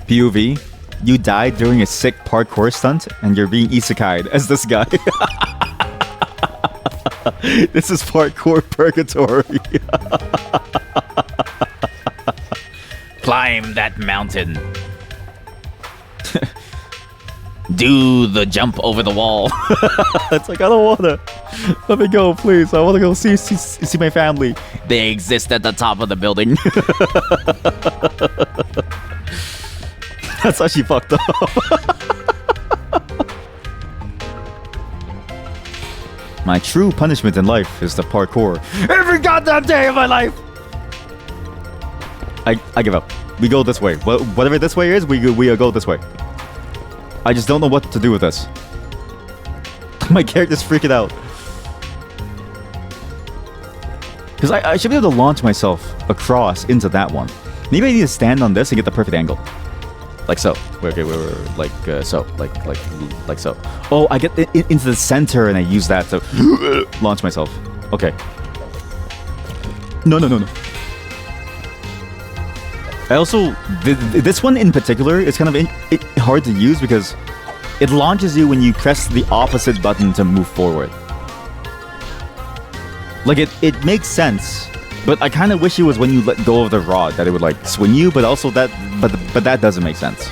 POV, you died during a sick parkour stunt and you're being isekai'd as this guy. This is parkour purgatory. Climb that mountain. Do the jump over the wall. It's like, I don't wanna. Let me go, please. I wanna go see my family. They exist at the top of the building. That's actually fucked up. My true punishment in life is the parkour. Every goddamn day of my life. I give up. We go this way. Whatever this way is, we go this way. I just don't know what to do with this. My character's freaking out. Because I should be able to launch myself across into that one. Maybe I need to stand on this and get the perfect angle. Like so. Okay, we're like so. Like so. Oh, I get into the center and I use that to launch myself. Okay. No. I also, this one in particular is kind of hard to use because it launches you when you press the opposite button to move forward. Like it makes sense, but I kind of wish it was when you let go of the rod that it would like swing you, but also that doesn't make sense.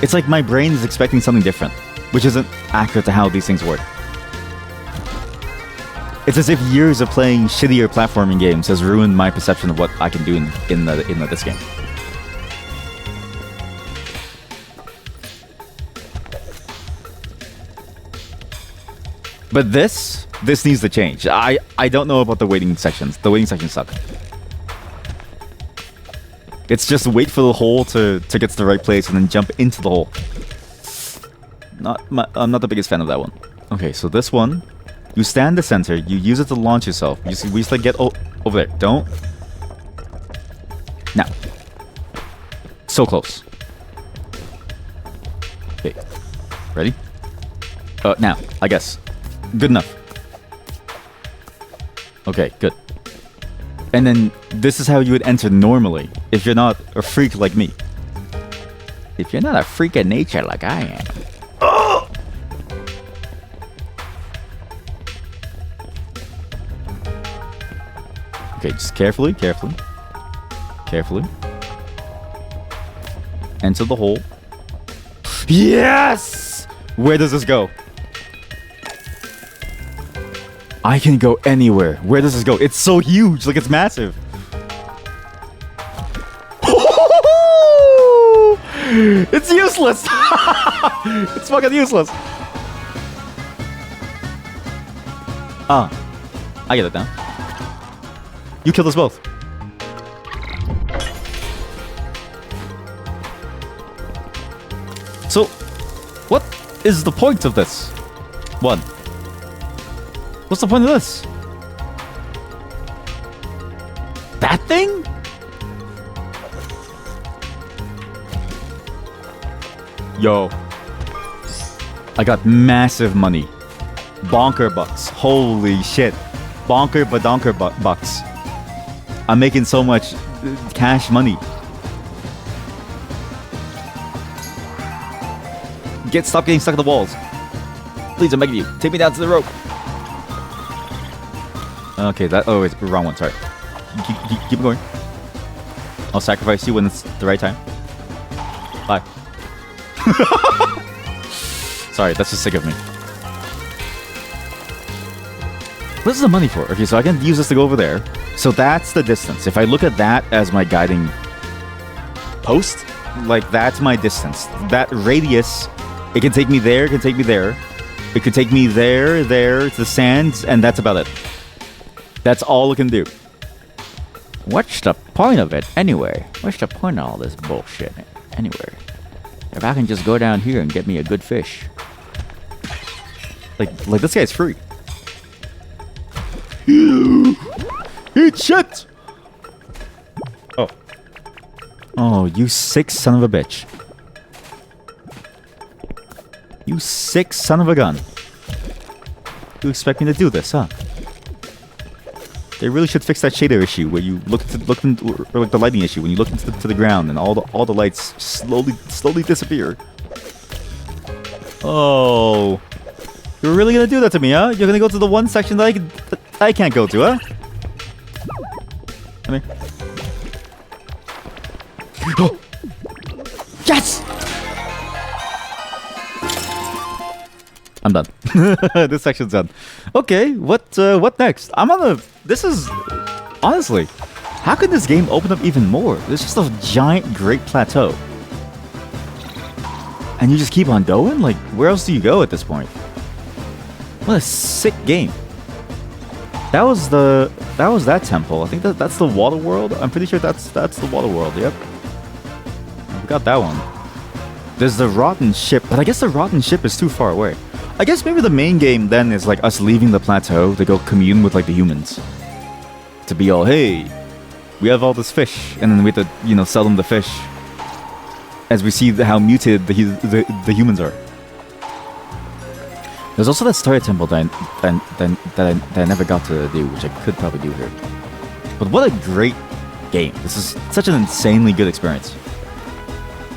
It's like my brain is expecting something different, which isn't accurate to how these things work. It's as if years of playing shittier platforming games has ruined my perception of what I can do in this game. But this needs to change. I don't know about the waiting sections. The waiting sections suck. It's just wait for the hole to get to the right place and then jump into the hole. I'm not the biggest fan of that one. Okay, so this one. You stand in the center, you use it to launch yourself. We used to get over there. Don't. Now. So close. Okay. Ready? Now, I guess. Good enough. Okay, good. And then this is how you would enter normally if you're not a freak like me. If you're not a freak of nature like I am. Oh! Okay, just carefully. Enter the hole. Yes! Where does this go? I can go anywhere. Where does this go? It's so huge. Like, it's massive. It's useless. It's fucking useless. I get it now. You killed us both. So, what is the point of this? One. What's the point of this? That thing? Yo. I got massive money. Bonker bucks. Holy shit. bonker badonker bucks. I'm making so much cash money. Stop getting stuck in the walls. Please, I'm begging you. Take me down to the rope. Okay, oh, it's the wrong one. Sorry. Keep going. I'll sacrifice you when it's the right time. Bye. Sorry, that's just sick of me. What is the money for? Okay, so I can use this to go over there. So that's the distance. If I look at that as my guiding post, like that's my distance. That radius, it can take me there, it can take me there. It could take me there, to the sands, and that's about it. That's all it can do. What's the point of it anyway? What's the point of all this bullshit anyway? If I can just go down here and get me a good fish. Like this guy's free. Eat shit! Oh. Oh, you sick son of a bitch. You sick son of a gun. You expect me to do this, huh? They really should fix that shader issue where you look into, or like the lighting issue when you look into the ground and all the lights slowly disappear. Oh, you're really gonna do that to me, huh? You're gonna go to the one section that I can't go to, huh? Come here. Oh, yes! I'm done. This section's done. Okay, what next? This is honestly, how could this game open up even more? There's just a giant great plateau. And you just keep on going? Like, where else do you go at this point? What a sick game. That was that temple. I think that's the water world. I'm pretty sure that's the water world, yep. We got that one. There's the rotten ship, but I guess the rotten ship is too far away. I guess maybe the main game then is like us leaving the plateau to go commune with like the humans. To be all, hey, we have all this fish, and then we have to, you know, sell them the fish. As we see how mutated the humans are. There's also that Star Temple that I never got to do, which I could probably do here. But what a great game. This is such an insanely good experience.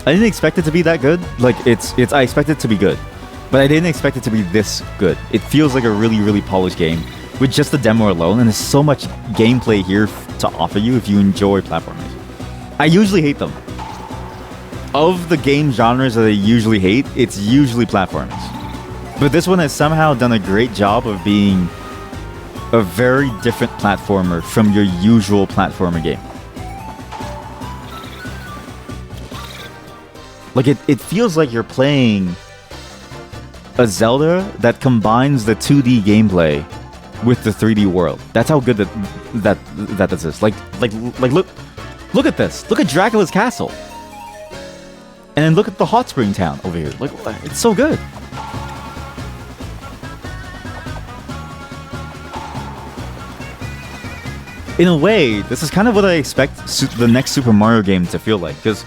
I didn't expect it to be that good. Like, I expected it to be good. But I didn't expect it to be this good. It feels like a really polished game with just the demo alone, and there's so much gameplay here to offer you if you enjoy platformers. I usually hate them. Of the game genres that I usually hate, it's usually platformers. But this one has somehow done a great job of being a very different platformer from your usual platformer game. Like, it feels like you're playing a Zelda that combines the 2D gameplay with the 3D world. That's how good that is. Like look at this. Look at Dracula's castle. And then look at the hot spring town over here. Like, it's so good. In a way, this is kind of what I expect the next Super Mario game to feel like, because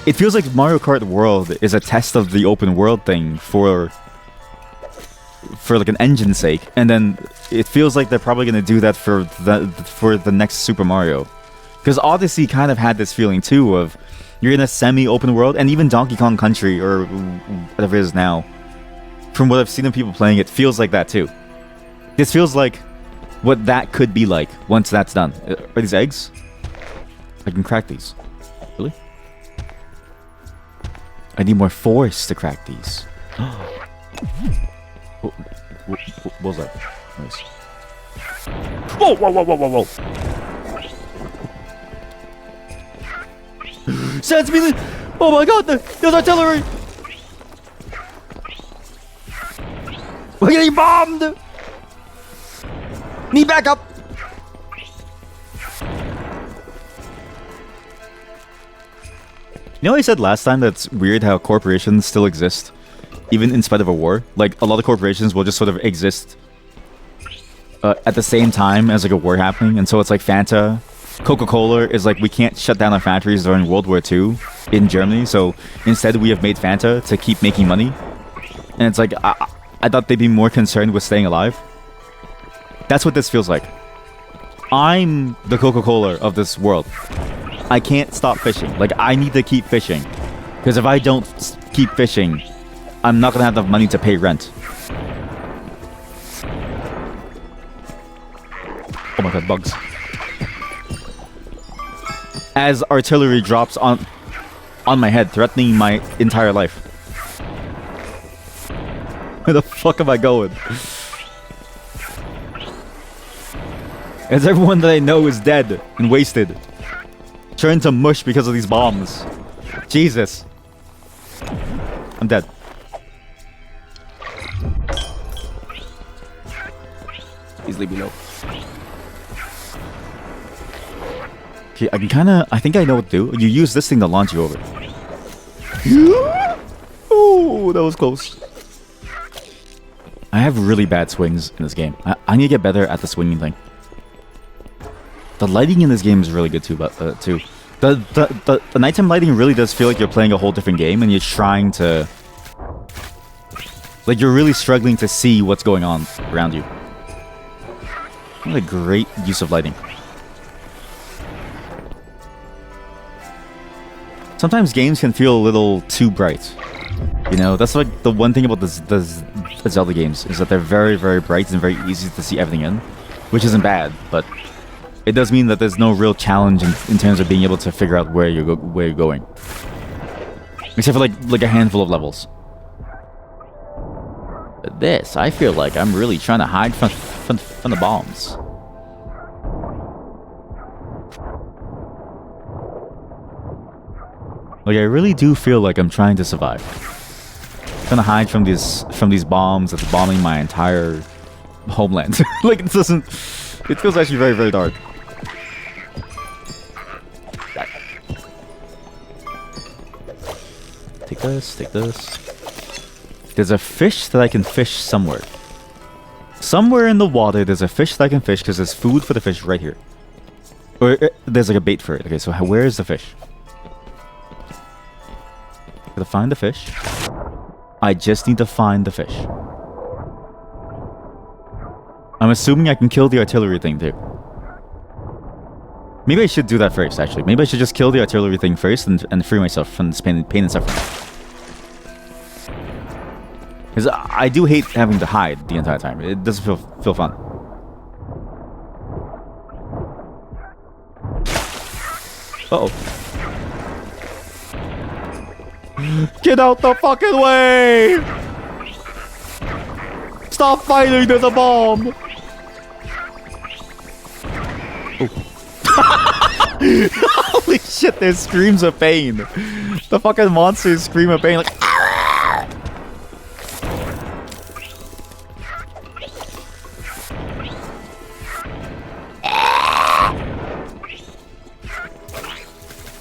it feels like Mario Kart World is a test of the open world thing for like an engine's sake, and then it feels like they're probably going to do that for the next Super Mario. Because Odyssey kind of had this feeling too of you're in a semi-open world, and even Donkey Kong Country or whatever it is now, from what I've seen of people playing, it feels like that too. This feels like what that could be like once that's done. Are these eggs? I can crack these. Really? I need more force to crack these. What was that? Nice. Whoa! Sans me! Oh my god! There's artillery! We're getting bombed! Need backup! You know, I said last time that's weird how corporations still exist, even in spite of a war. Like, a lot of corporations will just sort of exist at the same time as like a war happening, and so it's like Fanta. Coca-Cola is like, we can't shut down our factories during World War II in Germany, so instead we have made Fanta to keep making money. And it's like, I thought they'd be more concerned with staying alive. That's what this feels like. I'm the Coca-Cola of this world. I can't stop fishing. Like, I need to keep fishing. Because if I don't keep fishing, I'm not gonna have enough money to pay rent. Oh my god, bugs. As artillery drops on my head, threatening my entire life. Where the fuck am I going? As everyone that I know is dead and wasted. Turned to mush because of these bombs. Jesus. I'm dead. Please leave me alone. Okay, I think I know what to do. You use this thing to launch you over. Oh, that was close. I have really bad swings in this game. I need to get better at the swinging thing. The lighting in this game is really good too, The nighttime lighting really does feel like you're playing a whole different game and you're trying to... Like, you're really struggling to see what's going on around you. What a great use of lighting. Sometimes games can feel a little too bright. You know, that's like the one thing about the Zelda games, is that they're very, very bright and very easy to see everything in. Which isn't bad, but it does mean that there's no real challenge in terms of being able to figure out where you're going. Except for like a handful of levels. But this, I feel like I'm really trying to hide from the bombs. Like, I really do feel like I'm trying to survive. I'm trying to hide from these bombs that's bombing my entire homeland. Like, it doesn't... It feels actually very, very dark. Take this, take this. There's a fish that I can fish somewhere. Somewhere in the water, there's a fish that I can fish because there's food for the fish right here. Or there's like a bait for it. Okay, so where is the fish? Gotta find the fish. I just need to find the fish. I'm assuming I can kill the artillery thing too. Maybe I should do that first, actually. Maybe I should just kill the artillery thing first and free myself from this pain and suffering. Because I do hate having to hide the entire time. It doesn't feel fun. Uh-oh. Get out the fucking way! Stop fighting, there's a bomb! Holy shit, there's screams of pain. The fucking monsters scream of pain like...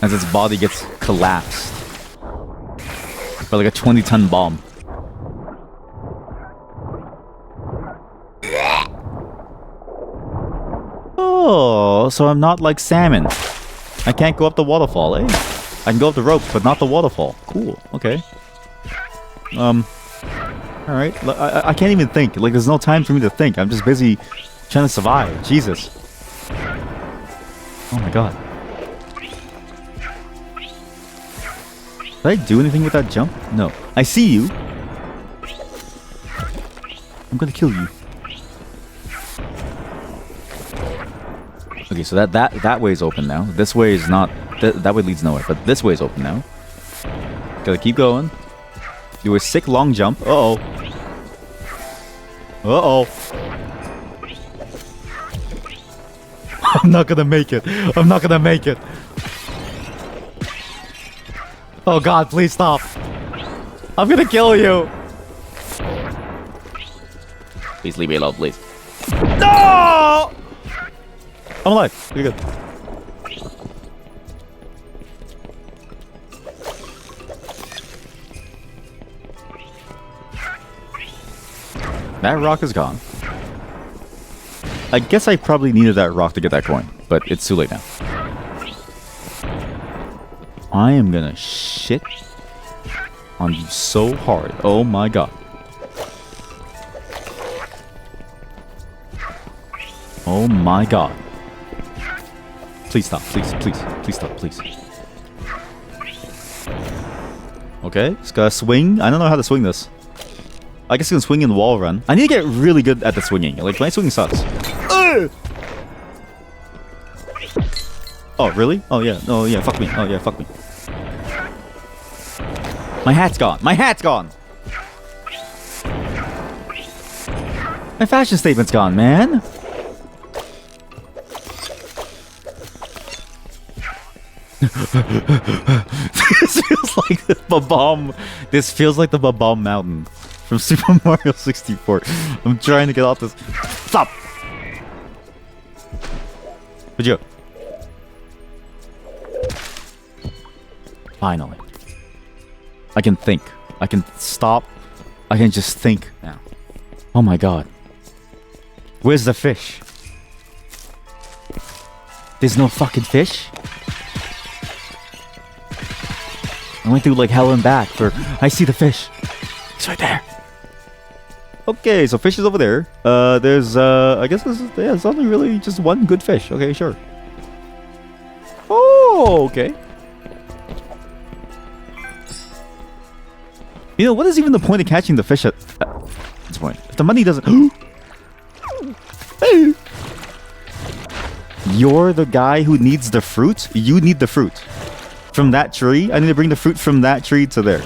As its body gets collapsed by like a 20-ton bomb. Oh, so I'm not like salmon. I can't go up the waterfall, eh? I can go up the ropes, but not the waterfall. Cool, okay. Alright, I can't even think. Like, there's no time for me to think. I'm just busy trying to survive. Jesus. Oh my god. Did I do anything with that jump? No. I see you. I'm gonna kill you. Okay, so that way is open now. This way is not... That way leads nowhere, but this way is open now. Gotta keep going. Do a sick long jump. Uh-oh. Uh-oh. I'm not gonna make it. I'm not gonna make it. Oh god, please stop. I'm gonna kill you. Please leave me alone, please. No! I'm alive. You're good. That rock is gone. I guess I probably needed that rock to get that coin, but it's too late now. I am gonna shit on you so hard. Oh my god. Oh my god. Please stop. Please stop. Please. Okay, just gotta swing. I don't know how to swing this. I guess I can swing in wall run. I need to get really good at the swinging. Like, my swinging sucks. Oh, really? Oh, yeah. Oh, yeah. Fuck me. Oh, yeah. Fuck me. My hat's gone. My hat's gone. My fashion statement's gone, man. This feels like the bomb. This feels like the bomb mountain from Super Mario 64. I'm trying to get off this. Stop. Would you? Finally. I can think. I can stop. I can just think now. Oh my god. Where's the fish? There's no fucking fish? I went through like hell and back for... I see the fish. It's right there. Okay, so fish is over there. There's, I guess there's only really just one good fish. Okay, sure. Oh, okay. You know, what is even the point of catching the fish at this point? If the money doesn't... You're the guy who needs the fruit? You need the fruit. From that tree? I need to bring the fruit from that tree to there.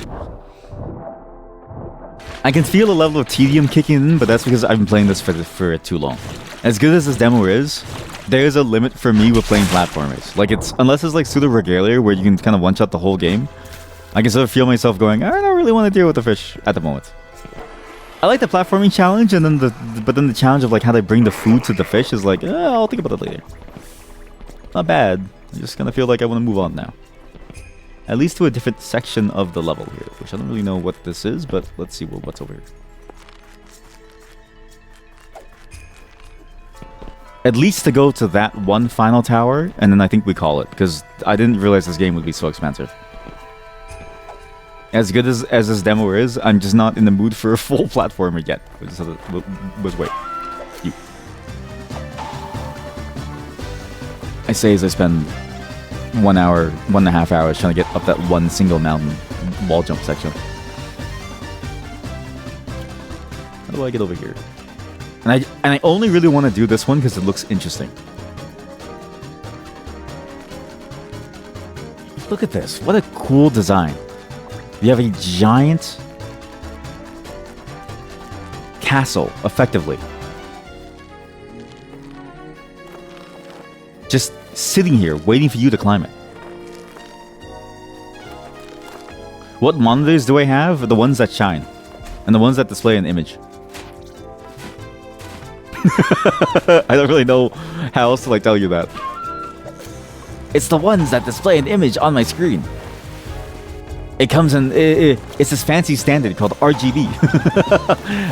I can feel a level of tedium kicking in, but that's because I've been playing this for too long. As good as this demo is, there's a limit for me with playing platformers. Like, it's... Unless it's like Pseudo Regalia, where you can kind of one-shot the whole game, I can sort of feel myself going, I don't really want to deal with the fish at the moment. I like the platforming challenge, and then but then the challenge of like how they bring the food to the fish is like, I'll think about it later. Not bad. I'm just gonna feel like I want to move on now. At least to a different section of the level here, which I don't really know what this is, but let's see what's over here. At least to go to that one final tower, and then I think we call it, because I didn't realize this game would be so expansive. As good as this demo is, I'm just not in the mood for a full platformer yet. Let's wait. You. I say as I spend 1 hour, 1.5 hours trying to get up that one single mountain wall jump section. How do I get over here? And I only really want to do this one because it looks interesting. Look at this. What a cool design. You have a giant castle, effectively. Just sitting here, waiting for you to climb it. What monitors do I have? The ones that shine. And the ones that display an image. I don't really know how else to like tell you that. It's the ones that display an image on my screen. It comes in... it's this fancy standard called RGB.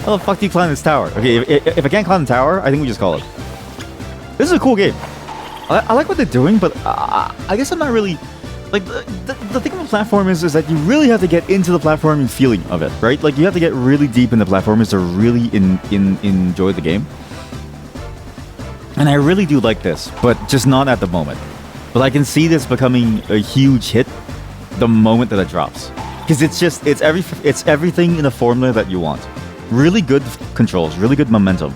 How the fuck do you climb this tower? Okay, if I can't climb the tower, I think we just call it. This is a cool game. I like what they're doing, but I guess I'm not really... Like, the thing with platform is that you really have to get into the platforming feeling of it, right? Like, you have to get really deep in the platformers to really enjoy the game. And I really do like this, but just not at the moment. But I can see this becoming a huge hit the moment that it drops, because it's everything in a formula that you want. Really good controls, really good momentum.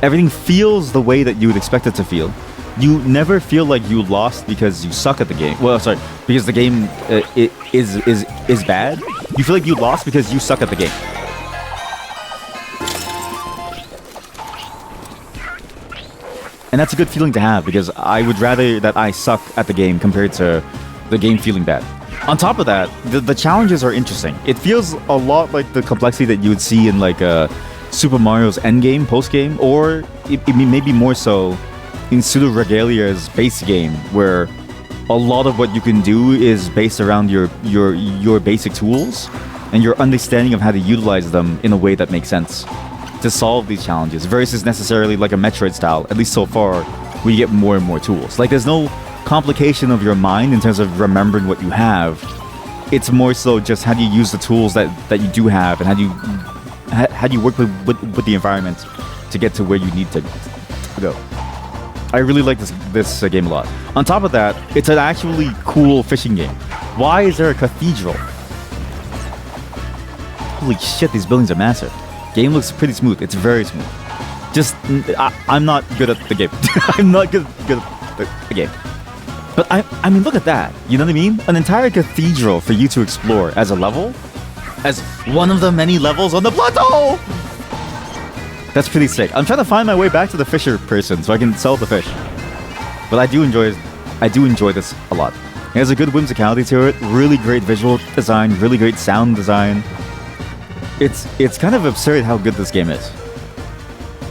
Everything feels the way that you would expect it to feel. You never feel like you lost because you suck at the game. Well, sorry, because the game is bad. You feel like you lost because you suck at the game. And that's a good feeling to have, because I would rather that I suck at the game compared to the game feeling bad. On top of that, the challenges are interesting. It feels a lot like the complexity that you would see in like Super Mario's endgame, postgame, or it maybe more so in Pseudo Regalia's base game, where a lot of what you can do is based around your basic tools and your understanding of how to utilize them in a way that makes sense to solve these challenges, versus necessarily like a Metroid style, at least so far, where you get more and more tools. Like, there's no complication of your mind in terms of remembering what you have. It's more so just how do you use the tools that you do have, and how do you work with the environment to get to where you need to go. I really like this game a lot. On top of that, it's an actually cool fishing game. Why is there a cathedral? Holy shit, these buildings are massive. Game looks pretty smooth. It's very smooth. Just, I'm not good at the game. I'm not good at the game. But I mean, look at that. You know what I mean? An entire cathedral for you to explore as a level, as one of the many levels on the plateau. That's pretty sick. I'm trying to find my way back to the fisher person so I can sell the fish. But I do enjoy this a lot. It has a good whimsicality to it. Really great visual design. Really great sound design. It's kind of absurd how good this game is.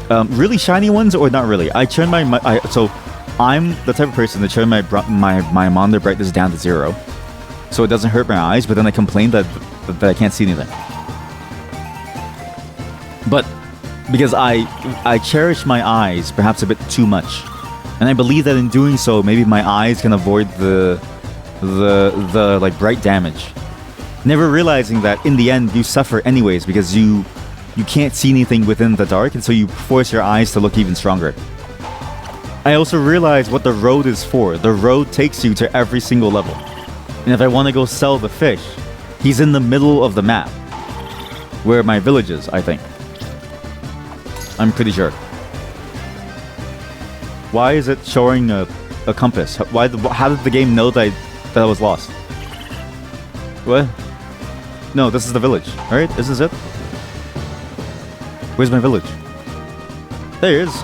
Really shiny ones or not really? I turn so I'm the type of person to turn my monitor brightness down to 0, so it doesn't hurt my eyes. But then I complain that I can't see anything. But because I cherish my eyes perhaps a bit too much, and I believe that in doing so, maybe my eyes can avoid the like bright damage. Never realizing that in the end you suffer anyways because you can't see anything within the dark, and so you force your eyes to look even stronger. I also realize what the road is for. The road takes you to every single level. And if I want to go sell the fish, he's in the middle of the map. Where my village is, I think. I'm pretty sure. Why is it showing a compass? How did the game know that I was lost? What? No, this is the village, right? This is it? Where's my village? There it is.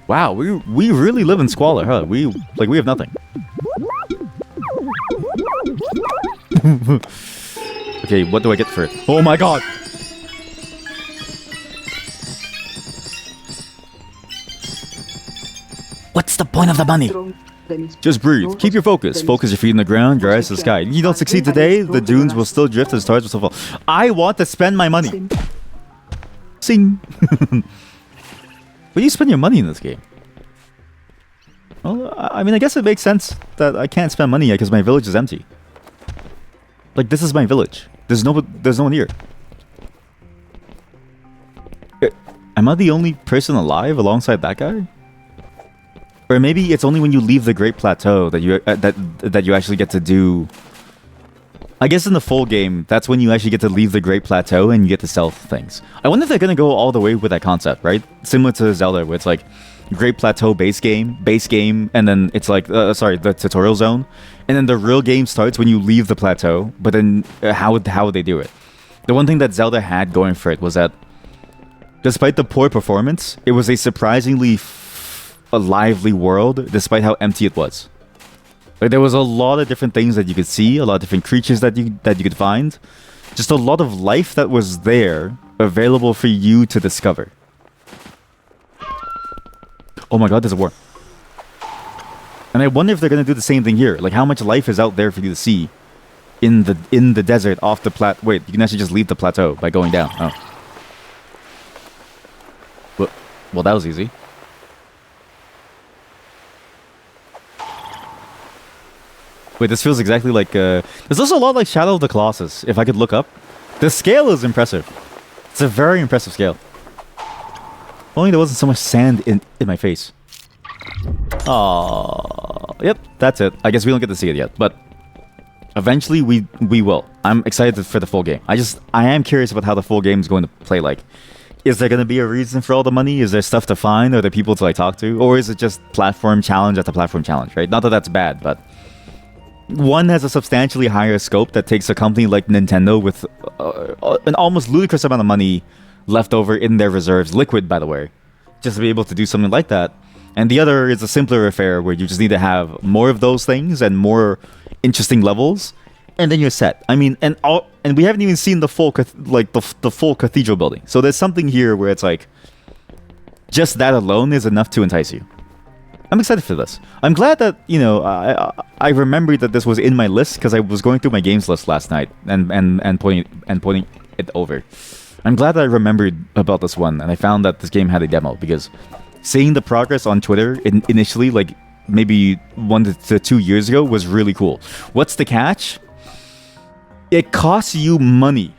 Wow, we really live in squalor, huh? We have nothing. Okay, what do I get for it? Oh my god! What's the point of the money? Just breathe. Keep your focus. Focus your feet on the ground, your eyes to the sky. If you don't succeed today, the dunes will still drift and the stars will still fall. I want to spend my money. Sing. Where do you spend your money in this game? Well, I mean, I guess it makes sense that I can't spend money yet because my village is empty. Like, this is my village. There's no one here. Am I the only person alive alongside that guy? Or maybe it's only when you leave the Great Plateau that you actually get to do. I guess in the full game, that's when you actually get to leave the Great Plateau and you get to sell things. I wonder if they're gonna go all the way with that concept, right? Similar to Zelda, where it's like Great Plateau base game, and then it's like the tutorial zone, and then the real game starts when you leave the plateau. But then how would they do it? The one thing that Zelda had going for it was that, despite the poor performance, it was a surprisingly a lively world, despite how empty it was. Like, there was a lot of different things that you could see, a lot of different creatures that you could find, just a lot of life that was there, available for you to discover. Oh my god, there's a war. And I wonder if they're gonna do the same thing here. Like, how much life is out there for you to see in the desert off the Wait, you can actually just leave the plateau by going down. Oh. Well, that was easy. Wait, this feels exactly like... There's also a lot like Shadow of the Colossus, if I could look up. The scale is impressive. It's a very impressive scale. Only there wasn't so much sand in my face. Aww. Yep, that's it. I guess we don't get to see it yet, but eventually we will. I'm excited for the full game. I am curious about how the full game is going to play like. Is there going to be a reason for all the money? Is there stuff to find? Are there people to like talk to? Or is it just platform challenge after platform challenge, right? Not that that's bad, but one has a substantially higher scope that takes a company like Nintendo with an almost ludicrous amount of money left over in their reserves, liquid by the way, just to be able to do something like that. And the other is a simpler affair where you just need to have more of those things and more interesting levels, and then you're set. I mean, and we haven't even seen the full the full cathedral building. So there's something here where it's like just that alone is enough to entice you. I'm excited for this. I'm glad that, you know, I remembered that this was in my list because I was going through my games list last night and pointing it over. I'm glad that I remembered about this one, and I found that this game had a demo, because seeing the progress on Twitter initially, like maybe 1 to 2 years ago, was really cool. What's the catch? It costs you money